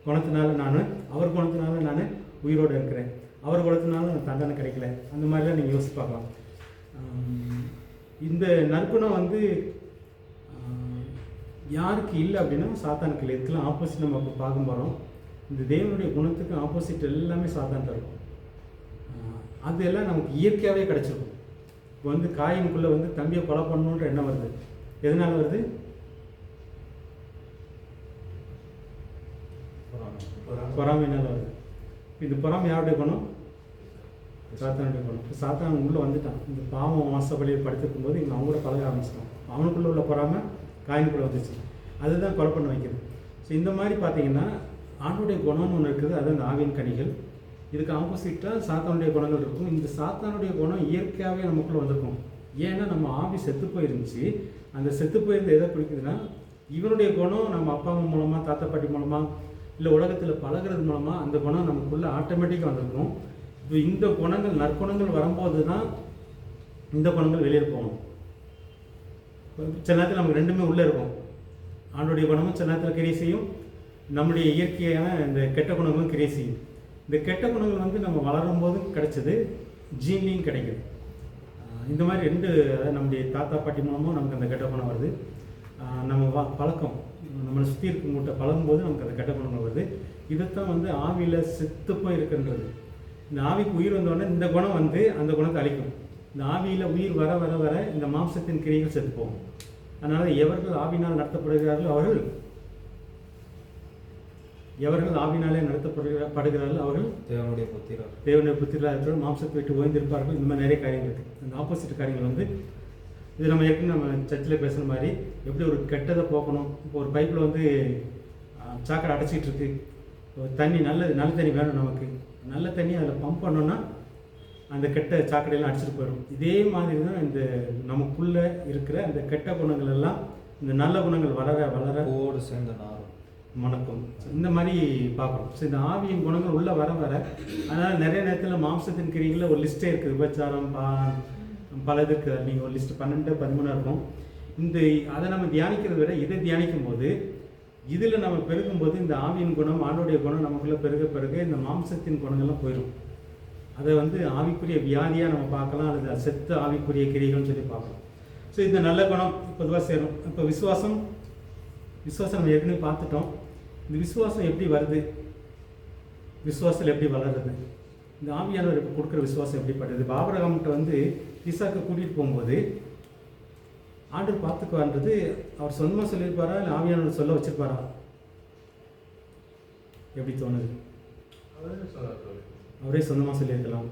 குணத்தினால அவர் குணத்தினால நான் உயிரோடு இருக்கிறேன், அவர் குணத்தினால எனக்கு தண்டனை கிடைக்கல. அந்த மாதிரிலாம் நீங்கள் யோசித்து பார்க்கலாம். இந்த நற்குணம் வந்து யாருக்கு இல்லை அப்படின்னா சாத்தானுக்கு இல்லை. இதுக்கெல்லாம் ஆப்போசிட் நம்ம இப்போ பார்க்க போகிறோம். இந்த தேவனுடைய குணத்துக்கு ஆப்போசிட் எல்லாமே சாத்தான் இருக்கும். அது எல்லாம் நமக்கு இயற்கையாகவே கிடச்சிருக்கும். இப்போ வந்து காயினுக்குள்ளே வந்து தம்பியை கொலை பண்ணணுன்ற எண்ணம் வருது. எதனால் வருது? பொறாமையினால் வருது. இந்த பொறாமை யாருடைய குணம்? சாத்தானுடைய குணம். இப்போ சாத்தான் உள்ளே வந்துட்டான். இந்த பாவம் வாசப்படியை படுத்திருக்கும் போது இங்கே அவங்களோட பழக ஆரம்பிச்சிட்டான். அவனுக்குள்ளே உள்ள பொறாமை காயினுக்குள்ளே வந்துச்சு. அதுதான் கொலை பண்ண வைக்கிறது. ஸோ இந்த மாதிரி பார்த்தீங்கன்னா ஆணுடைய குணம்னு ஒன்று இருக்குது, அது அந்த ஆவியின் கனிகள். இதுக்கு ஆப்போசிட்டாக சாத்தானுடைய குணங்கள் இருக்கும். இந்த சாத்தானுடைய குணம் இயற்கையாகவே நமக்குள்ளே வந்திருக்கும். ஏன்னா நம்ம ஆவி செத்து போயிருந்துச்சு. அந்த செத்து போயிருந்து எதை பிடிக்குதுன்னா இவனுடைய குணம் நம்ம அப்பா அம்மா மூலமாக, தாத்தா பாட்டி மூலமாக, இல்லை உலகத்தில் பழகிறது மூலமாக அந்த குணம் நமக்குள்ளே ஆட்டோமேட்டிக்காக வந்திருக்கும். இப்போ இந்த குணங்கள் நற்குணங்கள் வரும்போது தான் இந்த குணங்கள் வெளியில் போகணும். சில நேரத்தில் நமக்கு ரெண்டுமே உள்ளே இருக்கும். ஆண்டுடைய குணமும் சில நேரத்தில் கிரியை செய்யும், நம்முடைய இயற்கையான இந்த கெட்ட குணங்களும் கிரியை செய்யும். இந்த கெட்ட குணங்கள் வந்து நம்ம வளரும் போது கிடைச்சது, ஜீன்லேயும் கிடைக்குது. இந்த மாதிரி நம்முடைய தாத்தா பாட்டி மூலமும் நமக்கு அந்த கெட்ட குணம் வருது. நம்ம பழக்கம் நம்மளை சுற்றி இருக்கவங்கள்ட்ட பழகும்போது நமக்கு அந்த கெட்ட குணங்கள் வருது. இதைத்தான் வந்து ஆவியில் செத்துப்போய் இருக்குன்றது. இந்த ஆவிக்கு உயிர் வந்தோடனே இந்த குணம் வந்து அந்த குணத்தை அழிக்கும். இந்த ஆவியில் உயிர் வர வர வர இந்த மாம்சத்தின் கிரியைகள் செத்து போகும். அதனால் எவர்கள் ஆவினால் நடத்தப்படுகிறார்களோ ஆவினாலே நடத்தப்படுகிறார்கள் அவர்கள் தேவனுடைய புத்திரராக மாம்சத்தை விட்டு ஓய்ந்திருப்பார்கள். இந்த மாதிரி நிறைய காரியங்கள் இருக்குது. அந்த ஆப்போசிட் காரியங்கள் வந்து இது நம்ம ஏற்கனவே நம்ம சர்ச்சில் பேசுகிற மாதிரி எப்படி ஒரு கெட்டதை போக்கணும். இப்போ ஒரு பைப்பில் வந்து சாக்கடை அடைச்சிட்டு இருக்கு, தண்ணி நல்ல தண்ணி வேணும். நமக்கு நல்ல தண்ணி அதில் பம்ப் பண்ணோன்னா அந்த கெட்ட சாக்கடையெல்லாம் அடிச்சுட்டு போயிடும். இதே மாதிரி தான் இந்த நமக்குள்ளே இருக்கிற அந்த கெட்ட குணங்கள் எல்லாம் இந்த நல்ல குணங்கள் வளர வளர ஓடு சேர்ந்த மணக்கும். இந்த மாதிரி பார்க்குறோம். ஸோ இந்த ஆவியின் குணங்கள் உள்ளே வர வர அதனால் நிறைய நேரத்தில் மாம்சத்தின் கிரிகளில் ஒரு லிஸ்ட்டே இருக்குது. விபச்சாரம் பல இது இருக்குது. நீங்கள் ஒரு லிஸ்ட்டு 12, 13 இருக்கும். அதை நம்ம தியானிக்கிறத விட இதை தியானிக்கும் போது இதில் நம்ம பெருகும்போது இந்த ஆவியின் குணம் ஆண்டோடைய குணம் நமக்குள்ளே பெருக இந்த மாம்சத்தின் குணங்கள்லாம் போயிடும். அதை வந்து ஆவிக்குரிய வியாதியாக நம்ம பார்க்கலாம், அல்லது செத்த ஆவிக்குரிய கிரிகள்னு சொல்லி பார்க்கலாம். ஸோ இந்த நல்ல குணம் பொதுவாக சேரும். இப்போ விசுவாசம் நம்ம ஏற்கனவே பார்த்துட்டோம். இந்த விசுவாசம் எப்படி வருது, விசுவாசத்தில் எப்படி வளருது, இந்த ஆவியானவர் இப்போ கொடுக்குற விசுவாசம் எப்படிப்பட்டது? இப்போ ஆபிரகாம்கிட்ட வந்து ஈசாக்கை கூட்டிகிட்டு போகும்போது ஆண்டவர் பார்த்துக்குவான்றது அவர் சொந்தமாக சொல்லியிருப்பாரா, இல்லை ஆவியானவர் சொல்ல வச்சிருப்பாரா? எப்படி தோணுது? அவரே சொந்தமாக சொல்லியிருக்கலாம்.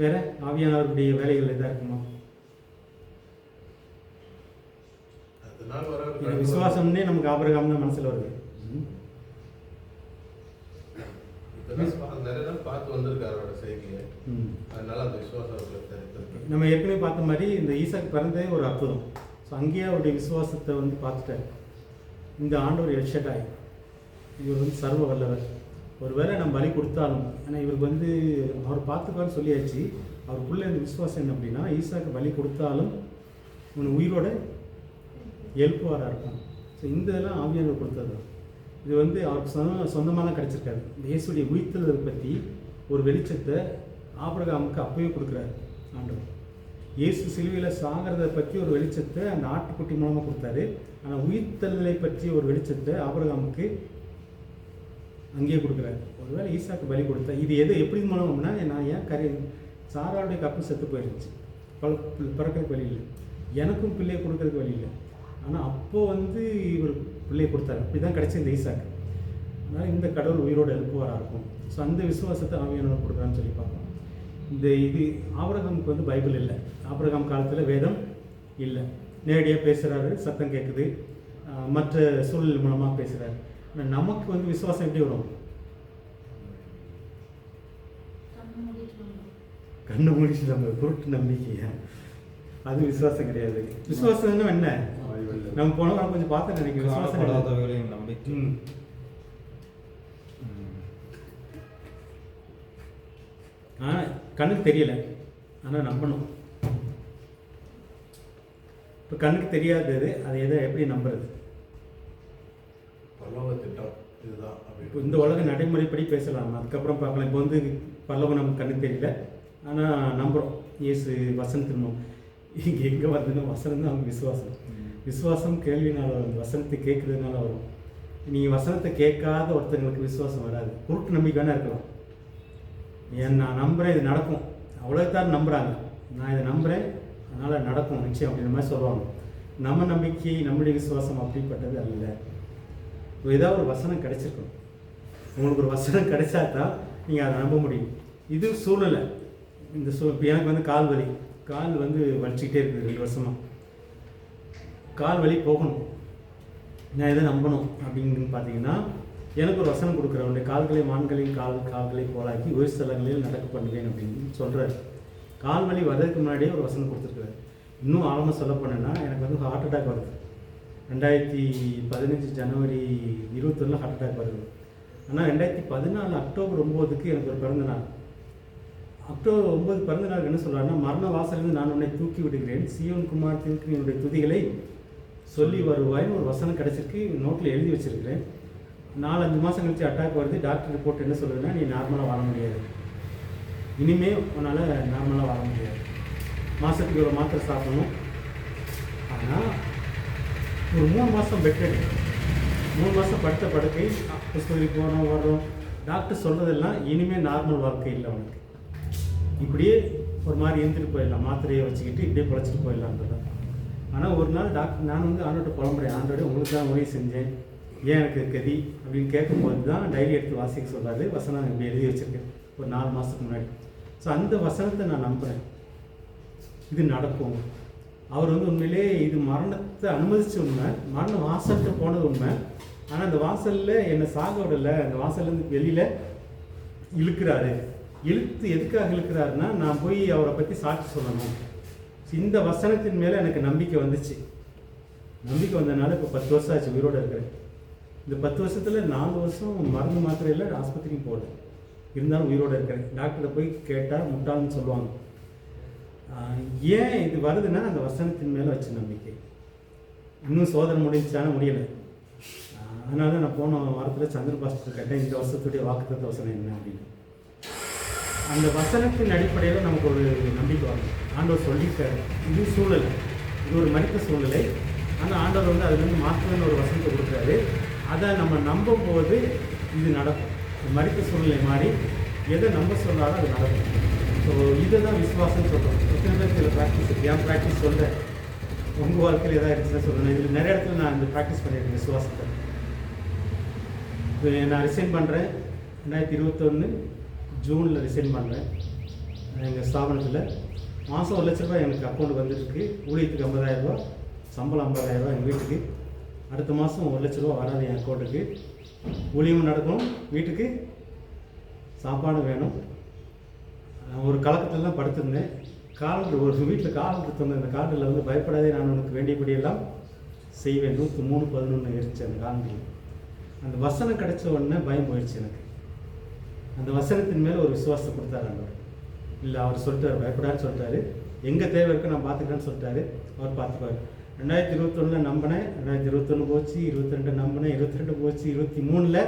வேற ஆவியானவருடைய வேலைகள் எதாக இருக்குமா? விசுவாசம்னே நமக்கு ஆபிரகாம் தான் மனசில் வருது. நம்ம ஏற்கனவே பார்த்த மாதிரி இந்த ஈசாக்கு பிறந்தே ஒரு அற்புதம். ஸோ அங்கேயே அவருடைய விசுவாசத்தை வந்து பார்த்துட்டாரு. இந்த ஆண்டவர் எல்ஷடாய் இவர் வந்து சர்வ வல்லவர். ஒருவேளை நம்ம பலி கொடுத்தாலும், ஏன்னா இவருக்கு வந்து அவர் பார்த்துக்கான்னு சொல்லியாச்சு, அவருக்குள்ளே இந்த விசுவாசம் என்ன அப்படின்னா, ஈசாக்கு பலி கொடுத்தாலும் இவன் உயிரோட எழுப்புவாராக இருக்கும். ஸோ இந்த இதெல்லாம் ஆவியானவர் கொடுத்தது. இது வந்து அவருக்கு சொந்தமாக கிடச்சிருக்காரு. இயேசுடைய உயிர்த்தலை பற்றி ஒரு வெளிச்சத்தை ஆபிரகாமுக்கு அப்பவே கொடுக்குறாரு ஆண்டவர். இயேசு சிலுவையில் சாகிறத பற்றி ஒரு வெளிச்சத்தை அந்த ஆட்டுக்குட்டி மூலமாக கொடுத்தாரு. ஆனால் உயிர்த்தலை பற்றி ஒரு வெளிச்சத்தை ஆபிரகாமுக்கு அங்கேயே கொடுக்குறாரு. ஒருவேளை ஈசாக்கு பலி கொடுத்தா இது எப்படி மூலம்னா, நான் ஏன் சாராவுடைய கப்பு செத்து போயிருந்துச்சு, பிறக்கிறதுக்கு வழி இல்லை, எனக்கும் பிள்ளையை கொடுக்கறதுக்கு வழி இல்லை. ஆனால் அப்போது வந்து இவர் பிள்ளையை கொடுத்தாரு. அப்படி தான் கிடச்சி இந்த ஈசாக்கு. அதனால் இந்த கடவுள் உயிரோடு எழுப்புவாராக இருக்கும். ஸோ அந்த விசுவாசத்தை ஆவியானவர் கொடுக்குறான்னு சொல்லி பார்க்கலாம். இது ஆபிரகாமுக்கு வந்து பைபிள் இல்லை, ஆபிரகாம் காலத்தில் வேதம் இல்லை. நேரடியாக பேசுகிறாரு, சத்தம் கேட்குது, மற்ற சூழ்நிலை மூலமாக பேசுகிறாரு. ஆனால் நமக்கு வந்து விசுவாசம் எப்படி வரும்? கண்ணு முடிச்சு நம்ம குருட்டு நம்பிக்கையா? அது விசுவாசம் கிடையாது. விசுவாசம் என்ன? நம்ம போன வாரம் கொஞ்சம் பார்த்து நினைக்கிறேன். விசுவாசம் நம்பிக்கை. கண்ணுக்கு தெரியல, ஆனால் நம்பணும். இப்போ கண்ணுக்கு தெரியாதது அதை எப்படி நம்புறது? பரலோக திட்டம் இதுதான். இப்போ இந்த உலக நடைமுறைப்படி பேசலாம், அதுக்கப்புறம் பார்க்கலாம். இப்போ வந்து பரலோகம் நமக்கு கண்ணுக்கு தெரியல, ஆனால் நம்புகிறோம். இயேசு வசனம் திரும்பும் இங்கே எங்கே வருதுன்னா வசனம் தான் அவங்க விசுவாசம். விசுவாசம் கேள்வினால் வரும், வசனத்தை கேட்குறதுனால வரும். நீங்கள் வசனத்தை கேட்காத ஒருத்தங்களுக்கு விசுவாசம் வராது. குருட்டு நம்பிக்கை வேணா இருக்கலாம். ஏன் நான் நம்புகிறேன், இது நடக்கும், அவ்வளோதான் நம்புகிறாங்க. நான் இதை நம்புகிறேன், அதனால் நடக்கும் நிச்சயம் அப்படின்ற மாதிரி சொல்லுவாங்க. நம்ம நம்பிக்கை, நம்முடைய விசுவாசம் அப்படிப்பட்டது அல்ல. ஏதாவது ஒரு வசனம் கிடைச்சிருக்கணும். உங்களுக்கு ஒரு வசனம் கிடைச்சா தான் நீங்கள் அதை நம்ப முடியும். இது சூழ்நிலை. இப்போ எனக்கு வந்து கால் வந்து வலிச்சுக்கிட்டே இருக்குது 2 வருஷமாக. கால் வலி போகணும், நான் எதை நம்பணும் அப்படின்னு பார்த்தீங்கன்னா, எனக்கு ஒரு வசனம் கொடுக்குறவனுடைய கால்களை மான்களின் கால்களை போலாக்கி உயிர் ஸ்தலங்களில் நடக்க பண்ணுவேன் அப்படின்னு சொல்கிறார். கால் வலி வர்றதுக்கு முன்னாடியே ஒரு வசனம் கொடுத்துருக்குறாரு. இன்னும் ஆழமாக சொல்ல போனேன்னா, எனக்கு வந்து ஹார்ட் அட்டாக் வருது. 2015 ஜனவரி 21 ஹார்ட் அட்டாக் வருது. ஆனால் 2014 அக்டோபர் 9 எனக்கு ஒரு பிறந்த நாள். அக்டோபர் 9 பிறந்த நாள் என்ன சொல்கிறாருன்னா, மரண வாசலிருந்து நான் உன்னை தூக்கி விடுகிறேன், சீயோன் குமாரத்திற்கு என்னுடைய துதிகளை சொல்லி வருவாயின்னு ஒரு வசனம் கிடச்சிருக்கு. நோட்டில் எழுதி வச்சுருக்கிறேன். 4-5 மாதம் கழிச்சு அட்டாக் வருது. டாக்டர் ரிப்போர்ட் என்ன சொல்லுதுன்னா, நீ நார்மலாக வாழ முடியாது, இனிமேல் உன்னால் நார்மலாக வாழ முடியாது, மாதத்துக்கு ஒரு மாத்திரை சாப்பிடணும். ஆனால் ஒரு 3 மாதம் பெட்டர், 3 மாதம் படுத்த படுக்கை, புஸ்தகி போனோம் வர்றோம். டாக்டர் சொல்கிறதெல்லாம் இனிமேல் நார்மல் வாழ்க்கை இல்லை உனக்கு, இப்படியே ஒரு மாதிரி இருந்துட்டு போயிடலாம், மாத்திரையை வச்சுக்கிட்டு இப்படியே பொழைச்சிட்டு போயிடலான்றது. ஆனால் ஒரு நாள் டாக்டர், நான் வந்து ஆண்டோட புலம்புறேன், ஆண்டோட உங்களுக்கு தான் உதவி செஞ்சேன், ஏன் எனக்கு கதி அப்படின்னு கேட்கும்போது தான் டைரி எடுத்து வாசிக்க சொல்கிறாரு. வசனம் இப்படி எழுதி வச்சுருக்கேன் ஒரு 4 மாதத்துக்கு முன்னாடி. ஸோ அந்த வசனத்தை நான் நம்புகிறேன், இது நடக்கும். அவர் வந்து உண்மையிலே இது மரணத்தை அனுமதிச்ச உண்மை, மரண வாசலுக்கு போனது உண்மை. ஆனால் அந்த வாசலில் என்னை சாக விடலை, அந்த வாசல்லேருந்து வெளியில் இழுக்கிறாரு. இழுத்து எதுக்காக இழுக்கிறாருன்னா, நான் போய் அவரை பற்றி சாட்சி சொல்லணும். இந்த வசனத்தின் மேலே எனக்கு நம்பிக்கை வந்துச்சு. நம்பிக்கை வந்ததுனால இப்போ 10 வருஷம் ஆச்சு உயிரோடு இருக்கிறேன். இந்த 10 வருஷத்தில் 4 வருஷம் மருந்து மாத்திரையில் ஆஸ்பத்திரிக்கும் போகல, இருந்தாலும் உயிரோடு இருக்கிறேன். டாக்டரை போய் கேட்டால் முட்டாள்னு சொல்லுவாங்க. ஏன் இது வருதுன்னா, அந்த வசனத்தின் மேலே வச்ச நம்பிக்கை. இன்னும் சோதனை முடிஞ்சாலும் முடியலை. அதனால நான் போன வாரத்தில் சந்திர பாஸ்டர் கேட்டேன், இந்த வருஷத்துடைய வாக்குத்தத்த வசனம் என்ன அப்படின்னு. அந்த வசனத்தின் அடிப்படையில் நமக்கு ஒரு நம்பிக்கை வரும். ஆண்டவர் சொல்லியிருக்காரு, இது சூழ்நிலை, இது ஒரு மனித சூழ்நிலை. ஆனால் ஆண்டவர் வந்து அதுலேருந்து மாற்றம்னு ஒரு வசனத்தை கொடுக்குறாரு. அதை நம்ம நம்பும் போது இது நடக்கும். மனித சூழ்நிலை மாறி எதை நம்ப சொன்னாலும் அது நடக்கும். ஸோ இதை தான் விசுவாசம்னு சொல்கிறோம். எத்தனை பேருக்கு இதில் ப்ராக்டிஸ் இருக்குது? ஏன் ப்ராக்டிஸ் சொல்கிறேன், உங்கள் வாழ்க்கையில் எதாவது இருந்துச்சுன்னா சொல்கிறேன். இதில் நிறைய இடத்துல நான் இந்த ப்ராக்டிஸ் பண்ணியிருக்கேன் விசுவாசத்தை. இப்போ நான் ரிசைன் பண்ணுறேன், 2021 ஜூனில் ரிசைன் பண்ணுறேன். எங்கள் ஸ்தாபனத்தில் மாதம் 1 லட்ச ரூபாய் எனக்கு அக்கௌண்ட் வந்துருக்கு. ஊழியத்துக்கு 50,000 ரூபா, சம்பளம் 50,000 ரூபா எங்கள் வீட்டுக்கு. அடுத்த மாதம் 1 லட்ச ரூபா வராது என் அக்கௌண்ட்டுக்கு. ஊழியமும் நடக்கணும், வீட்டுக்கு சாப்பாடு வேணும். ஒரு கலக்கத்தில் தான் படுத்திருந்தேன். காலண்டர் ஒரு வீட்டில் காலண்டர் தந்த அந்த காலண்டரில் வந்து, பயப்படாதே நான் உனக்கு வேண்டியபடியெல்லாம் செய்வேன், 103:11 இருந்துச்சு அந்த காலண்டரில். அந்த வசனம் கிடைச்ச உடனே பயம் போயிடுச்சு எனக்கு. அந்த வசனத்தின் மேலே ஒரு விசுவாசத்தை கொடுத்தாரு ஆண்டவர். இல்லை அவர் சொல்லிட்டாரு, பயப்படான்னு சொல்லிட்டாரு, எங்கே தேவை இருக்கு நான் பார்த்துக்கிறேன்னு சொல்லிட்டாரு, அவர் பார்த்துப்பாரு. 2021 நம்பினேன், 2021 போச்சு, 22 நம்பினேன், 22 போச்சு, 23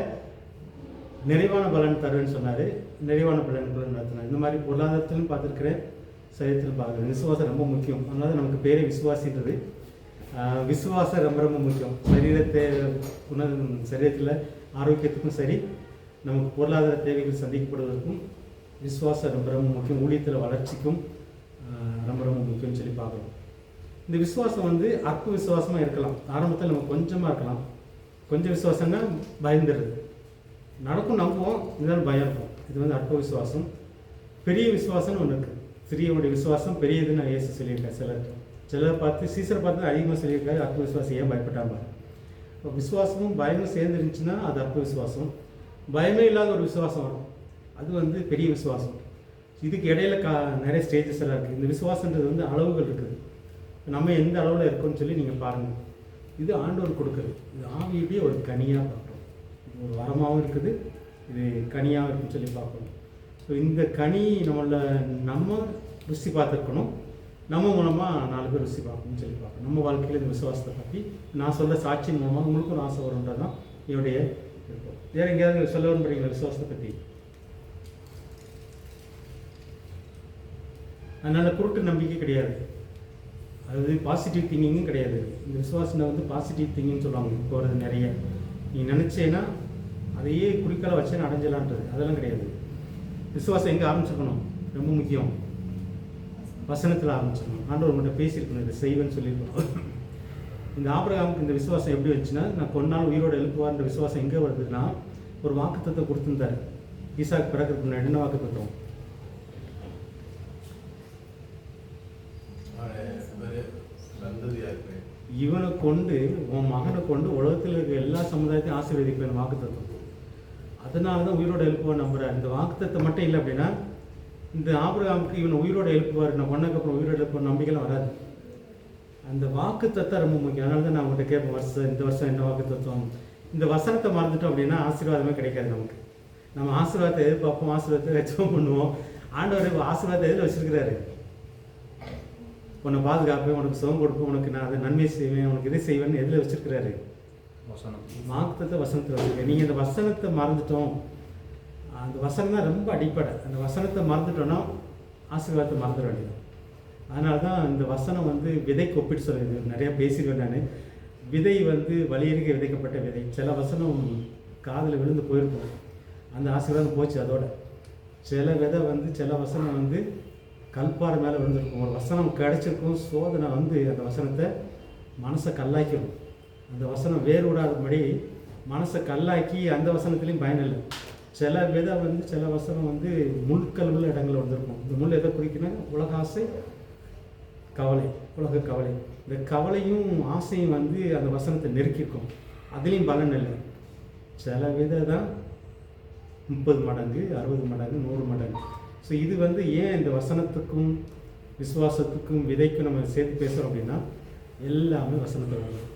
நிறைவான பலன் தருவேன்னு சொன்னார். நிறைவான பலன் நடத்தினார். இந்த மாதிரி பொருளாதாரத்திலும் பார்த்துருக்கிறேன், சரீரத்திலும் பார்க்குறேன். விசுவாசம் ரொம்ப முக்கியம். அதனால நமக்கு பேரே விசுவாசின்றது. விசுவாசம் ரொம்ப ரொம்ப முக்கியம். சரீரத்தில் ஆரோக்கியத்துக்கும் சரி, நமக்கு பொருளாதார தேவைகள் சந்திக்கப்படுவதற்கும் விசுவாசம் ரொம்ப ரொம்ப முக்கியம். ஊழியத்தில் வளர்ச்சிக்கும் ரொம்ப ரொம்ப முக்கியம்னு சொல்லி பார்க்குறோம். இந்த விசுவாசம் வந்து அற்ப விசுவாசமாக இருக்கலாம். ஆரம்பத்தில் நம்ம கொஞ்சமாக இருக்கலாம். கொஞ்சம் விசுவாசம்னா பயந்துடுறது, நடக்கும் நம்புவோம், இருந்தாலும் பயம் இருக்கும். இது வந்து அற்ப விசுவாசம். பெரிய விசுவாசம்னு ஒன்று இருக்குது. சிறியவனுடைய விசுவாசம் பெரியதுன்னு நான் இயேசு சொல்லியிருக்கேன். சிலர் பார்த்து சீசரை பார்த்து அதிகமாக சொல்லியிருக்காரு, அற்ப விசுவாசம் ஏன் பயப்பட்டாங்க. இப்போ விசுவாசமும் பயமும் சேர்ந்து இருந்துச்சுன்னா அது அற்ப விசுவாசம். பயமே இல்லாத ஒரு விசுவாசம் வரும், அது வந்து பெரிய விசுவாசம். இதுக்கு இடையில நிறைய ஸ்டேஜஸ் எல்லாம் இருக்குது. இந்த விசுவாசன்றது வந்து அளவுகள் இருக்குது. நம்ம எந்த அளவில் இருக்கோம்னு சொல்லி நீங்கள் பாருங்கள். இது ஆண்டவர் கொடுக்குறது. இது ஆவியுடைய ஒரு கனியாக பார்க்குறோம். இது ஒரு வரமாகவும் இருக்குது, இது கனியாக இருக்குன்னு சொல்லி பார்க்கணும். ஸோ இந்த கனி நம்ம ருசி பார்த்துருக்கணும். நம்ம மூலமாக 4 பேர் ருசி பார்க்கணும்னு சொல்லி பார்க்கணும். நம்ம வாழ்க்கையில் இந்த விசுவாசத்தை பற்றி நான் சொல்ல சாட்சியின் மூலமாக உங்களுக்கும் ஒரு ஆசை வரும்ன்றது தான் என்னுடைய இருக்கும். வேறு எங்கேயாவது சொல்ல விரும்புகிறீங்களா விசுவாசத்தை பற்றி? அதனால் குருட்டு நம்பிக்கை கிடையாது, அதாவது பாசிட்டிவ் திங்கிங்கும் கிடையாது. இந்த விசுவாசனை வந்து பாசிட்டிவ் திங்கிங்னு சொல்லுவாங்க. இப்போ வருது நிறைய, நீ நினச்சேன்னா அதையே குறிக்கால வச்சேன்னு அடைஞ்சலான்றது, அதெல்லாம் கிடையாது. விசுவாசம் எங்கே ஆரம்பிச்சிருக்கணும்? ரொம்ப முக்கியம், வசனத்தில் ஆரம்பிச்சிடணும். ஆண்டவர் மட்டும் பேசியிருக்கணும், இதை செய்வேன்னு சொல்லியிருக்கணும். இந்த ஆபிரகாமுக்கு இந்த விசுவாசம் எப்படி வந்துச்சுன்னா, நான் கொன்னாலும் உயிரோடு எழுப்புவார்ன்ற விசுவாசம் எங்கே வருதுன்னா, ஒரு வாக்குத்தத்தை கொடுத்துருந்தாரு. ஈசாக்கு பிறக்கிறதுக்கு முன்னாடி என்ன வாக்குத்தத்தம்? இவனை கொண்டு உன் மகனை கொண்டு உலகத்தில் இருக்க எல்லா சமுதாயத்தையும் ஆசீர்வதிப்பேன் வாக்குத்தத்தம். அதனால தான் உயிரோடு எழுப்புவார் நம்புறார். இந்த வாக்குத்தத்தை மட்டும் இல்லை அப்படின்னா, இந்த ஆபிரகாமுக்கு இவனை உயிரோடு எழுப்புவார், நான் கொண்டதுக்கப்புறம் உயிரோடு எழுப்புவார் நம்பிக்கைலாம் வராது. அந்த வாக்குத்தத்தம் ரொம்ப முக்கியம். அதனால தான் நான் உங்கள்கிட்ட கேட்பேன், இந்த வருஷம் என்ன வாக்குத்தத்தம். இந்த வசனத்தை மறந்துட்டோம் அப்படின்னா ஆசீர்வாதமே கிடைக்காது நமக்கு. நம்ம ஆசீர்வாதத்தை எதிர்பார்ப்போம், ஆசீர்வாதத்தை வச்சோம் பண்ணுவோம். ஆண்டவர் ஆசீர்வாதத்தை எதில் வச்சிருக்கிறாரு? உன்னை பாதுகாப்பேன், உனக்கு சுகம் கொடுப்பேன், உனக்கு நான் அதை நன்மை செய்வேன், உனக்கு இதை செய்வேன்னு எதில் வச்சிருக்கிறாரு? வசனம். வாக்குத்தத்தை வசனத்தில் வச்சுருக்கேன். நீங்கள் இந்த வசனத்தை மறந்துட்டோம், அந்த வசனம் தான் ரொம்ப அடிப்படை. அந்த வசனத்தை மறந்துட்டோன்னா ஆசீர்வாதத்தை மறந்துட வேண்டியது. அதனால தான் இந்த வசனம் வந்து விதைக்கு ஒப்பிட்டு சொல்லுது. நிறையா பேசிடுவேன் நான். விதை வந்து வழியருகே விதைக்கப்பட்ட விதை. சில வசனம் காதில் விழுந்து போயிருக்கும், அந்த ஆசீர்வாதம் போச்சு அதோட. சில விதை வந்து சில வசனம் வந்து கல்பாறை மேலே விழுந்திருக்கும். ஒரு வசனம் கிடச்சிருக்கும், சோதனை வந்து அந்த வசனத்தை மனசை கல்லாக்கிடும். அந்த வசனம் வேறு விடாதபடி மனசை கல்லாக்கி அந்த வசனத்துலேயும் பயனில்லை. சில விதை வந்து சில வசனம் வந்து முள்கல்வுள்ள இடங்களில் வந்திருக்கும். இந்த முள் எதை குறிக்கணும்? உலக ஆசை, கவலை, உலக கவலை. இந்த கவலையும் ஆசையும் வந்து அந்த வசனத்தை நெருக்கியிருக்கும், அதுலேயும் பலன் இல்லை. சில விதை தான் 30 மடங்கு, 60 மடங்கு, 100 மடங்கு. ஸோ இது வந்து ஏன் இந்த வசனத்துக்கும் விசுவாசத்துக்கும் விதைக்கும் நம்ம சேர்த்து பேசுகிறோம் அப்படின்னா, எல்லாமே வசனத்தை வரும்.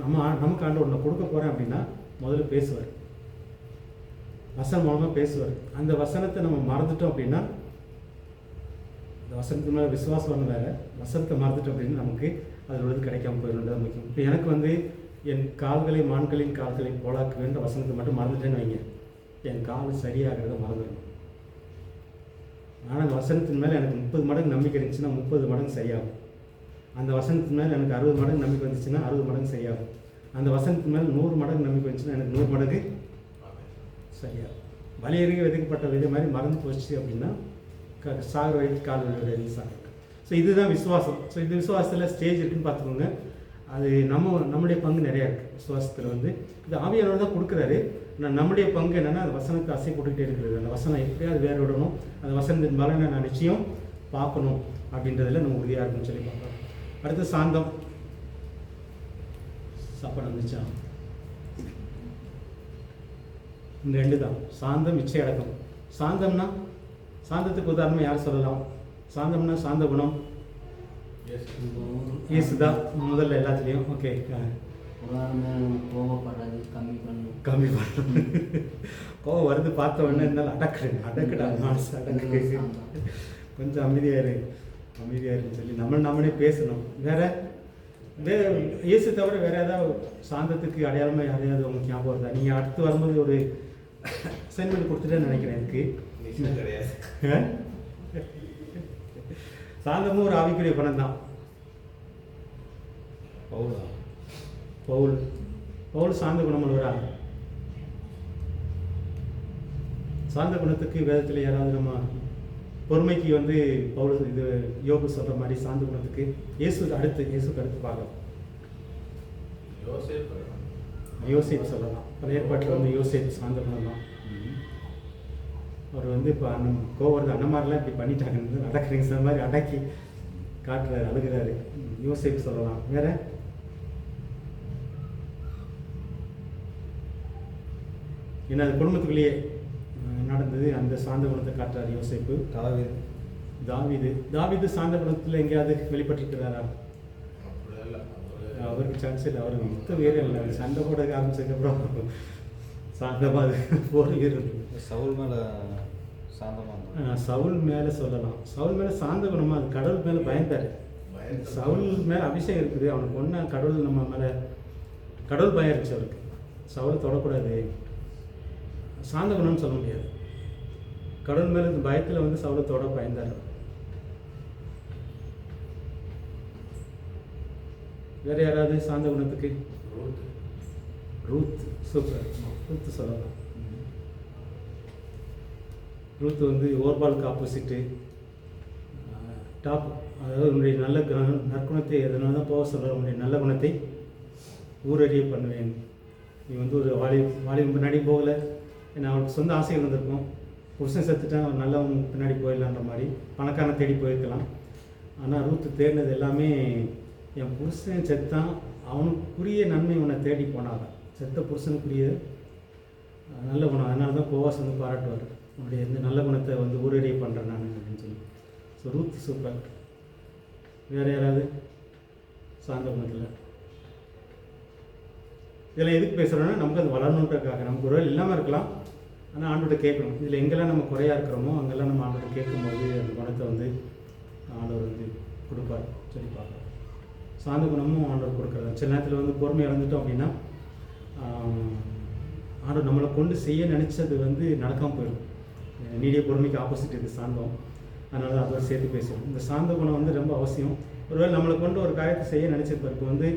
நமக்கு ஆண்டு ஒன்று கொடுக்க போகிறேன் அப்படின்னா முதல்ல பேசுவார், வசனம் மூலமாக பேசுவார். அந்த வசனத்தை நம்ம மறந்துட்டோம் அப்படின்னா, இந்த வசனத்து மேலே விசுவாசம் ஒன்று வேறு, வசனத்தை மறந்துட்டோம் அப்படின்னா நமக்கு அதில் உள்ளது கிடைக்காம போயிடும்ன்றது முக்கியம். இப்போ எனக்கு வந்து என் கால்களை மான்களின் கால்களை போலாக்க வேண்ட வசனத்தை மட்டும் மறந்துட்டேன்னு வைங்க, என் கால் சரியாகிறத மறந்துடணும். ஆனால் அந்த வசனத்தின் மேலே எனக்கு 30 மடங்கு நம்பிக்கை இருந்துச்சுன்னா 30 மடங்கு சரியாகும். அந்த வசனத்தின் மேலே எனக்கு 60 மடங்கு நம்பிக்கை வந்துச்சுன்னா 60 மடங்கு சரியாகும். அந்த வசனத்தின் மேலே 100 மடங்கு நம்பிக்கை வந்துச்சுன்னா எனக்கு 100 மடங்கு சரியாகும். வலியருகே விதைக்கப்பட்ட விதை மாதிரி மறந்து போச்சு அப்படின்னா சாகர வரைக்கும் கால் விழுது சாக. ஸோ இதுதான் விசுவாசம். ஸோ இந்த விசுவாசத்தில் ஸ்டேஜ் இருக்குன்னு பார்த்துக்கோங்க. அது நம்முடைய பங்கு நிறையா இருக்குது விசுவாசத்தில். வந்து இது ஆவியானவர் தான் கொடுக்குறாரு. ஆனால் நம்முடைய பங்கு என்னென்னா, அந்த வசனத்தை அசை போட்டுக்கிட்டே இருக்கிறது. அந்த வசனம் எப்படியாவது வேறு விடணும், அந்த வசனத்தின் பலனை நான் நிச்சயம் பார்க்கணும் அப்படின்றதில் நம்ம உறுதியாக இருக்குன்னு சொல்லி பார்க்குறோம். அடுத்து சாந்தம். சாப்பாடு வந்துச்சா? இந்த 2 தான் சாந்தம், இச்சை அடக்கம். சாந்தம்னா, சாந்தத்துக்கு உதாரணமாக யார் சொல்லலாம்? சாந்தம்னா சாந்த குணம் இயேசு தான் முதல்ல எல்லாத்துலேயும். ஓகே, கோபப்படுறது கம்மி பண்ணணும். கம்மி பண்ணணும். கோவம் வருது பார்த்த உடனே இருந்தாலும் அடக்குடா மனசு அடக்கு, கொஞ்சம் அமைதியாருன்னு சொல்லி நம்மளே பேசணும். வேற இயேசு தவிர வேற ஏதாவது சாந்தத்துக்கு அடையாளமாக யாரையாவது உங்களுக்கு ஞாபகம் வருதா? நீங்கள் அடுத்து வரும்போது ஒரு அசைன்மெண்ட் கொடுத்துட்டேன்னு நினைக்கிறேன். எனக்கு நிச்சயம் கிடையாது. சாந்தமும் ஒரு ஆவிக்குரிய குணம் தான். பவுல் சாந்த குணம் உள்ளவரா? சாந்த குணத்துக்கு வேதத்தில் யாராவது நம்ம பொறுமைக்கு வந்து பவுல் இது யோபு சொல்கிற மாதிரி சாந்த குணத்துக்கு இயேசுக்கு அடுத்து பார்க்கலாம். யோசேப்பு சொல்லலாம். பழைய ஏற்பாட்டில் வந்து யோசேப்பு சாந்த குணம் தான். அவர் வந்து இப்போ கோவருது அண்ணமாரெலாம் இப்படி பண்ணிட்டாங்கன்னு அடக்குறீங்க சொன்ன மாதிரி அடக்கி காட்டுறாரு, அழுகிறாரு. யோசேப்பு சொல்லலாம். வேற ஏன்னா அது குடும்பத்துக்குள்ளேயே நடந்தது. அந்த சாந்த குணத்தை காட்டுறாரு யோசேப்பு. தாவீது சாந்த குணத்தில் எங்கேயாவது வெளிப்பட்டிருக்கிறாரா? அவருக்கு சான்ஸ் இல்லை. அவருக்கு யுத்த வீரர் இல்லை. சண்டை போட ஆரம்பிச்சதுக்கப்புறம் சாந்தமாக போர் வீரர். சவுல் மேலே சொல்லலாம். சவுல் மேலே சாந்த குணமாக அது கடவுள் மேலே பயந்தார். சவுல் மேலே அபிஷேகம் இருக்குது. அவனுக்கு ஒன்றா கடவுள் நம்ம மேலே கடவுள் பயம் இருந்துச்சு அவருக்கு. சவுளை தொடக்கூடாது, சாந்த குணம்னு சொல்ல முடியாது. கடவுள் மேலே இந்த பயத்தில் வந்து சவுளை தொட பயந்தார். வேற யாராவது சாந்த குணத்துக்கு? ரூத். சூப்பர். ரூத் சொல்லலாம். ரூத் வந்து ஓர்பாலுக்கு ஆப்போசிட்டு டாப். அதாவது உன்னுடைய நல்ல நற்குணத்தை எதனால தான் போக சொல்கிற, உன்னுடைய நல்ல குணத்தை ஊரறிய பண்ணுவேன். நீ வந்து ஒரு வாலி பின்னாடி போகலை. ஏன்னா அவனுக்கு சொந்த ஆசைகள் வந்திருக்கும். புருஷன் செத்துட்டான், அவன் நல்லவன் பின்னாடி போயிடலான்ற மாதிரி பணக்காரனை தேடி போயிருக்கலாம். ஆனால் ரூத்து தேடினது எல்லாமே என் புருஷன் செத்தான், அவனுக்குரிய நன்மை உன்னை தேடி போனாங்க. செத்த புருஷனுக்குரிய நல்ல குணம். அதனால தான் போவாஸ் வந்து பாராட்டுவார், உன்னுடைய இந்த நல்ல குணத்தை வந்து ஊரறிய பண்ணுறேன் நான் அப்படின்னு சொல்லி. So Ruth super. வேறு யாராவது சாந்த குணத்தில்? இதில் எதுக்கு பேசுகிறோன்னா நமக்கு அது வளரணுன்றதுக்காக. நமக்கு ஒரு வேலை இல்லாமல் இருக்கலாம், ஆனால் ஆண்டோட கேட்கணும். இதில் எங்கெல்லாம் நம்ம குறையாக இருக்கிறோமோ அங்கெல்லாம் நம்ம ஆண்டோட கேட்கும்போது அந்த குணத்தை வந்து ஆண்டவர் வந்து கொடுப்பார் சொல்லி பார்க்கலாம். சாந்த குணமும் ஆண்டவர் கொடுக்குறது. சில நேரத்தில் வந்து பொறுமை இழந்துட்டோம் அப்படின்னா ஆண்டவர் நம்மளை கொண்டு செய்ய நினச்சது வந்து நடக்காமல் போயிடும். நீடிய பொறுமைக்கு ஆப்போசிட் இது சாந்தம். அதனால தான் அதோட சேர்த்து பேசுவோம். இந்த சாந்த குணம் வந்து ரொம்ப அவசியம். ஒருவேளை நம்மளை கொண்டு ஒரு காரியத்தை செய்ய நினச்சிருப்பார். இப்போ வந்து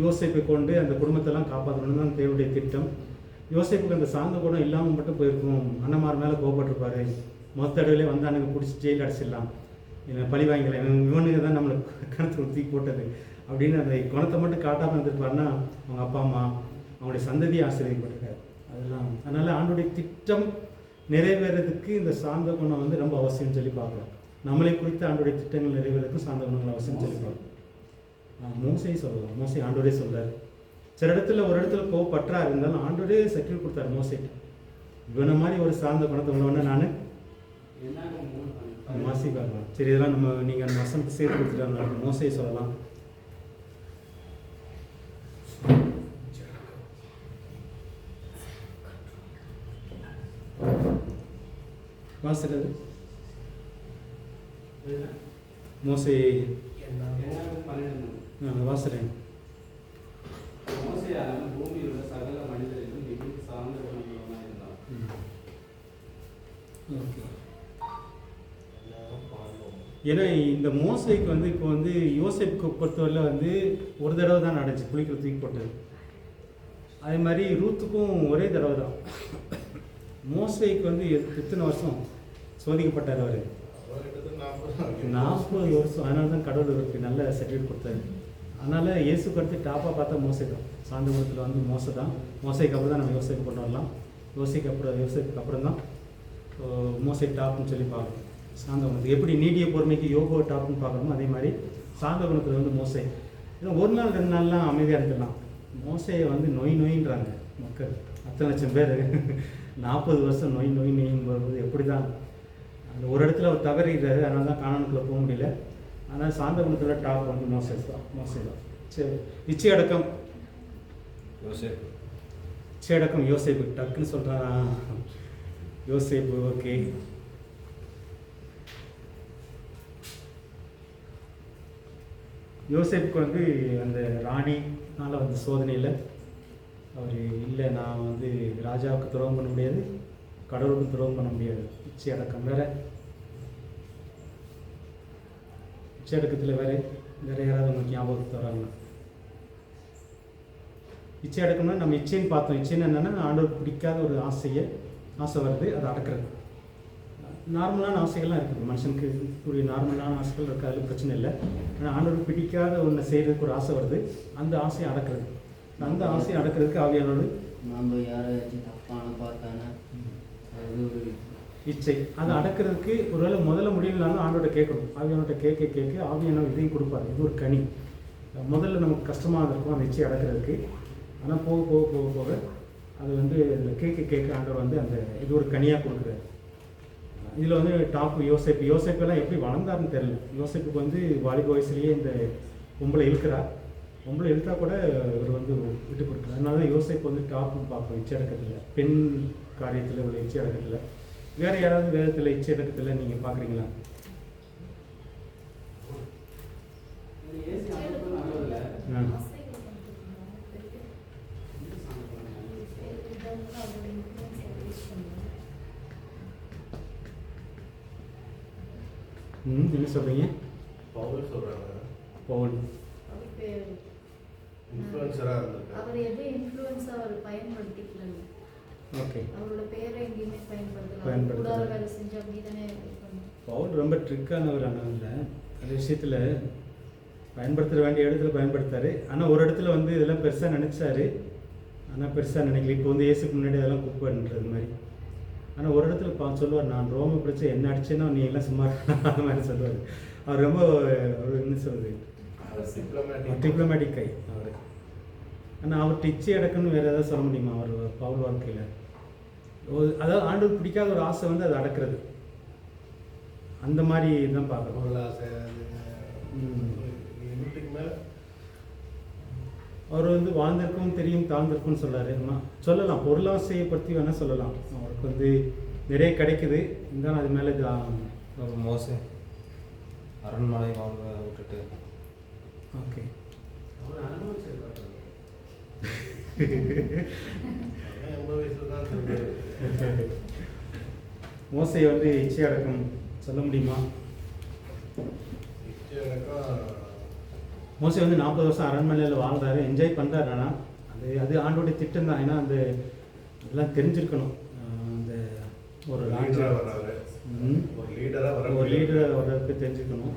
யோசேப்பை கொண்டு அந்த குடும்பத்தெல்லாம் காப்பாற்றணும்னு தான் தேவனுடைய திட்டம். யோசேப்புக்கு அந்த சாந்த குணம் இல்லாமல் மட்டும் போயிருக்கும். அண்ணமார் மேலே கோபப்பட்டிருப்பாரு. மொத்த தடவையிலே வந்தானுங்க பிடிச்சி ஜெயில் அடைச்சிடலாம், பழி வாங்கிக்கலாம், இவனுங்க தான் நம்மளை கணத்தில் தூக்கி போட்டது அப்படின்னு அந்த குணத்தை மட்டும் காட்டாமல் இருந்திருப்பாருன்னா அவங்க அப்பா அம்மா அவங்களுடைய சந்ததியை ஆசீர்வதிக்கப்பட்டிருக்காரு. அதெல்லாம் அதனால் ஆண்டுடைய திட்டம் நிறைவேறதுக்கு இந்த சாந்த குணம் வந்து ரொம்ப அவசியம்னு சொல்லி பார்க்கலாம். நம்மளை குறித்த ஆண்டுடைய திட்டங்கள் நிறைவேறதுக்கும் சாந்த குணங்கள் அவசியம் சொல்லி பார்க்கலாம். மோசையை சொல்லலாம். மோசை ஆண்டோரே சொல்கிறார். சில இடத்துல ஒரு இடத்துல கோவப்பற்றா இருந்தாலும் ஆண்டோரே சர்டிஃபிகேட் கொடுத்தாரு மோசைக்கு. இவனை மாதிரி ஒரு சார்ந்த குணத்தை உள்ளவன நான் மாசி பார்க்கலாம். சரி, இதெல்லாம் நம்ம நீங்கள் அந்த வசனத்தை சேர்த்து கொடுத்துட்டாங்க. மோசையை சொல்லலாம். வாசிக்கிறது மோசை வாசுறேன். பூமியில் உள்ள சகல மனிதர்களும் மிகவும் சார்ந்த குணங்களா இருந்தான். ஏன்னா இந்த மோசைக்கு வந்து இப்போ வந்து யோசேப்புக்கு பொறுத்தவரையில் வந்து ஒரு தடவை தான் நடந்துச்சு குளிக்கிற தூக்கி போட்டது. அதே மாதிரி ரூத்துக்கும் ஒரே தடவை தான். மோசைக்கு வந்து எத்தனை வருஷம் சோதிக்கப்பட்டார் அவர்? 40 வருஷம். அதனால தான் கடவுள் அவருக்கு நல்ல சர்டிஃபிகேட் கொடுத்தாரு. அதனால் இயேசுக்கு அடுத்து டாப்பாக பார்த்தா மோசை தான். சாந்த குணத்தில் வந்து மோசை தான். மோசைக்கு அப்புறம் தான் நம்ம யோசைக்கு கொண்டு வரலாம். யோசைக்கு அப்புறம் தான் மோசை டாப்னு சொல்லி பார்க்கணும். சாந்த குணத்துக்கு எப்படி நீடிய பொறுமைக்கு யோகோ டாப்னு பார்க்கணுமோ அதே மாதிரி சாந்த குணத்தில் வந்து மோசை. ஏன்னா ஒரு நாள் 2 நாள்லாம் அமைதியாக இருக்கலாம். மோசையை வந்து நோயின்றாங்க மக்கள். 10 லட்சம் பேர் 40 வருஷம் நோயின்போது எப்படி தான் அந்த ஒரு இடத்துல அவர் தவறிடுறாரு. அதனால தான் கானானுக்குள்ளே போக முடியல. ஆனால் சாந்த குணத்தில் டாப் வந்து மோசை தான். சரி, இச்சை அடக்கம். யோசேப்பு. இச்சையடக்கம் யோசேப்பு, டக்குன்னு சொல்கிறாரா? யோசேப்பு, ஓகே. யோசேப்புக்கு வந்து அந்த ராணினால் வந்து சோதனையில் அவர் இல்லை, நான் வந்து ராஜாவுக்கு துரோகம் பண்ண முடியாது, கடவுளுக்கும் துரோகம் பண்ண முடியாது. இச்சை அடக்கம் வேற. இச்சை அடக்கத்தில் வேற யாராவது உங்களுக்கு ஞாபகத்துக்கு வராங்க? இச்சை அடக்கம்னா நம்ம இச்சைன்னு பார்த்தோம். இச்சைன்னு என்னென்னா ஆண்டவர் பிடிக்காத ஒரு ஆசை வருது, அதை அடக்கிறது. நார்மலான ஆசைகள்லாம் இருக்குது மனுஷனுக்கு, ஒரு நார்மலான ஆசைகள் இருக்குது, அதில் பிரச்சனை இல்லை. ஆனால் ஆண்டவர் பிடிக்காத ஒன்று செய்கிறதுக்கு ஒரு ஆசை வருது, அந்த ஆசையை அடக்கிறது. அந்த ஆசையை அடக்கிறதுக்கு ஆவியானோடு நம்ம யாராச்சும் தப்பான பார்த்தானா அது ஒரு இச்சை, அதை அடக்கிறதுக்கு ஒருவேளை முதல்ல முடியலனாலும் ஆண்டோட கேட்கணும். ஆவியானோட கேட்க ஆவியானவர் இதையும் கொடுப்பாரு. இது ஒரு கனி. முதல்ல நமக்கு கஷ்டமாக இருக்கும் அந்த இச்சை அடக்கிறதுக்கு. ஆனால் போக போக போக போக அது வந்து அதில் கேட்க ஆண்டவர் வந்து அந்த இது ஒரு கனியாக கொடுக்குறாரு. இதில் வந்து டாப்பு யோசேப்பெல்லாம் எப்படி வளர்ந்தாருன்னு தெரியல. யோசேப்புக்கு வந்து வாலிப வயசுலேயே இந்த பொம்பளை இழுத்தா கூட இவர் வந்து விட்டு கொடுக்குறாரு. அதனால தான் யோசேப்பு வந்து டாப்புன்னு பார்ப்போம் இச்சை அடக்கத்தில், பெண் காரியத்தில் உள்ள இச்சை அடக்கத்தில். வேறு யாராவது வேதத்தில் இச்சை அடக்கத்தில் நீங்கள் பார்க்குறீங்களா? என்ன சொல்கிறீங்க? பவுல் சொல்றாங்க, பவுல் இன்ஃப்ளூயன்சரா இருந்திருக்காரு. அவர் எது இன்ஃப்ளூயன்ஸ் அவர் பயன்படுத்திக்கல. ஓகே, அவரோட பேரை எங்கேயுமே பயன்படுத்தல. பயன்படுத்தல. கூடாத வேலை செஞ்சு அப்படி தானே பண்ணணும். பவுல் ரொம்ப ட்ரிக்கானவர். ஆனால் அந்த விஷயத்தில் பயன்படுத்த வேண்டிய இடத்துல பயன்படுத்தாரு. ஆனால் ஒரு இடத்துல வந்து இதெல்லாம் பெருசாக நினச்சாரு, ஆனால் பெருசாக நினைக்கல. இப்போ வந்து இயேசுக்கு முன்னாடி அதெல்லாம் குப்பைன்றது மாதிரி. ஆனால் ஒரு இடத்துல சொல்லுவார், நான் ரோம பிடிச்சி என்ன அடிச்சேன்னா நீ எல்லாம் சும்மா அந்த மாதிரி சொல்லுவார். அவர் ரொம்ப அவர் என்ன சொல்கிறது, டிப்ளமேட்டிக் கை அவர். ஆனால் அவர் இச்சை அடக்கணும்னு வேறு ஏதாவது சொல்ல முடியுமா அவர் பவுல் வாழ்க்கையில்? அதாவது ஆண்டவர் பிடிக்காத ஒரு ஆசை வந்து அதை அடக்கிறது, அந்த மாதிரி தான் பார்க்குறோம். பொருள் ஆசை லிமிட்டுக்கு மேலே அவர் வந்து வாழ்ந்திருக்கும் தெரியும், தாழ்ந்திருக்கும்னு சொல்லாரு. சொல்லலாம், பொருளாசையை பற்றி வேணால் சொல்லலாம். அவருக்கு வந்து நிறைய கிடைக்குது, இருந்தாலும் அது மேலே ஒரு மோசே அரண்மனை வாழ்வை விட்டுட்டு ஓகே. அவர் அனுபவிச்சிருக்காரு. 80 வயசுல தான் தெரிஞ்சது. மோசை வந்து இச்சை அடக்கம் சொல்ல முடியுமா? மோசை வந்து 40 வருஷம் அரண்மனையில் வாழ்ந்தாரு, என்ஜாய் பண்ணுறாரு. ஆனால் அது ஆண்டோடைய திட்டம் தான். ஏன்னா அந்த இதெல்லாம் தெரிஞ்சிருக்கணும். அந்த ஒரு லீடராக வர்றதுக்கு தெரிஞ்சுக்கணும்.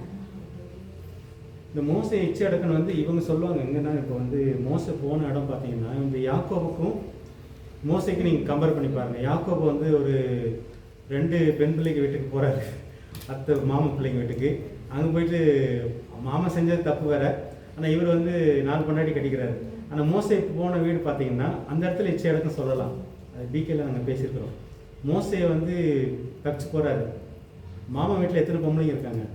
இந்த மோசை இச்சை அடக்கணும் வந்து இவங்க சொல்லுவாங்க எங்கன்னா, இப்போ வந்து மோசை போன இடம் பார்த்தீங்கன்னா, இந்த யாக்கோபுக்கும் மோசைக்கு நீங்கள் கம்பேர் பண்ணி பாருங்கள். யாக்கோபு வந்து ஒரு 2 பெண் பிள்ளைங்க வீட்டுக்கு போகிறாரு, அத்தை மாமா பிள்ளைங்க வீட்டுக்கு. அங்கே போயிட்டு மாமா செஞ்சது தப்பு வேறு, ஆனால் இவர் வந்து 4 பொண்டாட்டி கட்டிக்கிறாரு. ஆனால் மோசை போன வீடு பார்த்தீங்கன்னா அந்த இடத்துல இச்சை அடக்கம் சொல்லலாம். அது டிகேல நாங்கள் பேசியிருக்கிறோம். மோசையை வந்து தப்பிச்சு போகிறாரு. மாமா வீட்டில் எத்தனை பொம்பளைங்க இருக்காங்க?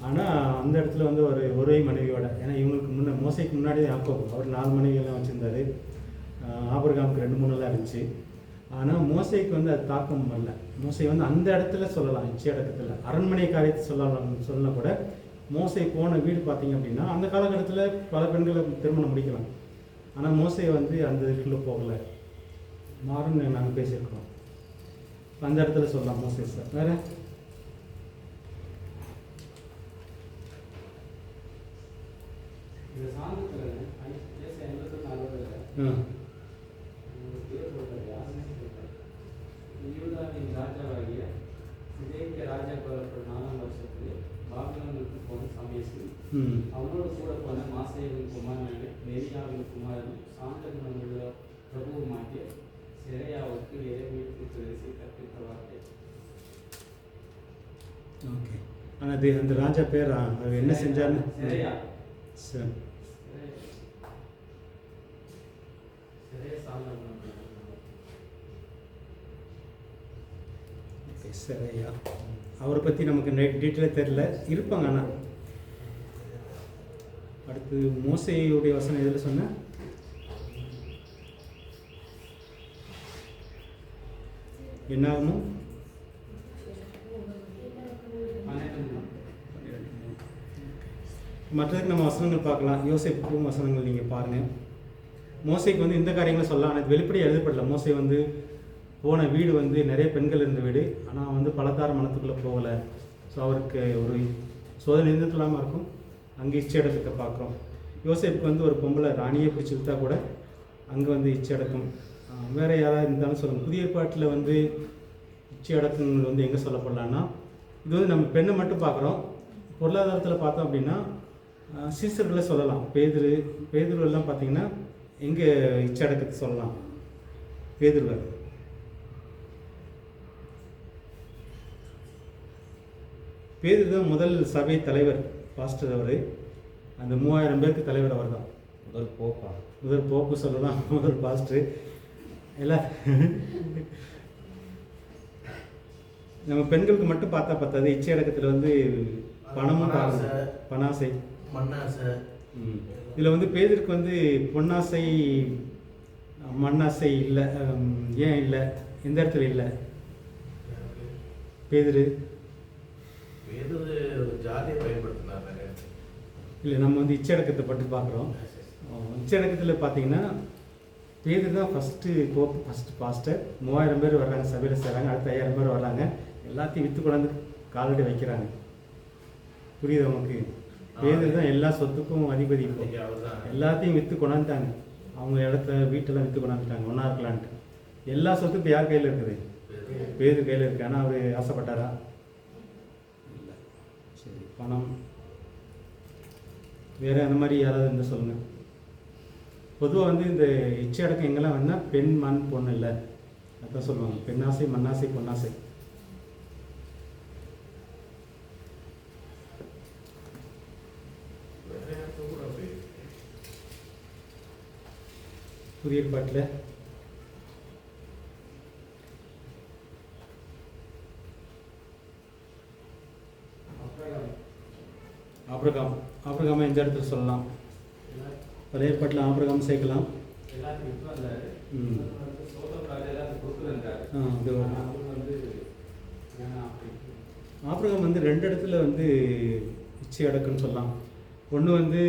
ஆனால் அந்த இடத்துல வந்து ஒரு ஒரே மனைவியோட, ஏன்னா இவங்களுக்கு மோசைக்கு முன்னாடி யாக்கோபு அவர் 4 மனைவியெல்லாம் வச்சுருந்தாரு. ஆபிரகாமுக்கு 2-3 இருந்துச்சு. ஆனால் மோசைக்கு வந்து அது தாக்கம் வரல. மோசை வந்து அந்த இடத்துல சொல்லலாம் இச்சை அடக்கத்தில். அரண்மனை காரியத்தை சொல்லலாம் கூட. மோசை போன வீடு பார்த்தீங்க அப்படின்னா அந்த காலகட்டத்தில் பல பெண்களை திருமணம் முடிக்கலாம். ஆனால் மோசை வந்து அந்த இதுக்குள்ளே போகலை, மாறுன்னு நாங்கள் பேசியிருக்கிறோம். அந்த இடத்துல சொல்லலாம் மோசை சார். வேறு இந்த சாந்தத்தில் யூதாவின் ராஜாவாகிய சிதேக்கியா ராஜா கொல்லப்பட்ட 4ஆம் வருஷத்திலே பாபிலோனுக்கு போன சமயத்தில் அவனோடு கூட போன மாசேயின் குமாரன் பெரியாவின் குமாரனும் சாந்த குணமுள்ள பிரபுவுமாகிய செரையாவுக்கு எரேமியாவுக்கு பேசி கற்பித்த வார்த்தை. ஓகே. ஆனால் அது அந்த ராஜா பேர் அவர் என்ன செஞ்சார்னு? செரையா. சரி, சரியா. அவரை பற்றி நமக்கு டீட்டெயிலாக தெரியல, இருப்பாங்க. ஆனால் அடுத்து மோசேயுடைய வசனம் எதில் சொன்னேன்? என்னாகமும் 12. மற்றதுக்கு நம்ம வசனங்கள் பார்க்கலாம். யோசேப்புக்கும் வசனங்கள் நீங்கள் பாருங்கள். மோசைக்கு வந்து இந்த காரியங்களை சொல்லலாம், ஆனால் வெளிப்படையாக எழுதப்படல. மோசை வந்து போன வீடு வந்து நிறைய பெண்கள் இருந்த வீடு, ஆனால் வந்து பலதார மனத்துக்குள்ளே போகலை. ஸோ அவருக்கு ஒரு சோதனை இருந்துக்கலாமல் இருக்கும். அங்கே இச்சை அடக்கத்தை பார்க்குறோம். யோசேப்புக்கு வந்து ஒரு பொம்பளை ராணியை பிடிச்சி விட்டா கூட அங்கே வந்து இச்சை அடக்கம். வேறு யாராவது இருந்தாலும் சொல்லுங்கள். புதிய ஏற்பாட்டில் வந்து இச்சை அடக்கங்கள் வந்து எங்கே சொல்லப்படலான்னா, இது வந்து நம்ம பெண்ணை மட்டும் பார்க்குறோம். பொருளாதாரத்தில் பார்த்தோம் அப்படின்னா சீசர்களை சொல்லலாம். பேதுருவெல்லாம் பார்த்தீங்கன்னா எங்கே இச்சை அடக்கத்தை சொல்லலாம்? பேதுருவர் தான் முதல் சபை தலைவர், பாஸ்டர் அவர். அந்த 3000 பேருக்கு தலைவர் அவர் தான். முதல் போப்பு சொல்லலாம், முதல் பாஸ்டர் எல்லாம். நம்ம பெண்களுக்கு மட்டும் பார்த்தா பத்தாது. இச்சை அடக்கத்தில் வந்து பணமும் பணாசை, மண்ணாசை. இதில் வந்து பேதருக்கு வந்து பொன்னாசை மண்ணாசை இல்லை. ஏன் இல்லை? எந்த இடத்துல இல்லை? பேதுரு ஜாதியை பயன்படுத்தினாங்க. இல்லை, நம்ம வந்து இச்சடக்கத்தை பற்றி பார்க்குறோம். இச்சடக்கத்தில் பார்த்தீங்கன்னா பேதுரு தான் ஃபஸ்ட்டு போப்பு, ஃபஸ்ட்டு பாஸ்டர். 3000 பேர் வர்றாங்க, சபையில் செய்கிறாங்க. அடுத்த 5000 பேர் வர்றாங்க. எல்லாத்தையும் விற்று கொண்டாந்து காலடி வைக்கிறாங்க. புரியுது உங்களுக்கு? பேதுரு தான் எல்லா சொத்துக்கும் அதிபதி. எல்லாத்தையும் விற்று கொண்டாந்துட்டாங்க. அவங்க இடத்த வீட்டெல்லாம் விற்று கொண்டாந்துட்டாங்க ஒன்றா இருக்கலான்ட்டு. எல்லா சொத்தும் இப்போ யார் கையில் இருக்குது? பேதுரு கையில் இருக்குது. ஆனால் அவர் ஆசைப்பட்டாரா? இல்லை. சரி, பணம் வேறு அந்த மாதிரி யாராவது இருந்தால் சொல்லுங்கள். பொதுவாக வந்து இந்த இச்சை அடக்கம் எங்கெல்லாம் வேணால் பெண் மண் பொண்ணு இல்லை அதான் சொல்லுவாங்க. பெண்ணாசை மண்ணாசை பொன்னாசை. புதிய ஏற்பாட்டில் ஆபிரகாமை இந்த இடத்துல சொல்லலாம். பழைய ஏற்பாட்டில் ஆபிரகாம் சேர்க்கலாம். ஆபிரகாம் வந்து 2 இடத்துல வந்து இச்சை அடக்குன்னு சொல்லலாம். ஒன்று வந்து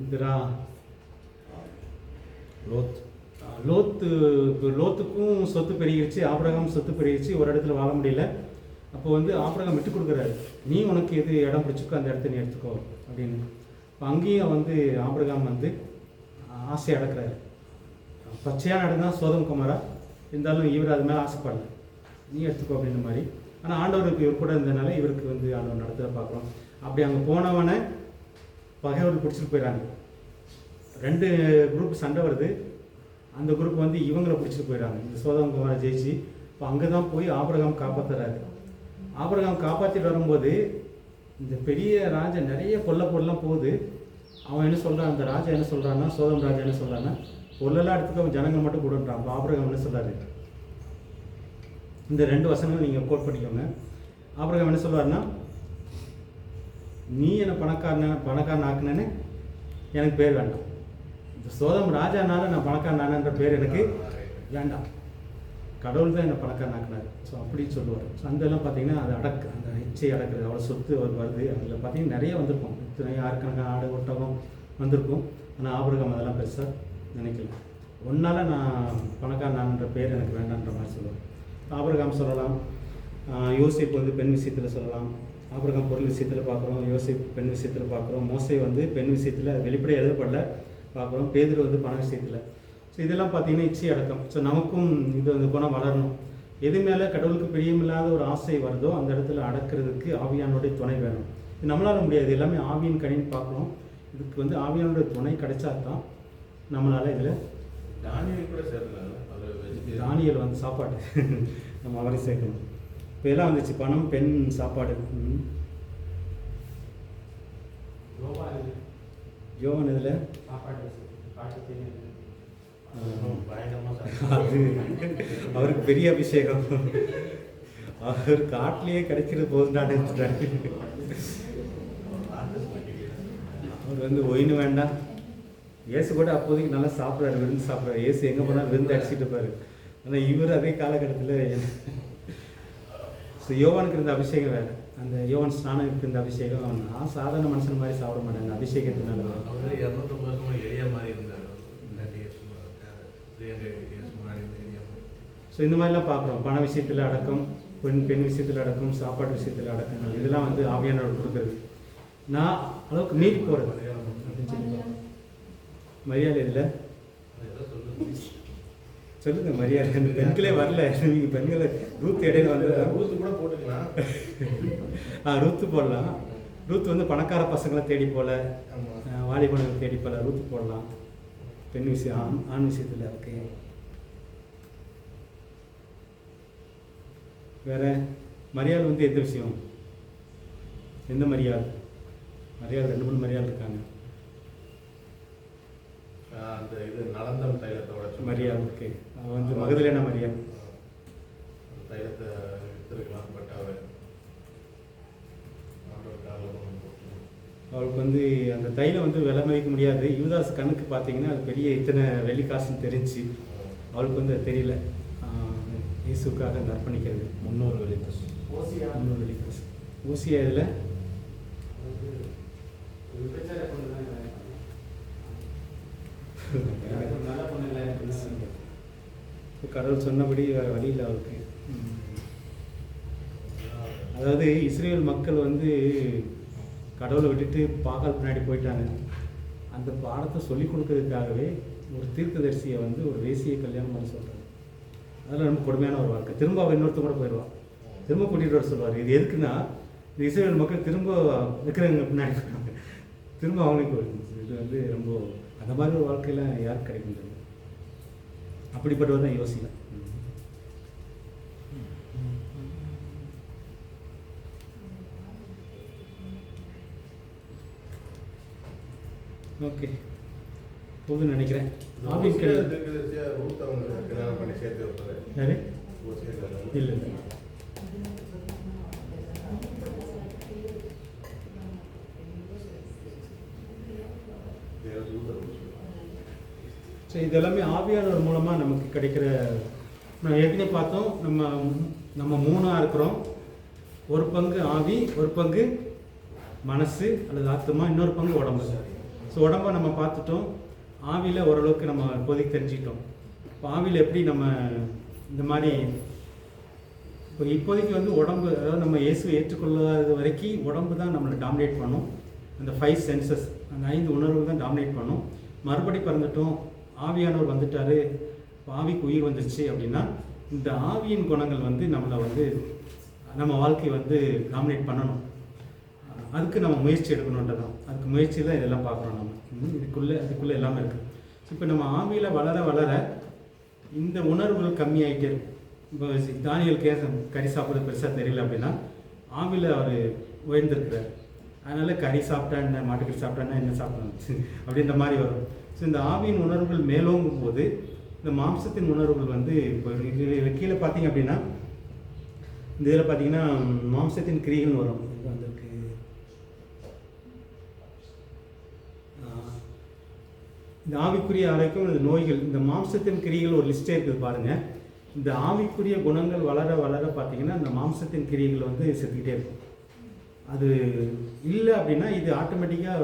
இந்த லோத்துக்கும் சொத்து பெருகிருச்சு, ஆபிரகாம் சொத்து பெருகிருச்சு, ஒரு இடத்துல வாழ முடியல. அப்போ வந்து ஆபிரகாம் விட்டு கொடுக்குறாரு. நீ உனக்கு எது இடம் பிடிச்சிக்கோ அந்த இடத்த நீ எடுத்துக்கோ அப்படின்னு. இப்போ அங்கேயும் வந்து ஆபிரகாம் வந்து ஆசை அடக்கிறாரு. பச்சையான இடம் தான் சோதம் குமாரா, இருந்தாலும் இவர் அது மேலே ஆசைப்படல. நீ எடுத்துக்கோ அப்படின்ற மாதிரி. ஆனால் ஆண்டவருக்கு இவர் கூட இருந்ததுனால இவருக்கு வந்து ஆண்டவர் நடத்துகிற பார்க்குறோம். அப்படி அங்கே போனவனை பகைவர்கள் பிடிச்சிட்டு போயிடறாங்க. 2 குரூப் சண்டை வருது. அந்த குரூப் வந்து இவங்களை பிடிச்சிட்டு போயிடறாங்க. இந்த சோதம் குமாரை ஜெயிச்சு இப்போ அங்கே தான் போய் ஆபிரகாம் காப்பாற்றுறாரு. ஆபிரகாம் காப்பாற்றிட்டு வரும்போது இந்த பெரிய ராஜா நிறைய பொருள்லாம் போகுது. அவன் என்ன சொல்கிறான்? அந்த ராஜா என்ன சொல்கிறான்னா, சோதம் ராஜா என்ன சொல்கிறான்னா, பொருளெல்லாம் எடுத்துக்க ஜனங்கள் மட்டும் கொடுன்றான். அப்போ ஆபிரகாம் என்ன சொல்கிறாரு? இந்த 2 வசனங்கள் நீங்கள் கோட் பண்ணிக்கோங்க. ஆபிரகாம் என்ன சொல்வார்னா, நீ என்னை பணக்காரன் ஆக்குனேன்னு எனக்கு பேர் வேண்டாம். இந்த சோதம் ராஜானால நான் பணக்காரனானன்ற பேர் எனக்கு வேண்டாம். கடவுள் தான் என்னை பணக்காரன் ஆக்குனார். ஸோ அப்படின்னு சொல்லுவார். ஸோ அதெல்லாம் பார்த்தீங்கன்னா அது அந்த இச்சை அடக்குறது, அவ்வளோ சொத்து வருது. அதில் பார்த்தீங்கன்னா நிறைய வந்திருக்கும். இத்தனை யாருக்கணக்கான ஆடு ஒட்டகம் வந்திருக்கும். ஆனால் ஆபிரகாம் அதெல்லாம் பெருசாக நினைக்கல. ஒன்றால் நான் பணக்காரனான்ற பேர் எனக்கு வேண்டான்ற மாதிரி சொல்லுவார். ஆபிரகாம் சொல்லலாம். யோசேப்பு வந்து பெண் விஷயத்தில் சொல்லலாம். ஆபிரகாம் பொருள் விஷயத்தில் பார்க்குறோம். யோசேப்பு பெண் விஷயத்தில் பார்க்குறோம். மோசே வந்து பெண் விஷயத்தில் வெளிப்படையாக எழுதப்படல பார்க்குறோம். பேதுரு வந்து பண விஷயத்தில். ஸோ இதெல்லாம் பார்த்தீங்கன்னா இச்சை அடக்கம். ஸோ நமக்கும் இது வந்து குணம் வளரணும். எது மேலே கடவுளுக்கு பிரியமில்லாத ஒரு ஆசை வருதோ அந்த இடத்துல அடக்கிறதுக்கு ஆவியானுடைய துணை வேணும். இது நம்மளால முடியாது. எல்லாமே ஆவியின் கனின்னு பார்க்குறோம். இதுக்கு வந்து ஆவியானுடைய துணை கிடைச்சா தான் நம்மளால் இதில் தானியல் வந்து சாப்பாடு நம்ம அவரை சேர்க்கணும். இப்போ எல்லாம் வந்துச்சு. பணம், பெண், சாப்பாடு. யோவான் இதில் அது அவருக்கு பெரிய அபிஷேகம். அவர் காட்டிலேயே கிடைக்கிறது போதும். அவருக்கு வந்து ஒயின் வேண்டாம். இயேசு கூட அப்போதைக்கு நல்லா சாப்பிட்றாரு, விருந்து சாப்பிட்றாரு. இயேசு எங்கே போனாலும் விருந்து அடிச்சுட்டு இருப்பார். ஆனால் இவர் அதே காலகட்டத்தில் ஸோ யோவானுக்கு இருந்த அபிஷேகம் வேறு. அந்த யோவான் ஸ்நானனுக்கு இருந்த அபிஷேகம் நான் சாதாரண மனுஷன் மாதிரி சாப்பிட மாட்டேன். அந்த அபிஷேகத்தினால அவர் 200 வருஷமா எளிய மாதிரி இருந்தார். இல்லாட்டி முன்னாடி எளிய மாதிரி. ஸோ இந்த மாதிரிலாம் பார்க்குறோம். பண விஷயத்தில் அடக்கம், பெண் விஷயத்தில் அடக்கம், சாப்பாடு விஷயத்தில் அடக்கம், இதெல்லாம் வந்து ஆவியானவர் கொடுக்குறது. நான் அளவுக்கு மீறி போகிறது அப்படின்னு சொல்லி மரியாதை இல்லை சொல்லுங்க. மரியாதை அந்த பெண்களே வரல. நீங்கள் பெண்களை ரூத் இடையில வந்து ரூத்து கூட போட்டுக்கலாம். ரூத்து போடலாம். ரூத் வந்து பணக்கார பசங்களை தேடி போல, வாலிபனை தேடி போல ரூத்து போடலாம். பெண் விஷயம், ஆண் விஷயத்தில் ஓகே. வேற மரியாதை வந்து எந்த விஷயம்? எந்த மரியாதை? மரியாதை 2-3 மரியாதை இருக்காங்க. அந்த இது நலந்தம் தைலத்தோட மரியாதை ஓகே. அவன் வந்து மகதலேனா மரியாதை தைலத்தை எடுத்துருக்கலாம். பட் அவர் அவளுக்கு வந்து அந்த தைலம் வந்து விலை மதிக்க முடியாது. யூதாஸ் கணக்கு பார்த்தீங்கன்னா அது பெரிய இத்தனை வெள்ளிக்காசுன்னு தெரிஞ்சு அவளுக்கு வந்து அது தெரியல. இயேசுக்காக அந்த அர்ப்பணிக்கிறது 300 வெள்ளிக்காசு. 300 வெள்ளிக்காசு. ஊசியா இதில் கடவுள் சொன்னபடி வேறு வழியில் அவருக்கு. அதாவது இஸ்ரேல் மக்கள் வந்து கடவுளை விட்டுட்டு பாகால் பின்னாடி போயிட்டாங்க. அந்த பாடத்தை சொல்லிக் கொடுக்கறதுக்காகவே ஒரு தீர்க்கதரிசியை வந்து ஒரு வேசியை கல்யாணம் பண்ண சொல்கிறார். அதெல்லாம் ரொம்ப கொடுமையான ஒரு வாழ்க்கை. திரும்ப அவர் இன்னொருத்த கூட போயிடுவான். திரும்ப கூட்டிகிட்டு வர சொல்லுவார். இது எதுக்குன்னா இந்த இஸ்ரேல் மக்கள் திரும்ப விற்கிறவங்க பின்னாடி போயிடுவாங்க. திரும்ப அவங்களுக்கு வருது. இது வந்து ரொம்ப அந்த மாதிரி ஒரு வாழ்க்கையில் யாருக்கு கிடைக்கும்? அப்படிப்பட்டவர் தான் யோசிக்கல. ஓகே போதுன்னு நினைக்கிறேன். ஆவின் ரூத் அவங்க கல்யாணம் பண்ணி சேர்த்து வைப்பாரு. யாரு? இல்லை இல்லை ஸோ இதெல்லாமே ஆவியானவர் மூலமாக நமக்கு கிடைக்கிற. நான் ஏற்கனவே பார்த்தோம், நம்ம 3ஆக இருக்கிறோம். ஒரு பங்கு ஆவி, ஒரு பங்கு மனசு அல்லது ஆத்மா, இன்னொரு பங்கு உடம்பு. ஸோ உடம்பை நம்ம பார்த்துட்டோம். ஆவியில் ஓரளவுக்கு நம்ம இப்போதைக்கு தெரிஞ்சுக்கிட்டோம். இப்போ ஆவியில் எப்படி நம்ம இந்த மாதிரி இப்போதைக்கு வந்து உடம்பு, அதாவது நம்ம இயேசுவை ஏற்றுக்கொள்ளாத வரைக்கும் உடம்பு தான் நம்மளை டாமினேட் பண்ணும். அந்த 5 சென்சஸ், அந்த 5 உணர்வு தான் டாமினேட் பண்ணும். மறுபடி பிறந்துட்டோம், ஆவியானவர் வந்துட்டார், ஆவிக்கு உயிர் வந்துருச்சு அப்படின்னா இந்த ஆவியின் குணங்கள் வந்து நம்மளை வந்து நம்ம வாழ்க்கையை வந்து டாமினேட் பண்ணணும். அதுக்கு நம்ம முயற்சி எடுக்கணுன்றதான். அதுக்கு முயற்சி தான் இதெல்லாம் பார்க்குறோம். நம்ம அதுக்குள்ளே எல்லாமே இருக்குது. இப்போ நம்ம ஆவியில் வளர வளர இந்த உணர்வுகள் கம்மியாகிட்டே இருக்கும். இப்போ தானியல் கறி சாப்பிட்றது பெருசாக தெரியல அப்படின்னா ஆவியில் அவர் உயர்ந்திருக்கிறார். அதனால் கறி சாப்பிட்டா என்ன, மாட்டுக்கறி சாப்பிட்டான்னா என்ன சாப்பிடணும் அப்படின்ற மாதிரி வரும். ஸோ இந்த ஆவியின் உணர்வுகள் மேலோங்கும் போது இந்த மாம்சத்தின் உணர்வுகள் வந்து இப்போ இதில் கீழே பார்த்தீங்க அப்படின்னா இந்த இதில் பார்த்தீங்கன்னா மாம்சத்தின் கிரியைகள்னு வரும். வந்திருக்கு இந்த ஆவிக்குரிய ஆரோக்கியம், இந்த நோய்கள், இந்த மாம்சத்தின் கிரியைகள் ஒரு லிஸ்ட்டே இருக்குது பாருங்கள். இந்த ஆவிக்குரிய குணங்கள் வளர வளர பார்த்தீங்கன்னா இந்த மாம்சத்தின் கிரியைகள் வந்து செத்துக்கிட்டே இருக்கும். அது இல்லை அப்படின்னா இது ஆட்டோமேட்டிக்காக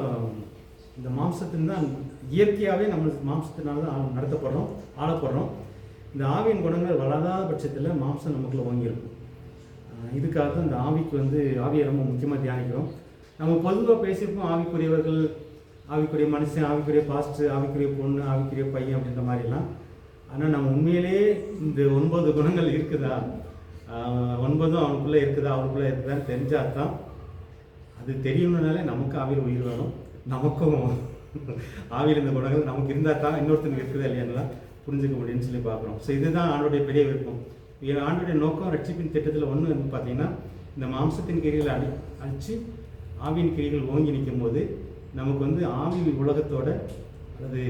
இந்த மாம்சத்தின் தான் இயற்கையாகவே நம்ம மாம்சத்தினால தான் நடத்தப்படுறோம், ஆளப்படுறோம். இந்த ஆவியின் குணங்கள் வளராத பட்சத்தில் மாம்சம் நமக்குள்ள ஓங்கியிருக்கும். இதுக்காக தான் இந்த ஆவிக்கு வந்து ஆவியை ரொம்ப முக்கியமாக தியானிக்கிறோம். நம்ம பொதுவாக பேசியிருப்போம் ஆவிக்குரியவர்கள், ஆவிக்குரிய மனுஷன், ஆவிக்குரிய பாஸ்டர், ஆவிக்குரிய பொண்ணு, ஆவிக்குரிய பையன் அப்படின்ற மாதிரிலாம். ஆனால் நம்ம உண்மையிலே இந்த 9 குணங்கள் இருக்குதா, 9 அவனுக்குள்ளே இருக்குதா, அவனுக்குள்ளே இருக்குதான்னு தெரிஞ்சால் தான். அது தெரியணுன்னாலே நமக்கு ஆவியில் உயிர் வேணும், நமக்கும் ஆவியில் இந்த குணங்கள் நமக்கு இருந்தால் தான் இன்னொருத்தனுக்கு இருக்குதா இல்லையானலாம் புரிஞ்சுக்க முடியும்னு சொல்லி பார்க்குறோம். ஸோ இதுதான் ஆண்டோடைய பெரிய விருப்பம். ஆண்டோடைய நோக்கம் ரட்சிப்பின் திட்டத்தில் ஒன்று வந்து பார்த்தீங்கன்னா இந்த மாம்சத்தின் கிரிகளை அழித்து ஆவியின் கிரிகள் ஓங்கி நிற்கும் போது நமக்கு வந்து ஆவி உலகத்தோட, அல்லது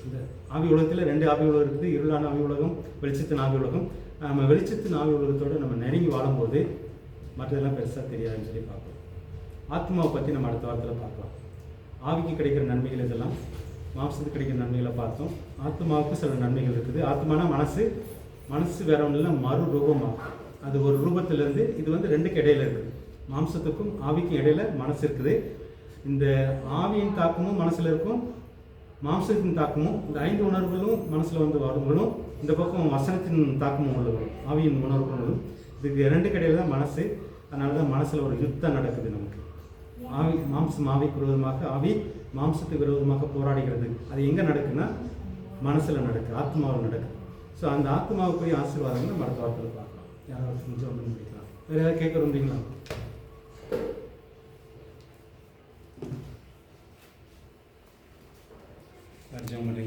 இந்த ஆவி உலகத்தில் 2 ஆவி உலகம் இருக்குது, இருளான ஆவி உலகம், வெளிச்சத்தின் ஆவி உலகம். நம்ம வெளிச்சத்தின் ஆவி உலகத்தோடு நம்ம நெருங்கி வாழும்போது மற்றதெல்லாம் பெருசாக தெரியாதுன்னு சொல்லி பார்க்கலாம். ஆத்மாவை பற்றி நம்ம அடுத்த வாரத்தில் பார்க்கலாம். ஆவிக்கு கிடைக்கிற நன்மைகள் இதெல்லாம், மாம்சத்துக்கு கிடைக்கிற நன்மைகளை பார்த்தோம். ஆத்மாவுக்கு சில நன்மைகள் இருக்குது. ஆத்மானா மனசு, மனசு வேற ஒன்றும் இல்லை, மறு ரூபமாக அது ஒரு ரூபத்திலேருந்து, இது வந்து ரெண்டுக்கு இடையில இருக்குது. மாம்சத்துக்கும் ஆவிக்கும் இடையில மனசு இருக்குது. இந்த ஆவியின் தாக்கமும் மனசில் இருக்கும், மாம்சத்தின் தாக்கமும், இந்த 5 உணர்வுகளும் மனசில் வந்து வருங்களும், இந்த பக்கம் வசனத்தின் தாக்கமும் உள்ள வரும், ஆவியின் உணர்வுகளும். இதுக்கு ரெண்டுக்கு இடையில தான் மனசு. அதனால தான் மனசில் ஒரு யுத்தம் நடக்குது நமக்கு. ஆவி மாம்சம் ஆவிக்கு விரோதமாக, ஆவி மாம்சத்துக்கு விரோதமாக போராடுகிறது. அது எங்கே நடக்குன்னா மனசில் நடக்குது, ஆத்மாவில் நடக்குது. ஸோ அந்த ஆத்மாவுக்குரிய ஆசீர்வாதங்கள் நம்ம அடுத்த வாரத்தில் பார்க்கலாம். யாராவது கொஞ்சம் ஒன்று முடிக்கலாம். வேறு ஏதாவது கேட்க விரும்புறீங்களா? ஜெபம் பண்ணுறீங்க.